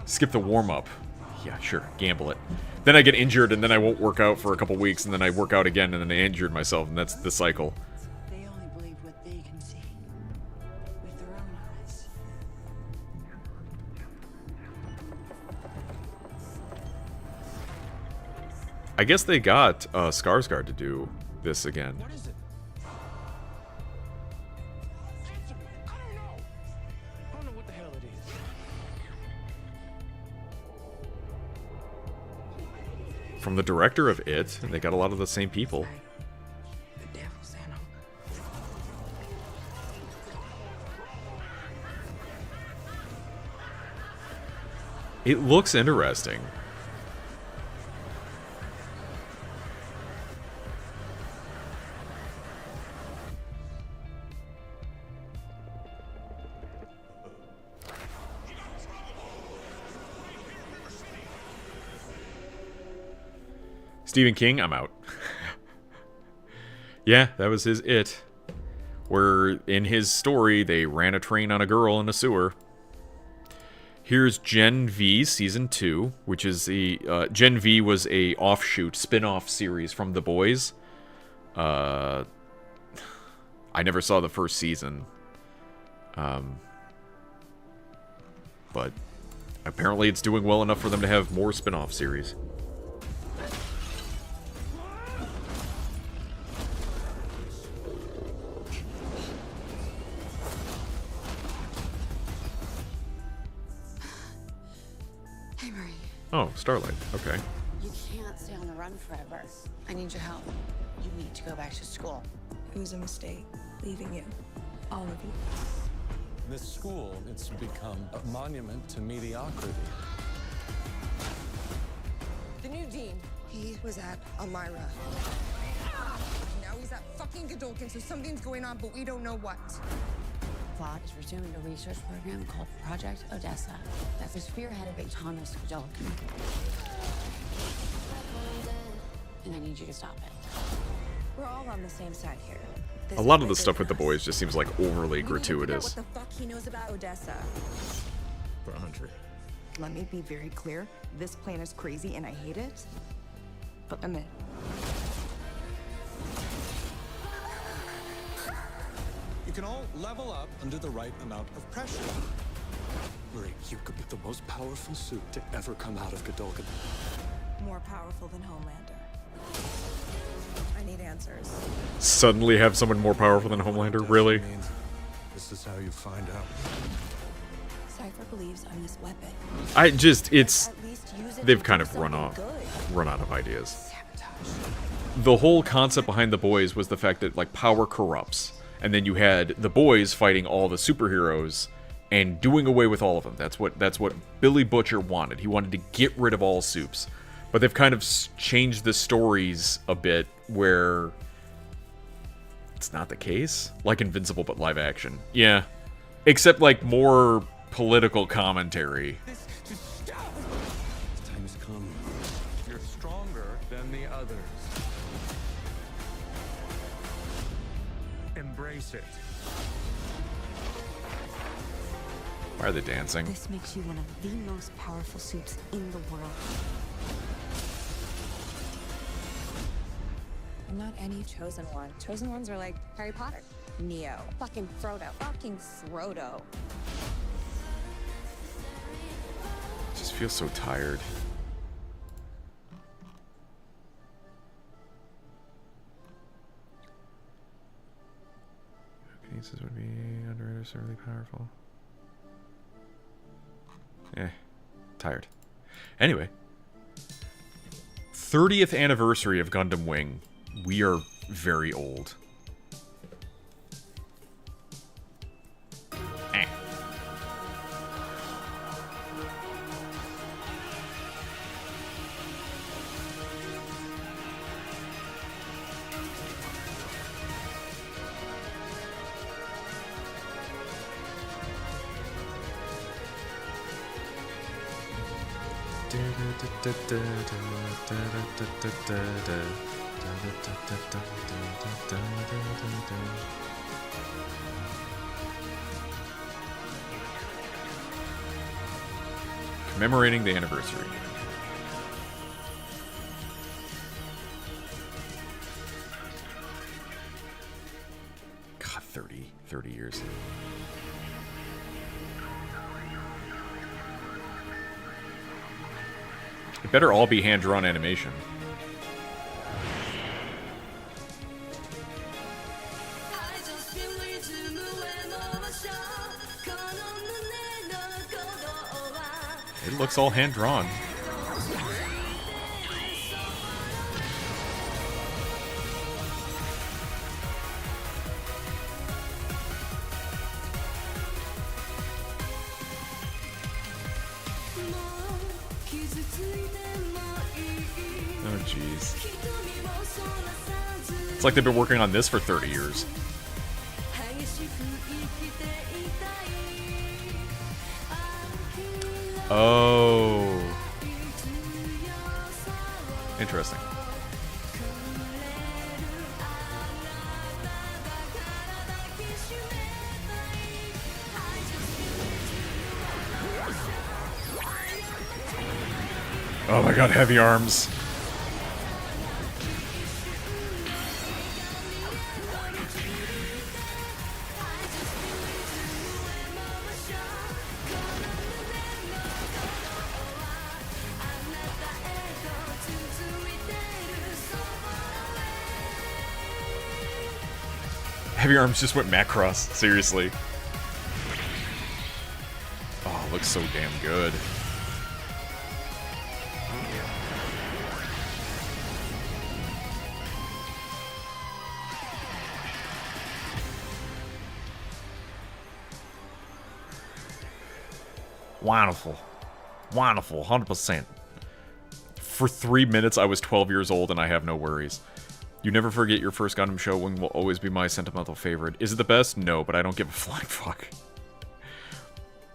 Skip the warm-up. Yeah, sure. Gamble it. Then I get injured, and then I won't work out for a couple weeks, and then I work out again, and then I injured myself, and that's the cycle. They only believe what they can see with their own eyes. I guess they got Skarsgård to do this again. What is it? Answer me. I don't know. I don't know what the hell it is. From the director of It, and they got a lot of the same people. The devil's animal. It looks interesting. Stephen King, I'm out. Yeah, that was his It. Where in his story, they ran a train on a girl in a sewer. Here's Gen V Season 2, which is the... Gen V was a offshoot, spin-off series from The Boys. I never saw the first season. But apparently it's doing well enough for them to have more spin-off series. Hey, Marie. Oh, Starlight. Okay. You can't stay on the run forever. I need your help. You need to go back to school. It was a mistake, leaving you. All of you. This school, it's become a monument to mediocrity. The new dean. He was at Elmira. Now he's at fucking Godolkin, so something's going on, but we don't know what. Plot is resuming a research program called Project Odessa that was spearheaded by Thomas Godolkin. And I need you to stop it. We're all on the same side here. A lot of the stuff with The Boys just seems like overly gratuitous. What the fuck he knows about Odessa? For 100. Let me be very clear. This plan is crazy and I hate it. But I'm in. You can all level up under the right amount of pressure. Marie, you could be the most powerful suit to ever come out of Godolkin. More powerful than Homelander. I need answers. Suddenly have someone more powerful than Homelander? Really? This is how you find out. Cypher believes I'm this weapon. They've kind of run off. Good. run out of ideas. The whole concept behind The Boys was the fact that, like, power corrupts. And then you had the boys fighting all the superheroes and doing away with all of them. That's what Billy Butcher wanted. He wanted to get rid of all supes. But they've kind of changed the stories a bit where it's not the case. Like Invincible, but live action. Yeah. Except, like, more political commentary. Time has come. You're stronger than the others. Embrace it. Why are they dancing? This makes you one of the most powerful suits in the world. I'm not any chosen one. Chosen ones are like Harry Potter, Neo, fucking Frodo, fucking Frodo. I just feel so tired. Kinesis would be underrated, so really powerful. Tired. Anyway. 30th anniversary of Gundam Wing. We are very old. Commemorating the anniversary. God, 30 years. It better all be hand-drawn animation. It looks all hand-drawn. Oh, jeez. It's like they've been working on this for 30 years. Oh. Interesting. Oh my god, heavy arms. Heavy arms just went Macross, seriously. Oh, it looks so damn good. Wonderful. Wonderful, 100%. For 3 minutes, I was 12 years old and I have no worries. You never forget your first Gundam show. Wing will always be my sentimental favorite. Is it the best? No, but I don't give a flying fuck.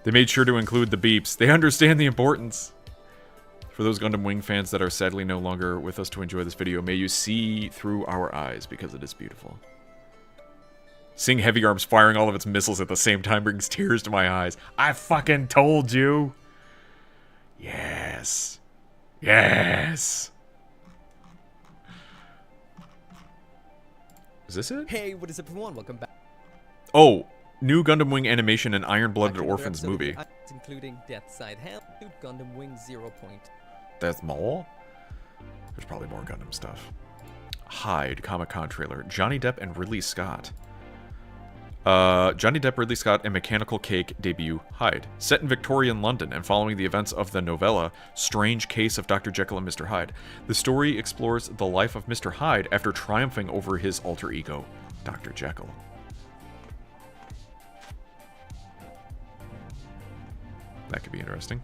They made sure to include the beeps. They understand the importance. For those Gundam Wing fans that are sadly no longer with us to enjoy this video, may you see through our eyes because it is beautiful. Seeing Heavy Arms firing all of its missiles at the same time brings tears to my eyes. I fucking told you. Yes. Yes. Is this it? Hey, what is up, everyone? Welcome back. Oh, new Gundam Wing animation and Iron-Blooded Orphans movie. Including Death Side Hell, Gundam Wing 0 Point. That's more? There's probably more Gundam stuff. Hyde, Comic-Con trailer. Johnny Depp and Ridley Scott. Johnny Depp, Ridley Scott, and Mechanical Cake debut Hyde. Set in Victorian London and following the events of the novella Strange Case of Dr. Jekyll and Mr. Hyde, the story explores the life of Mr. Hyde after triumphing over his alter ego, Dr. Jekyll. That could be interesting.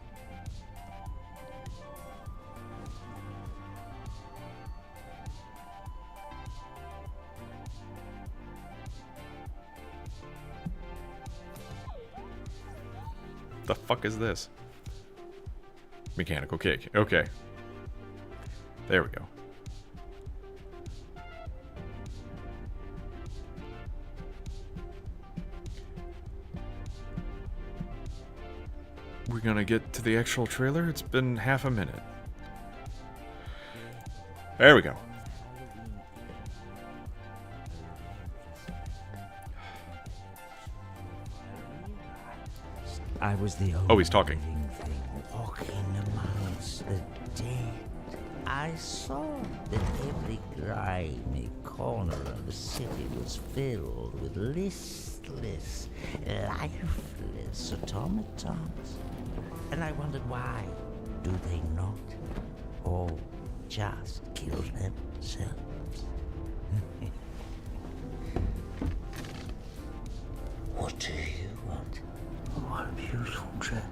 The fuck is this? Mechanical Cake. Okay. There we go. We're gonna get to the actual trailer. It's been half a minute. There we go. I was the only he's talking. living thing walking amongst the dead. I saw that every grimy corner of the city was filled with listless, lifeless automatons. And I wondered why do they not all just kill themselves? What do you want? What a beautiful dress.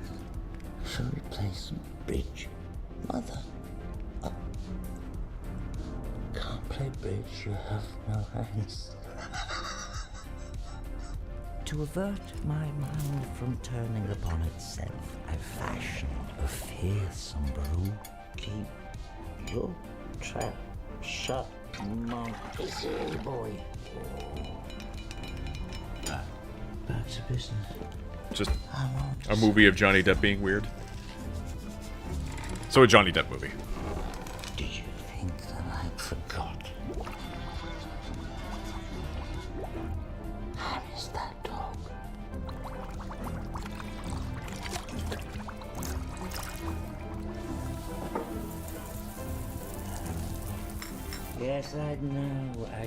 Shall we play some bridge? Mother. Oh. Can't play bridge, you have no hands. To avert my mind from turning upon itself, I fashioned a fearsome brew. Keep your trap shut, monkey boy. Back to business. Just a movie of Johnny Depp being weird. So a Johnny Depp movie. Did you think that I forgot? How is that dog? Yes, I know. I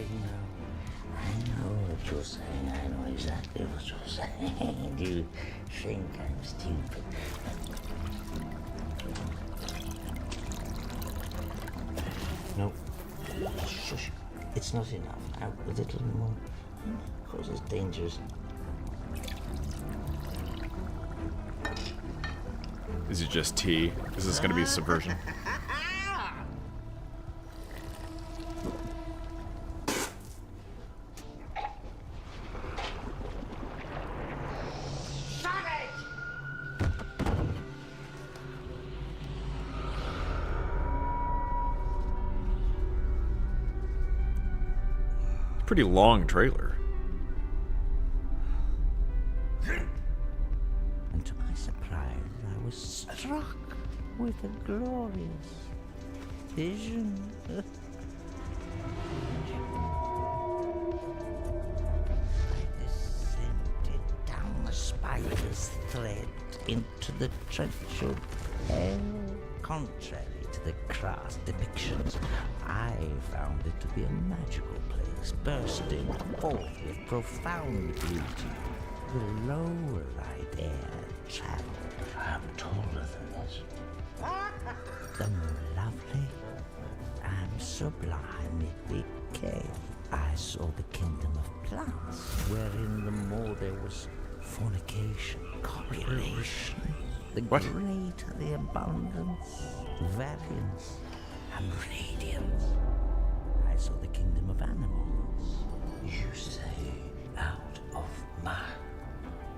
know what you're saying. I know exactly what you're saying. You think I'm stupid. No. Shush. It's not enough. A little more. Causes dangers. Is it just tea? Is this going to be a subversion? Pretty long trailer. And to my surprise, I was struck with a glorious vision. I descended down the spider's thread into the trench of hell. Contrary to the crass depictions, I found it to be a magical place, bursting forth with profound beauty. The lower I dared travel, I'm taller than this. The more lovely and sublime it became. I saw the kingdom of plants, wherein the more there was fornication, copulation, the greater the abundance, variance, and radiance. I saw the kingdom of animals. You say, out of my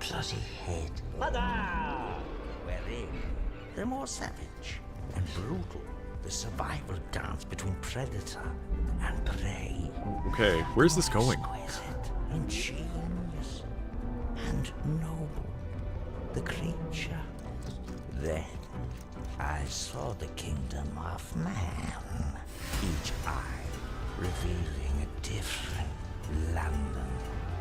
bloody head. Mother! Wherein the more savage and brutal, the survival dance between predator and prey. Okay, where's this going? Exquisite, ingenious, and noble. The creature. Then I saw the kingdom of man, each eye revealing a different London.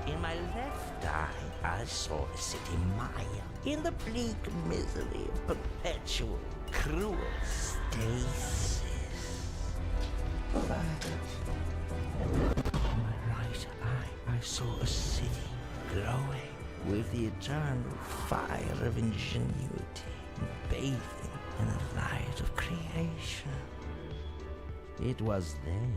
In my left eye, I saw a city Maya, in the bleak misery of perpetual, cruel stasis. On my right eye, I saw a city glowing with the eternal fire of ingenuity, bathing in the light of creation. It was then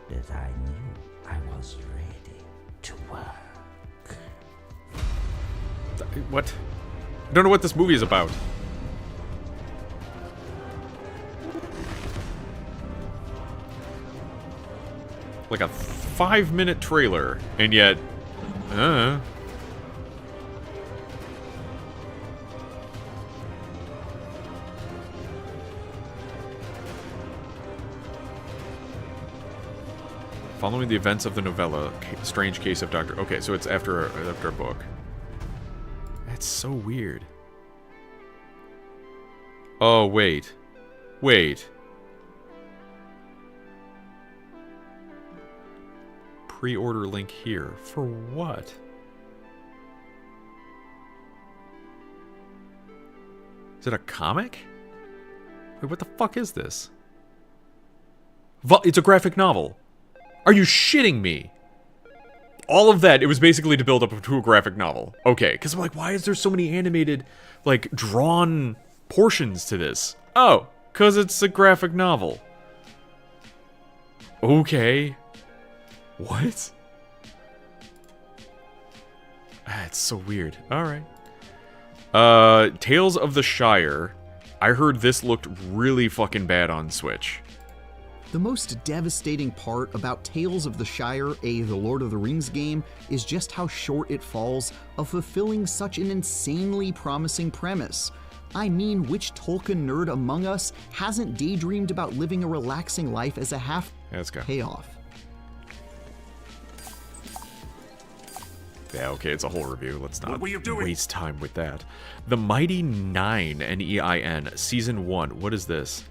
that I knew I was ready to work. What? I don't know what this movie is about. Like a 5-minute trailer, and yet, following the events of the novella, Strange Case of Dr. Okay, so it's after a book. That's so weird. Oh, wait. Wait. Pre-order link here. For what? Is it a comic? Wait, what the fuck is this? It's a graphic novel. Are you shitting me? All of that, it was basically to build up to a graphic novel. Okay, because I'm like, why is there so many animated, like, drawn portions to this? Oh, because it's a graphic novel. Okay. What? That's so weird. Alright. Tales of the Shire. I heard this looked really fucking bad on Switch. The most devastating part about Tales of the Shire, The Lord of the Rings game, is just how short it falls of fulfilling such an insanely promising premise. I mean, which Tolkien nerd among us hasn't daydreamed about living a relaxing life as a payoff? Yeah, okay, it's a whole review. Let's not waste time with that. The Mighty Nine, N-E-I-N, Season 1. What is this?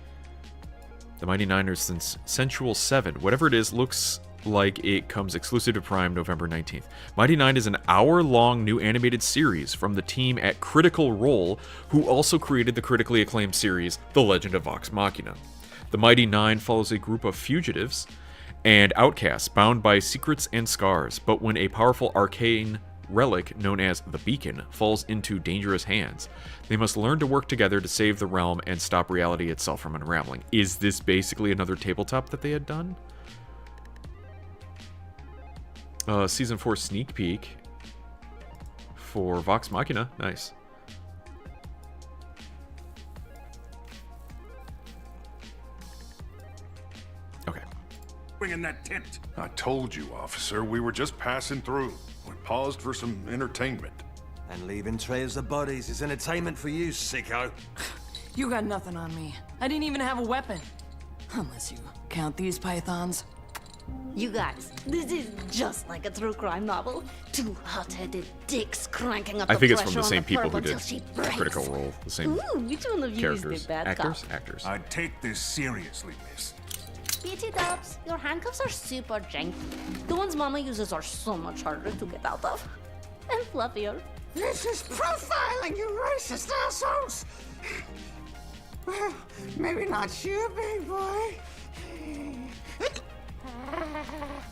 The Mighty Nine are since Sensual 7. Whatever it is, looks like it comes exclusive to Prime November 19th. Mighty Nine is an hour-long new animated series from the team at Critical Role, who also created the critically acclaimed series The Legend of Vox Machina. The Mighty Nine follows a group of fugitives and outcasts bound by secrets and scars, but when a powerful arcane relic known as the Beacon falls into dangerous hands, they must learn to work together to save the realm and stop reality itself from unraveling. Is this basically another tabletop that they had done? Season 4 sneak peek for Vox Machina. Nice. Okay. In that tent. I told you, officer, we were just passing through. We paused for some entertainment. And leaving trails of bodies is entertainment for you, sicko. You got nothing on me. I didn't even have a weapon. Unless you count these pythons. You guys, this is just like a true crime novel. Two hot-headed dicks cranking up I the think it's from pressure the on same the people perp who did until she breaks. Critical Role. The same Ooh, which one of you is characters. the bad Actors? cop? Actors. I'd take this seriously, miss. BT Dubs, your handcuffs are super janky. The ones Mama uses are so much harder to get out of. And fluffier. This is profiling, you racist assholes! Well, maybe not you, big boy.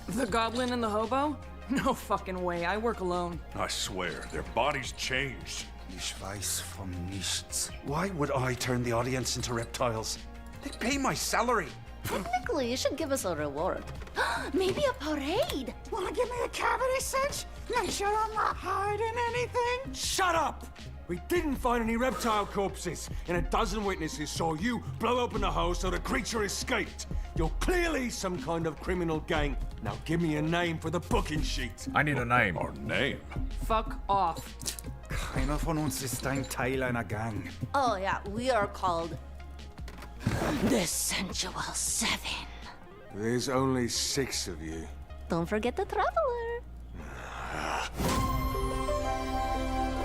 The goblin and the hobo? No fucking way, I work alone. I swear, their bodies changed. Ich weiß von nichts. Why would I turn the audience into reptiles? They pay my salary. Technically, you should give us a reward. Maybe a parade. Wanna give me a cavity cinch? Make sure I'm not hiding anything? Shut up! We didn't find any reptile corpses, and a dozen witnesses saw you blow open the hole so the creature escaped. You're clearly some kind of criminal gang. Now give me a name for the booking sheet. I need a name. Our name? Fuck off. Keiner von uns ist ein Teil einer Gang. Oh yeah, we are called the Sensual 7. There's only 6 of you. Don't forget the Traveler.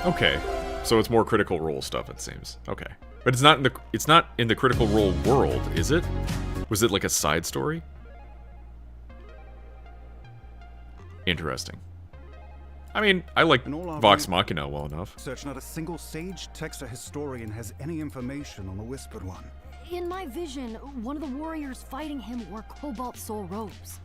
Okay, so it's more Critical Role stuff, it seems. Okay, but it's not in the Critical Role world, is it? Was it like a side story? Interesting. I mean, I like Vox Machina well enough. Search not a single sage, text, or historian has any information on the Whispered One. In my vision, one of the warriors fighting him wore cobalt soul robes.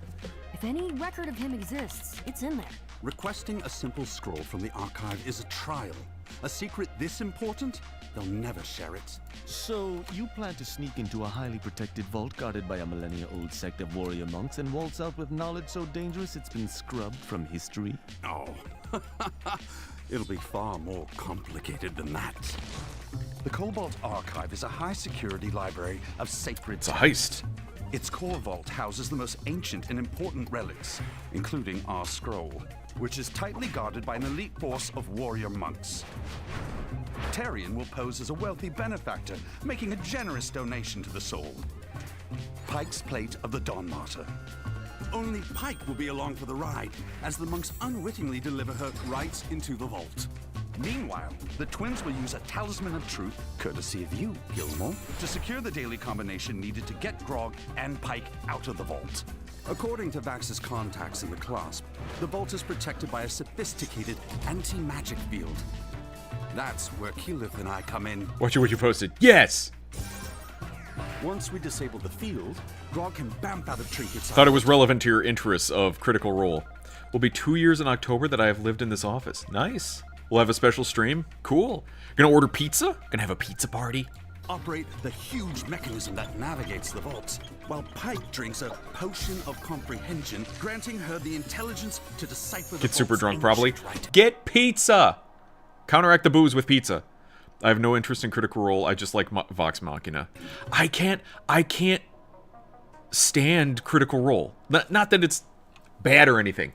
If any record of him exists, it's in there. Requesting a simple scroll from the archive is a trial. A secret this important, they'll never share it. So, you plan to sneak into a highly protected vault guarded by a millennia-old sect of warrior monks and waltz out with knowledge so dangerous it's been scrubbed from history? Oh, it'll be far more complicated than that. The Cobalt Archive is a high-security library of sacred It's a heist. Its core vault houses the most ancient and important relics, including our scroll, which is tightly guarded by an elite force of warrior monks. Tyrion will pose as a wealthy benefactor, making a generous donation to the soul. Pike's Plate of the Dawn Martyr. Only Pike will be along for the ride, as the monks unwittingly deliver her right into the vault. Meanwhile, the twins will use a Talisman of Truth, courtesy of you, Gilmore, to secure the daily combination needed to get Grog and Pike out of the vault. According to Vax's contacts in the Clasp, the vault is protected by a sophisticated anti-magic field. That's where Keyleth and I come in. Watch what you posted. Yes! Once we disable the field, Grog can bamf out of trinkets. Thought it was relevant to your interests of Critical Role. Will be 2 years in October that I have lived in this office. Nice. We'll have a special stream. Cool. Gonna order pizza? Gonna have a pizza party? Operate the huge mechanism that navigates the vault, while Pike drinks a potion of comprehension, granting her the intelligence to decipher the Get super vault's drunk, probably. ancient writing. Get pizza! Counteract the booze with pizza. I have no interest in Critical Role. I just like Vox Machina. I can't stand Critical Role. Not that it's bad or anything,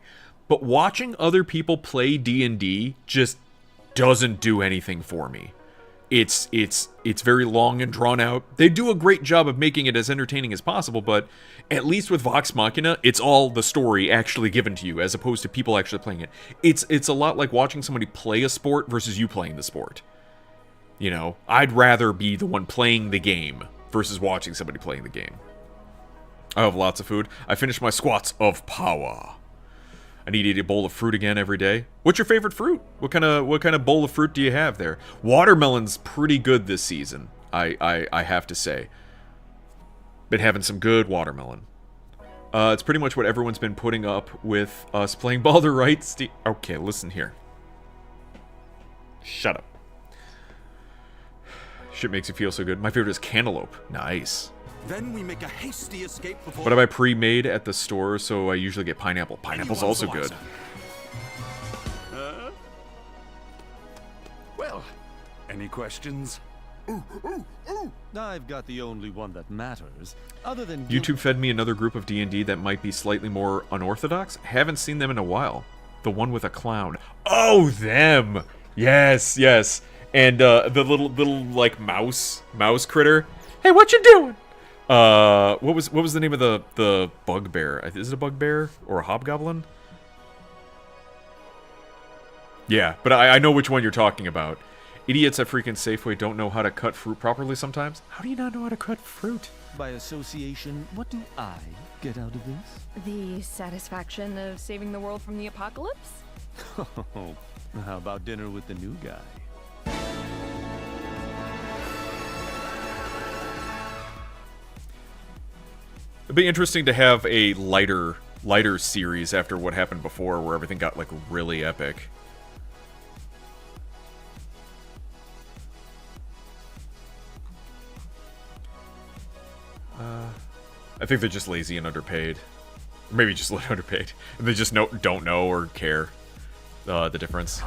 but watching other people play D&D just doesn't do anything for me. It's very long and drawn out. They do a great job of making it as entertaining as possible, but at least with Vox Machina, it's all the story actually given to you, as opposed to people actually playing it. It's a lot like watching somebody play a sport versus you playing the sport. You know, I'd rather be the one playing the game versus watching somebody playing the game. I have lots of food. I finished my squats of power. I need to eat a bowl of fruit again every day. What's your favorite fruit? What kind of bowl of fruit do you have there? Watermelon's pretty good this season, I have to say. Been having some good watermelon. It's pretty much what everyone's been putting up with us playing Baldur, right? Okay, listen here. Shut up. Shit makes you feel so good. My favorite is cantaloupe. Nice. Then we make a hasty escape before... What have I pre-made at the store, so I usually get pineapple. Pineapple's also good. Well, any questions? I've got the only one that matters. Other than YouTube fed me another group of D&D that might be slightly more unorthodox. Haven't seen them in a while. The one with a clown. Oh, them! Yes, yes. And the little like mouse critter. Hey, what you doing? What was the name of the bugbear? Is it a bugbear or a hobgoblin? Yeah, but I know which one you're talking about. Idiots at freaking Safeway don't know how to cut fruit properly sometimes. How do you not know how to cut fruit? By association, what do I get out of this? The satisfaction of saving the world from the apocalypse? Oh, how about dinner with the new guy? It'd be interesting to have a lighter series after what happened before, where everything got like really epic. I think they're just lazy and underpaid. Or maybe just underpaid. And they just don't know or care the difference.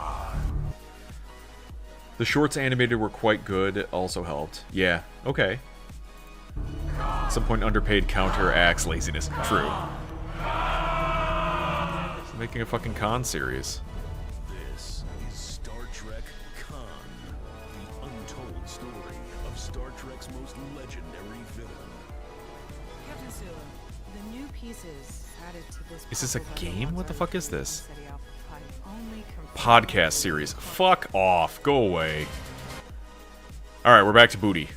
The shorts animated were quite good. It also helped. Yeah, okay. At some point, underpaid counteracts laziness. True. It's making a fucking con series. This is Star Trek Con, the untold story of Star Trek's most legendary villain. Captain Sulu, the new pieces added to this... Is this a game? What the fuck is this? Podcast series. Fuck off. Go away. Alright, we're back to booty.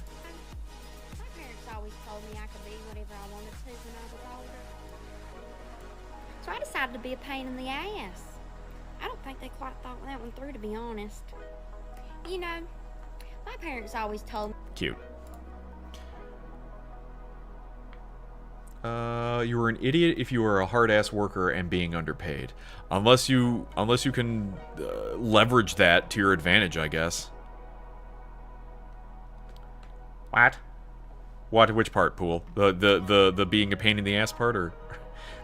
So I decided to be a pain in the ass. I don't think they quite thought that one through, to be honest. You know, my parents always told me... Cute. You were an idiot if you were a hard-ass worker and being underpaid. Unless you can leverage that to your advantage, I guess. What? What? Which part, Pool? The being a pain in the ass part, or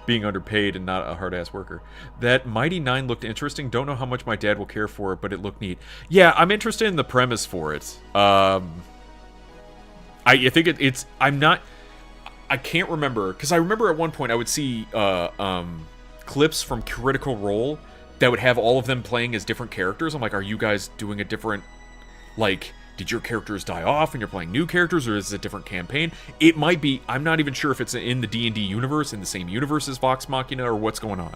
being underpaid and not a hard-ass worker? That Mighty Nine looked interesting. Don't know how much my dad will care for it, but it looked neat. Yeah, I'm interested in the premise for it. I think it's... I can't remember, because I remember at one point I would see clips from Critical Role that would have all of them playing as different characters. I'm like, are you guys doing a different, like, did your characters die off and you're playing new characters, or is it a different campaign? It might be. I'm not even sure if it's in the D&D universe, in the same universe as Vox Machina, or what's going on.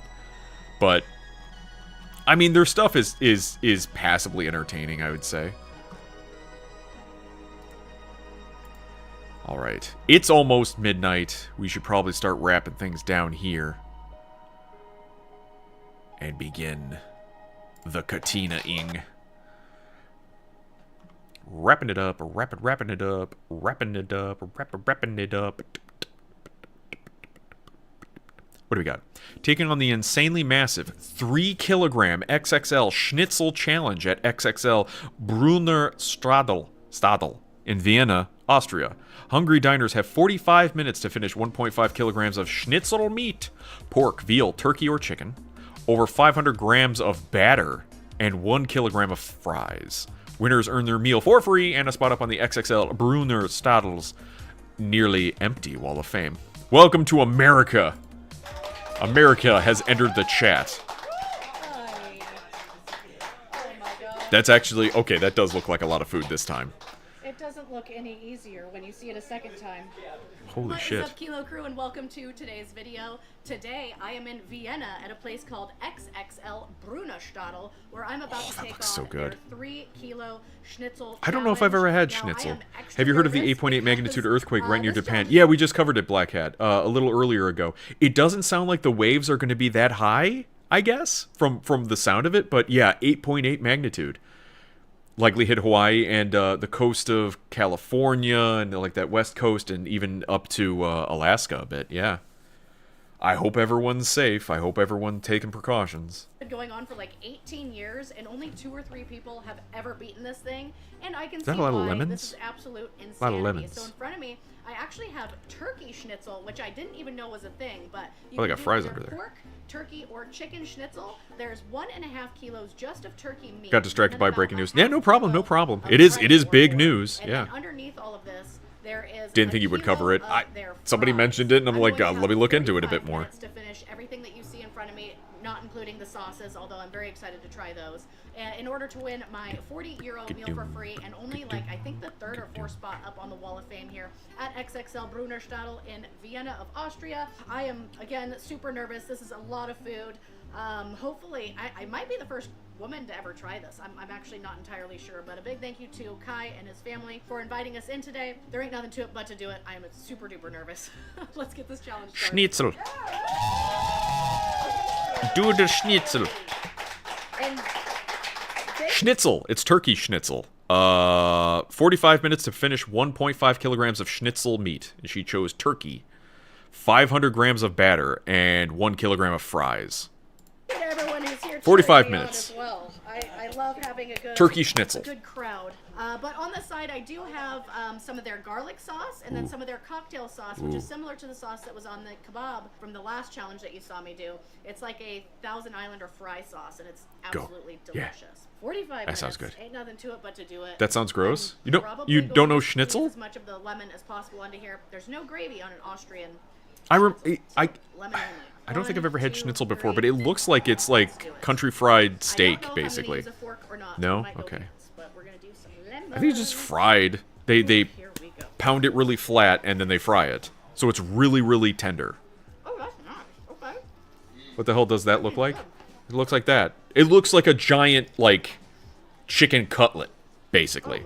But, I mean, their stuff is passably entertaining, I would say. Alright, it's almost midnight. We should probably start wrapping things down here. And begin the Katina-ing. Wrapping it up, wrapping it up, wrapping it up, wrapping it up. What do we got? Taking on the insanely massive 3-kilogram XXL Schnitzel Challenge at XXL Brunner Stadel in Vienna, Austria. Hungry diners have 45 minutes to finish 1.5 kilograms of schnitzel meat, pork, veal, turkey, or chicken, over 500 grams of batter, and 1 kilogram of fries. Winners earn their meal for free and a spot up on the XXL Brunner Stadel's nearly empty wall of fame. Welcome to America. America has entered the chat. That's actually, okay, that does look like a lot of food this time. It doesn't look any easier when you see it a second time. Holy shit. What is up, Kilo Crew, and welcome to today's video. Today, I am in Vienna at a place called XXL Brunnerstadel, where I'm about to take on their 3-kilo schnitzel I don't know if I've ever had schnitzel. Have you heard of the 8.8 magnitude earthquake right near Japan? Yeah, we just covered it, Black Hat, a little earlier ago. It doesn't sound like the waves are going to be that high, I guess, from the sound of it, but yeah, 8.8 magnitude. Likely hit Hawaii and the coast of California and like that west coast and even up to Alaska a bit, yeah. I hope everyone's safe. I hope everyone's taking precautions. Been going on for like 18 years, and only 2 or 3 people have ever beaten this thing, and I can see that a lot of why lemons? this is absolute insanity. A lot of lemons. So in front of me, I actually have turkey schnitzel, which I didn't even know was a thing, but you Oh, they can got do fries either under there. pork, turkey, or chicken schnitzel. There's 1.5 kilos just of turkey meat. Got distracted by breaking news. Yeah, no problem, no problem. It is big news, And yeah. then underneath all of this, there is Didn't think you would cover it. Somebody mentioned it, and I'm like, let me look into it a bit more. To finish everything that you see in front of me, not including the sauces, although I'm very excited to try those. And in order to win my 40-euro meal for free, and only like I think the 3rd or 4th spot up on the wall of fame here at XXL Brunnerstadel in Vienna of Austria. I am again super nervous. This is a lot of food. Hopefully, I might be the first woman to ever try this. I'm actually not entirely sure, but a big thank you to Kai and his family for inviting us in today. There ain't nothing to it but to do it. I am super duper nervous. Let's get this challenge started. Schnitzel. Do the schnitzel. And Schnitzel. It's turkey schnitzel. 45 minutes to finish 1.5 kilograms of schnitzel meat. And she chose turkey. 500 grams of batter and 1 kilogram of fries. Everyone who's here 45 minutes. As well. I love having a good Turkey schnitzel. A good crowd. But on the side, I do have some of their garlic sauce and then some of their cocktail sauce, which is similar to the sauce that was on the kebab from the last challenge that you saw me do. It's like a Thousand Islander fry sauce, and it's absolutely delicious. Yeah. 45 minutes. That sounds good. Ain't nothing to it but to do it. That sounds gross. You don't Going know to schnitzel? As much of the lemon as possible onto here. There's no gravy on an Austrian. I lemon only. don't think I've ever had schnitzel before, but it looks like it's like country fried steak, basically. No? Okay. I think it's just fried. They pound it really flat and then they fry it. So it's really, really tender. Oh, that's nice. Okay. What the hell does that look like? It looks like that. It looks like a giant, like, chicken cutlet, basically.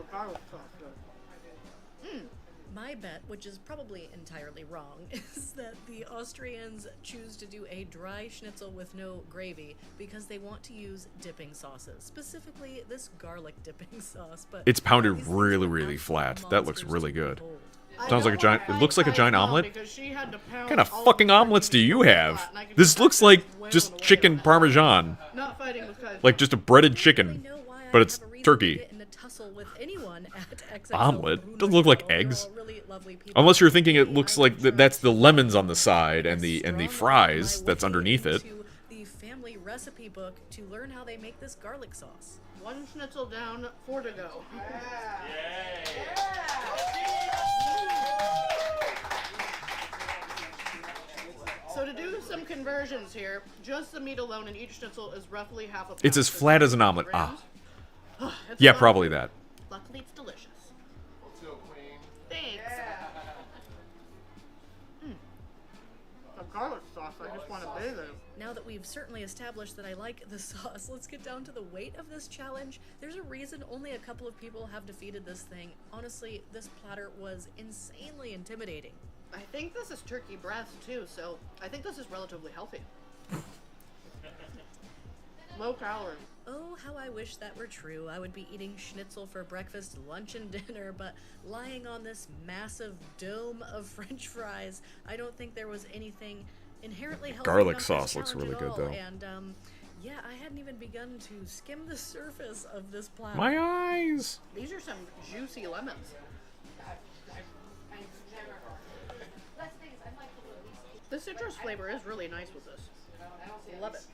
My bet, which is probably entirely wrong, is that the Austrians choose to do a dry schnitzel with no gravy because they want to use dipping sauces, specifically this garlic dipping sauce. But it's pounded really, really flat. That looks really good. Sounds like a giant. It looks like a giant omelet. Because she had to pound What kind of all fucking the omelets do you have? This looks like just chicken parmesan. Not fighting with Kai's Like just a breaded chicken, but it's turkey. Omelet? Doesn't look like eggs. Unless you're thinking it looks like that's the lemons on the side and the fries that's underneath it. The family recipe book to learn how they make this garlic sauce. 1 schnitzel down, 4 to go. So to do some conversions here, just the meat alone in each schnitzel is roughly half a pound. It's as flat as an omelet. Ah. It's Yeah, fun. probably that. Luckily, it's delicious. Thanks. The garlic sauce, I just want to bathe in it. Now that we've certainly established that I like the sauce, let's get down to the weight of this challenge. There's a reason only a couple of people have defeated this thing. Honestly, this platter was insanely intimidating. I think this is turkey breast too, so I think this is relatively healthy. Low calorie. Oh, how I wish that were true. I would be eating schnitzel for breakfast, lunch, and dinner, but lying on this massive dome of French fries, I don't think there was anything inherently healthy Garlic about this sauce looks challenge really at good, all. though. And yeah, I hadn't even begun to skim the surface of this platter. My eyes! These are some juicy lemons. The citrus flavor is really nice with this. Love it.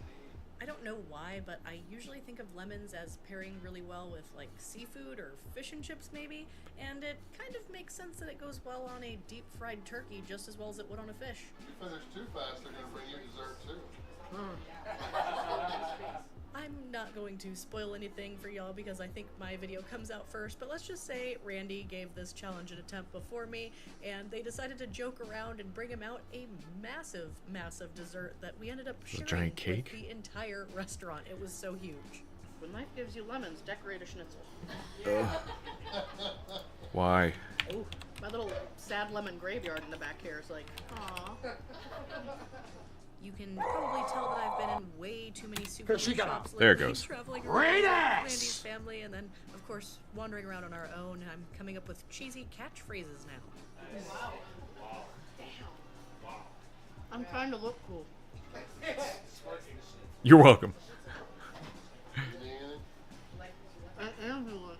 I don't know why, but I usually think of lemons as pairing really well with like seafood or fish and chips maybe, and it kind of makes sense that it goes well on a deep fried turkey just as well as it would on a fish. If you finish too fast, they're gonna bring you dessert too. I'm not going to spoil anything for y'all because I think my video comes out first, but let's just say Randy gave this challenge an attempt before me, and they decided to joke around and bring him out a massive, massive dessert that we ended up sharing giant cake? with the entire restaurant. It was so huge. When life gives you lemons, decorate a schnitzel. Why? Ooh, my little sad lemon graveyard in the back here is like, aw. You can probably tell that I've been in way too many souvenir shops There it lately, goes. traveling Great around with ass! Randy's family, and then, of course, wandering around on our own. I'm coming up with cheesy catchphrases now. I'm trying to look cool. You're welcome. I am doing.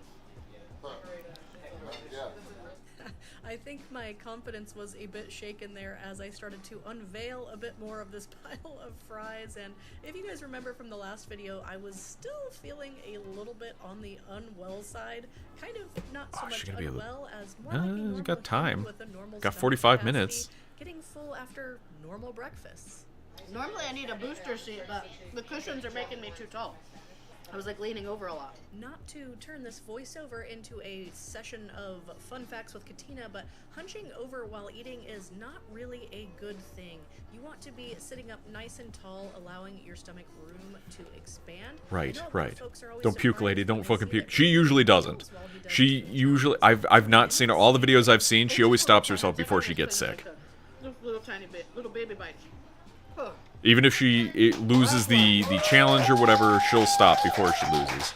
I think my confidence was a bit shaken there as I started to unveil a bit more of this pile of fries, and if you guys remember from the last video, I was still feeling a little bit on the unwell side, kind of not so much gonna be a unwell as more like a You normal got time. with a normal Got stomach 45 capacity, minutes. getting full after normal breakfasts. Normally I need a booster seat, but the cushions are making me too tall. I was like leaning over a lot. Not to turn this voiceover into a session of fun facts with Katina, but hunching over while eating is not really a good thing. You want to be sitting up nice and tall, allowing your stomach room to expand. Right, I know right. folks are always Don't puke, surprised lady. when Don't they fucking see puke. that She usually doesn't. She usually... I've not seen her. All the videos I've seen, she always stops herself before she gets sick. Just little tiny bit, little baby bites. Huh. Even if she loses the challenge or whatever, she'll stop before she loses.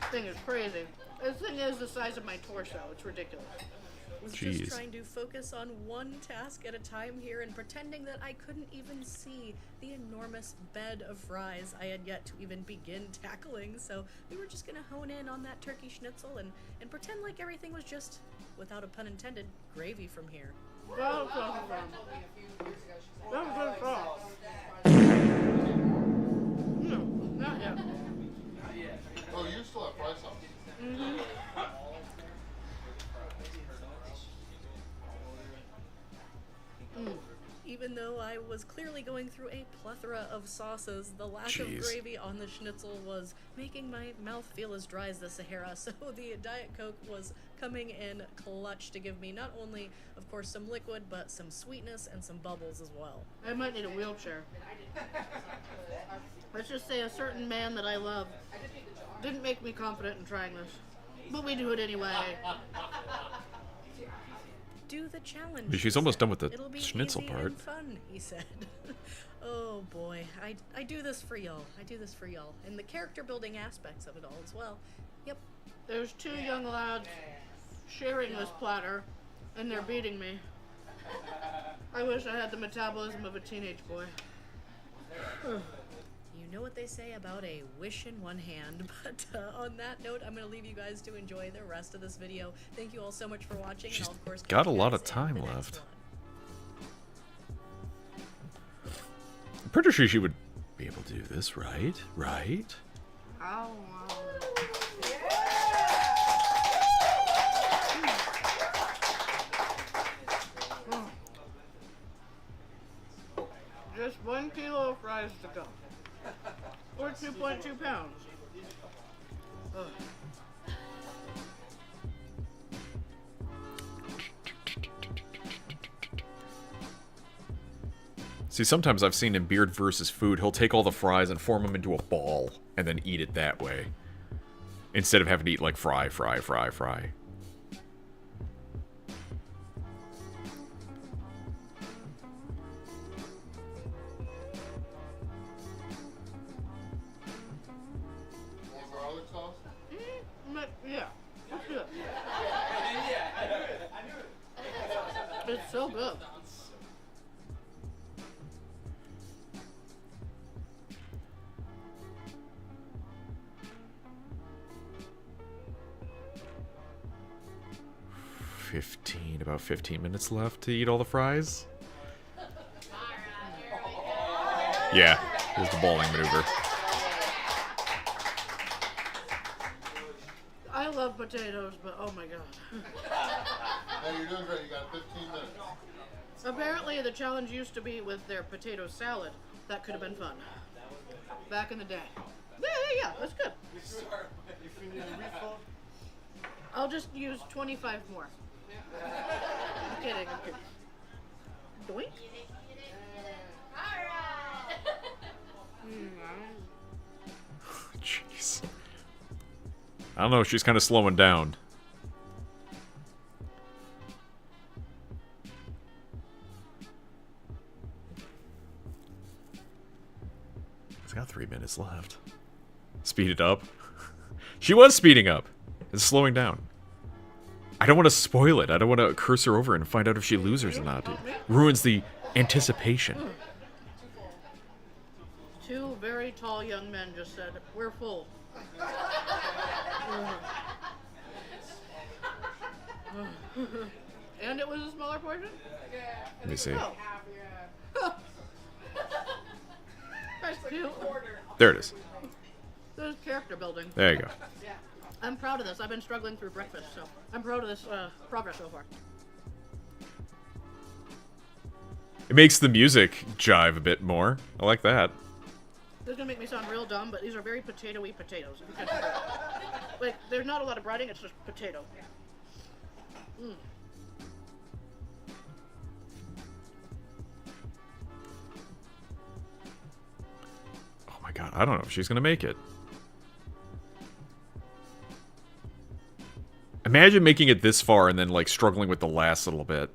Thing is crazy. This thing is the size of my torso. It's ridiculous. Was Jeez. just trying to focus on one task at a time here and pretending that I couldn't even see the enormous bed of fries I had yet to even begin tackling. So we were just gonna hone in on that turkey schnitzel and pretend like everything was just, without a pun intended, gravy from here. That was good sauce. No, not yet. Oh, you still have fry sauce. Mm-hmm. Even though I was clearly going through a plethora of sauces, the lack of gravy on the schnitzel was making my mouth feel as dry as the Sahara, so the Diet Coke was coming in clutch to give me not only, of course, some liquid, but some sweetness and some bubbles as well. I might need a wheelchair. Let's just say a certain man that I love didn't make me confident in trying this. But we do it anyway. Do the challenge. She's almost done with the It'll be schnitzel easy part. and fun, he said. Oh boy, I do this for y'all. I do this for y'all. And the character building aspects of it all as well. Yep. There's two young lads sharing this platter, and they're beating me. I wish I had the metabolism of a teenage boy. You know what they say about a wish in one hand, but on that note, I'm going to leave you guys to enjoy the rest of this video. Thank you all so much for watching. She's and I'll, of course, got catch a you lot guys of time in the next left. one. I'm pretty sure she would be able to do this, right? Right? Oh, Just 1 kilo of fries to go. Or 2.2 pounds. Ugh. See, sometimes I've seen in Beard versus Food, he'll take all the fries and form them into a ball and then eat it that way. Instead of having to eat like fry. Yeah. Let's do it. It's so good. About 15 minutes left to eat all the fries. Yeah, here's the bowling maneuver. I love potatoes, but oh my god. Hey, you're doing great. You got 15 minutes. Apparently, the challenge used to be with their potato salad. That could have been fun. Back in the day. Yeah, that's good. I'll just use 25 more. I'm kidding. Doink. Jeez. I don't know, she's kind of slowing down. It's got 3 minutes left. Speed it up. She was speeding up. It's slowing down. I don't want to spoil it. I don't want to curse her over and find out if she loses or not. It ruins the anticipation. Two very tall young men just said, "We're full." And it was a smaller portion? Let me see. That's cute. There it is. There's character building. There you go. I'm proud of this. I've been struggling through breakfast, so I'm proud of this progress so far. It makes the music jive a bit more. I like that. This is gonna make me sound real dumb, but these are very potato-y potatoes. If you can figure it out. Like, there's not a lot of breading, it's just potato. Mm. Oh my god, I don't know if she's gonna make it. Imagine making it this far and then, like, struggling with the last little bit.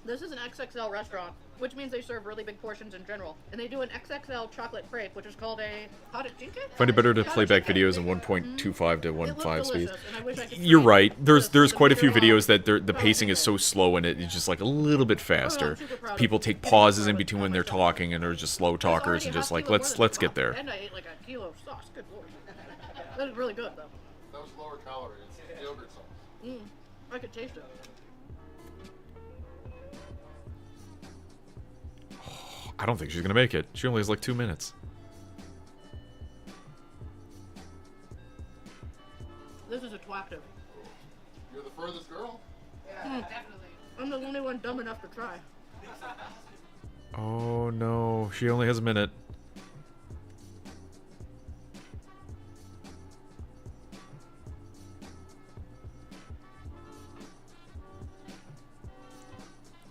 This is an XXL restaurant, which means they serve really big portions in general. And they do an XXL chocolate crepe, which is called a patatchinke? Find it better to play back videos in 1.25 to 1.5 speed. And I wish I could You're right. There's quite a few videos that the pacing is so slow and it's just like a little bit faster. People take pauses in between when they're talking and are just slow talkers and just like, let's get there. And I ate like a kilo of sauce. Good lord. That is really good, though. That was lower calorie. It's yogurt sauce. I could taste it. I don't think she's gonna make it. She only has like 2 minutes. This is attractive. You're the furthest girl? Yeah, definitely. I'm the only one dumb enough to try. Oh no, she only has a minute.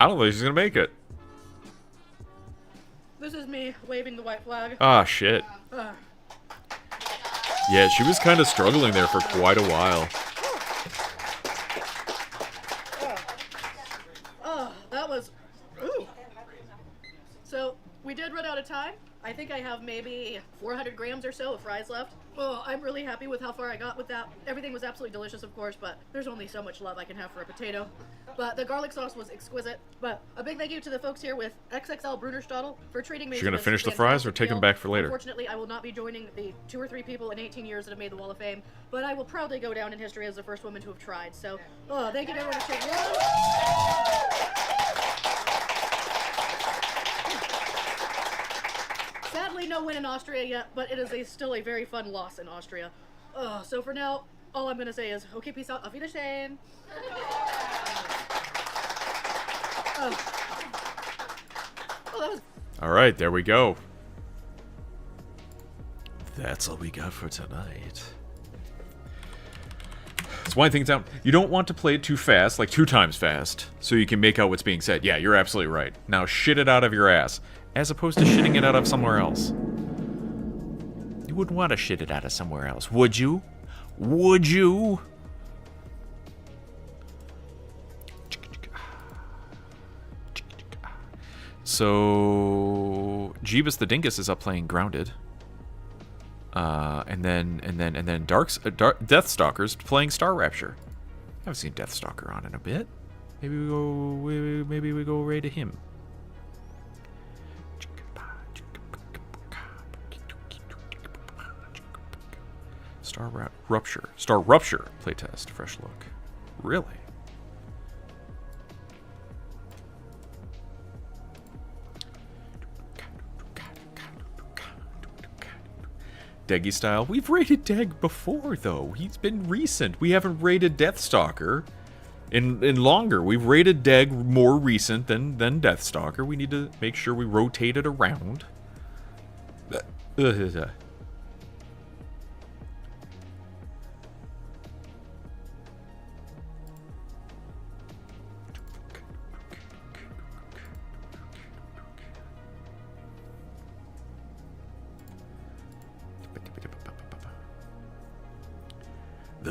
I don't think she's gonna make it. This is me waving the white flag. Ah, shit. Yeah, she was kind of struggling there for quite a while. Oh, that was... Ooh. So, we did run out of time. I think I have maybe 400 grams or so of fries left. Oh, I'm really happy with how far I got with that. Everything was absolutely delicious, of course, but there's only so much love I can have for a potato. But the garlic sauce was exquisite. But a big thank you to the folks here with XXL Bruderstadel for treating me. She's gonna to this finish the fries or fantastic take them meal. back for later? Unfortunately, I will not be joining the 2 or 3 people in 18 years that have made the Wall of Fame, but I will proudly go down in history as the first woman to have tried. So, thank you to everyone who shared. Sadly, no win in Austria yet, but it is still a very fun loss in Austria. So for now, all I'm going to say is, okay, peace out, auf Wiedersehen. That was... All right, there we go. That's all we got for tonight. It's one thing out. You don't want to play it too fast, like 2 times fast, so you can make out what's being said. Yeah, you're absolutely right. Now shit it out of your ass, as opposed to shitting it out of somewhere else. You wouldn't want to shit it out of somewhere else, would you? Would you? So Jeebus the Dingus is up playing Grounded. And then Deathstalker's playing Star Rapture. I haven't seen Deathstalker on in a bit. Maybe we go raid to him. Star Rupture playtest, fresh look. Really? Deggy style. We've raided Deg before, though. He's been recent. We haven't raided Deathstalker in longer. We've raided Deg more recent than Deathstalker. We need to make sure we rotate it around. The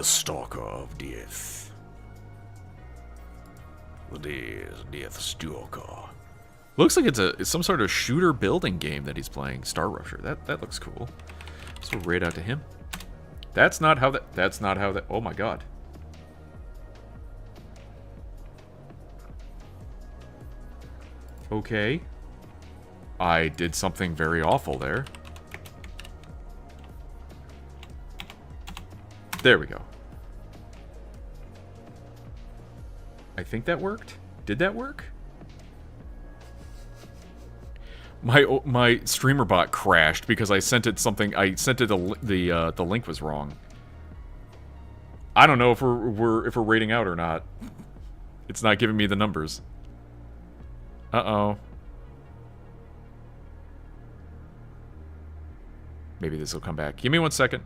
Stalker of Death. The Deathstalker. Looks like it's some sort of shooter building game that he's playing. Star Rupture. That looks cool. So raid out to him. That's not how that. Oh my god. Okay. I did something very awful there. There we go. I think that worked. Did that work? My streamer bot crashed because I sent it something. I sent it the link was wrong. I don't know if we're rating out or not. It's not giving me the numbers. Uh-oh. Maybe this will come back. Give me 1 second.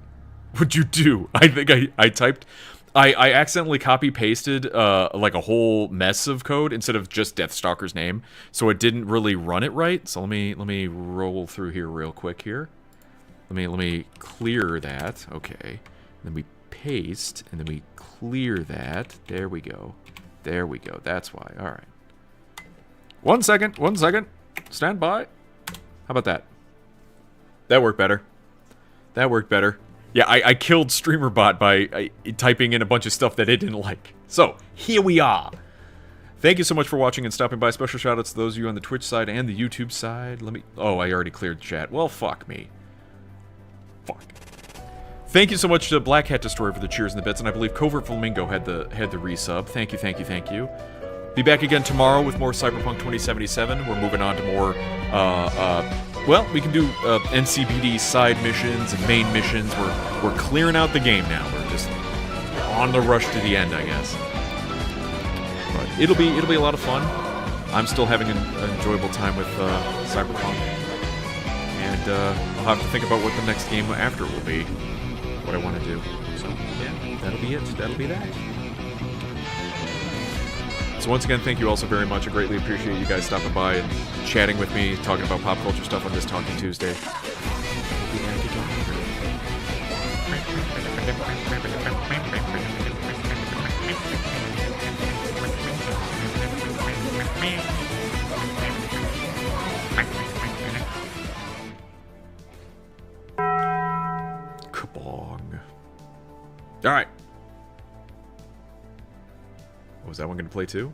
What'd you do? I think I typed... I accidentally copy-pasted like a whole mess of code instead of just Deathstalker's name, so it didn't really run it right. So let me roll through here real quick here. Let me clear that. Okay. Then we paste, and then we clear that. There we go. There we go. That's why. All right. 1 second. 1 second. Stand by. How about that? That worked better. That worked better. Yeah, I killed StreamerBot by typing in a bunch of stuff that it didn't like. So, here we are. Thank you so much for watching and stopping by. Special shoutouts to those of you on the Twitch side and the YouTube side. Oh, I already cleared the chat. Well, fuck me. Fuck. Thank you so much to Black Hat Destroyer for the cheers and the bits, and I believe Covert Flamingo had the resub. Thank you, thank you, thank you. Be back again tomorrow with more Cyberpunk 2077. We're moving on to more, well, we can do NCPD side missions and main missions. We're clearing out the game now. We're just on the rush to the end, I guess. But it'll be a lot of fun. I'm still having an enjoyable time with Cyberpunk, and I'll have to think about what the next game after will be, what I want to do. So yeah, that'll be it. That'll be that. So once again, thank you all so very much. I greatly appreciate you guys stopping by and chatting with me, talking about pop culture stuff on this Talking Tuesday. All right. Was that one going to play too?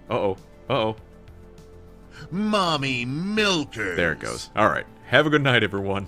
Uh-oh. Uh-oh. Mommy milker. There it goes. All right. Have a good night, everyone.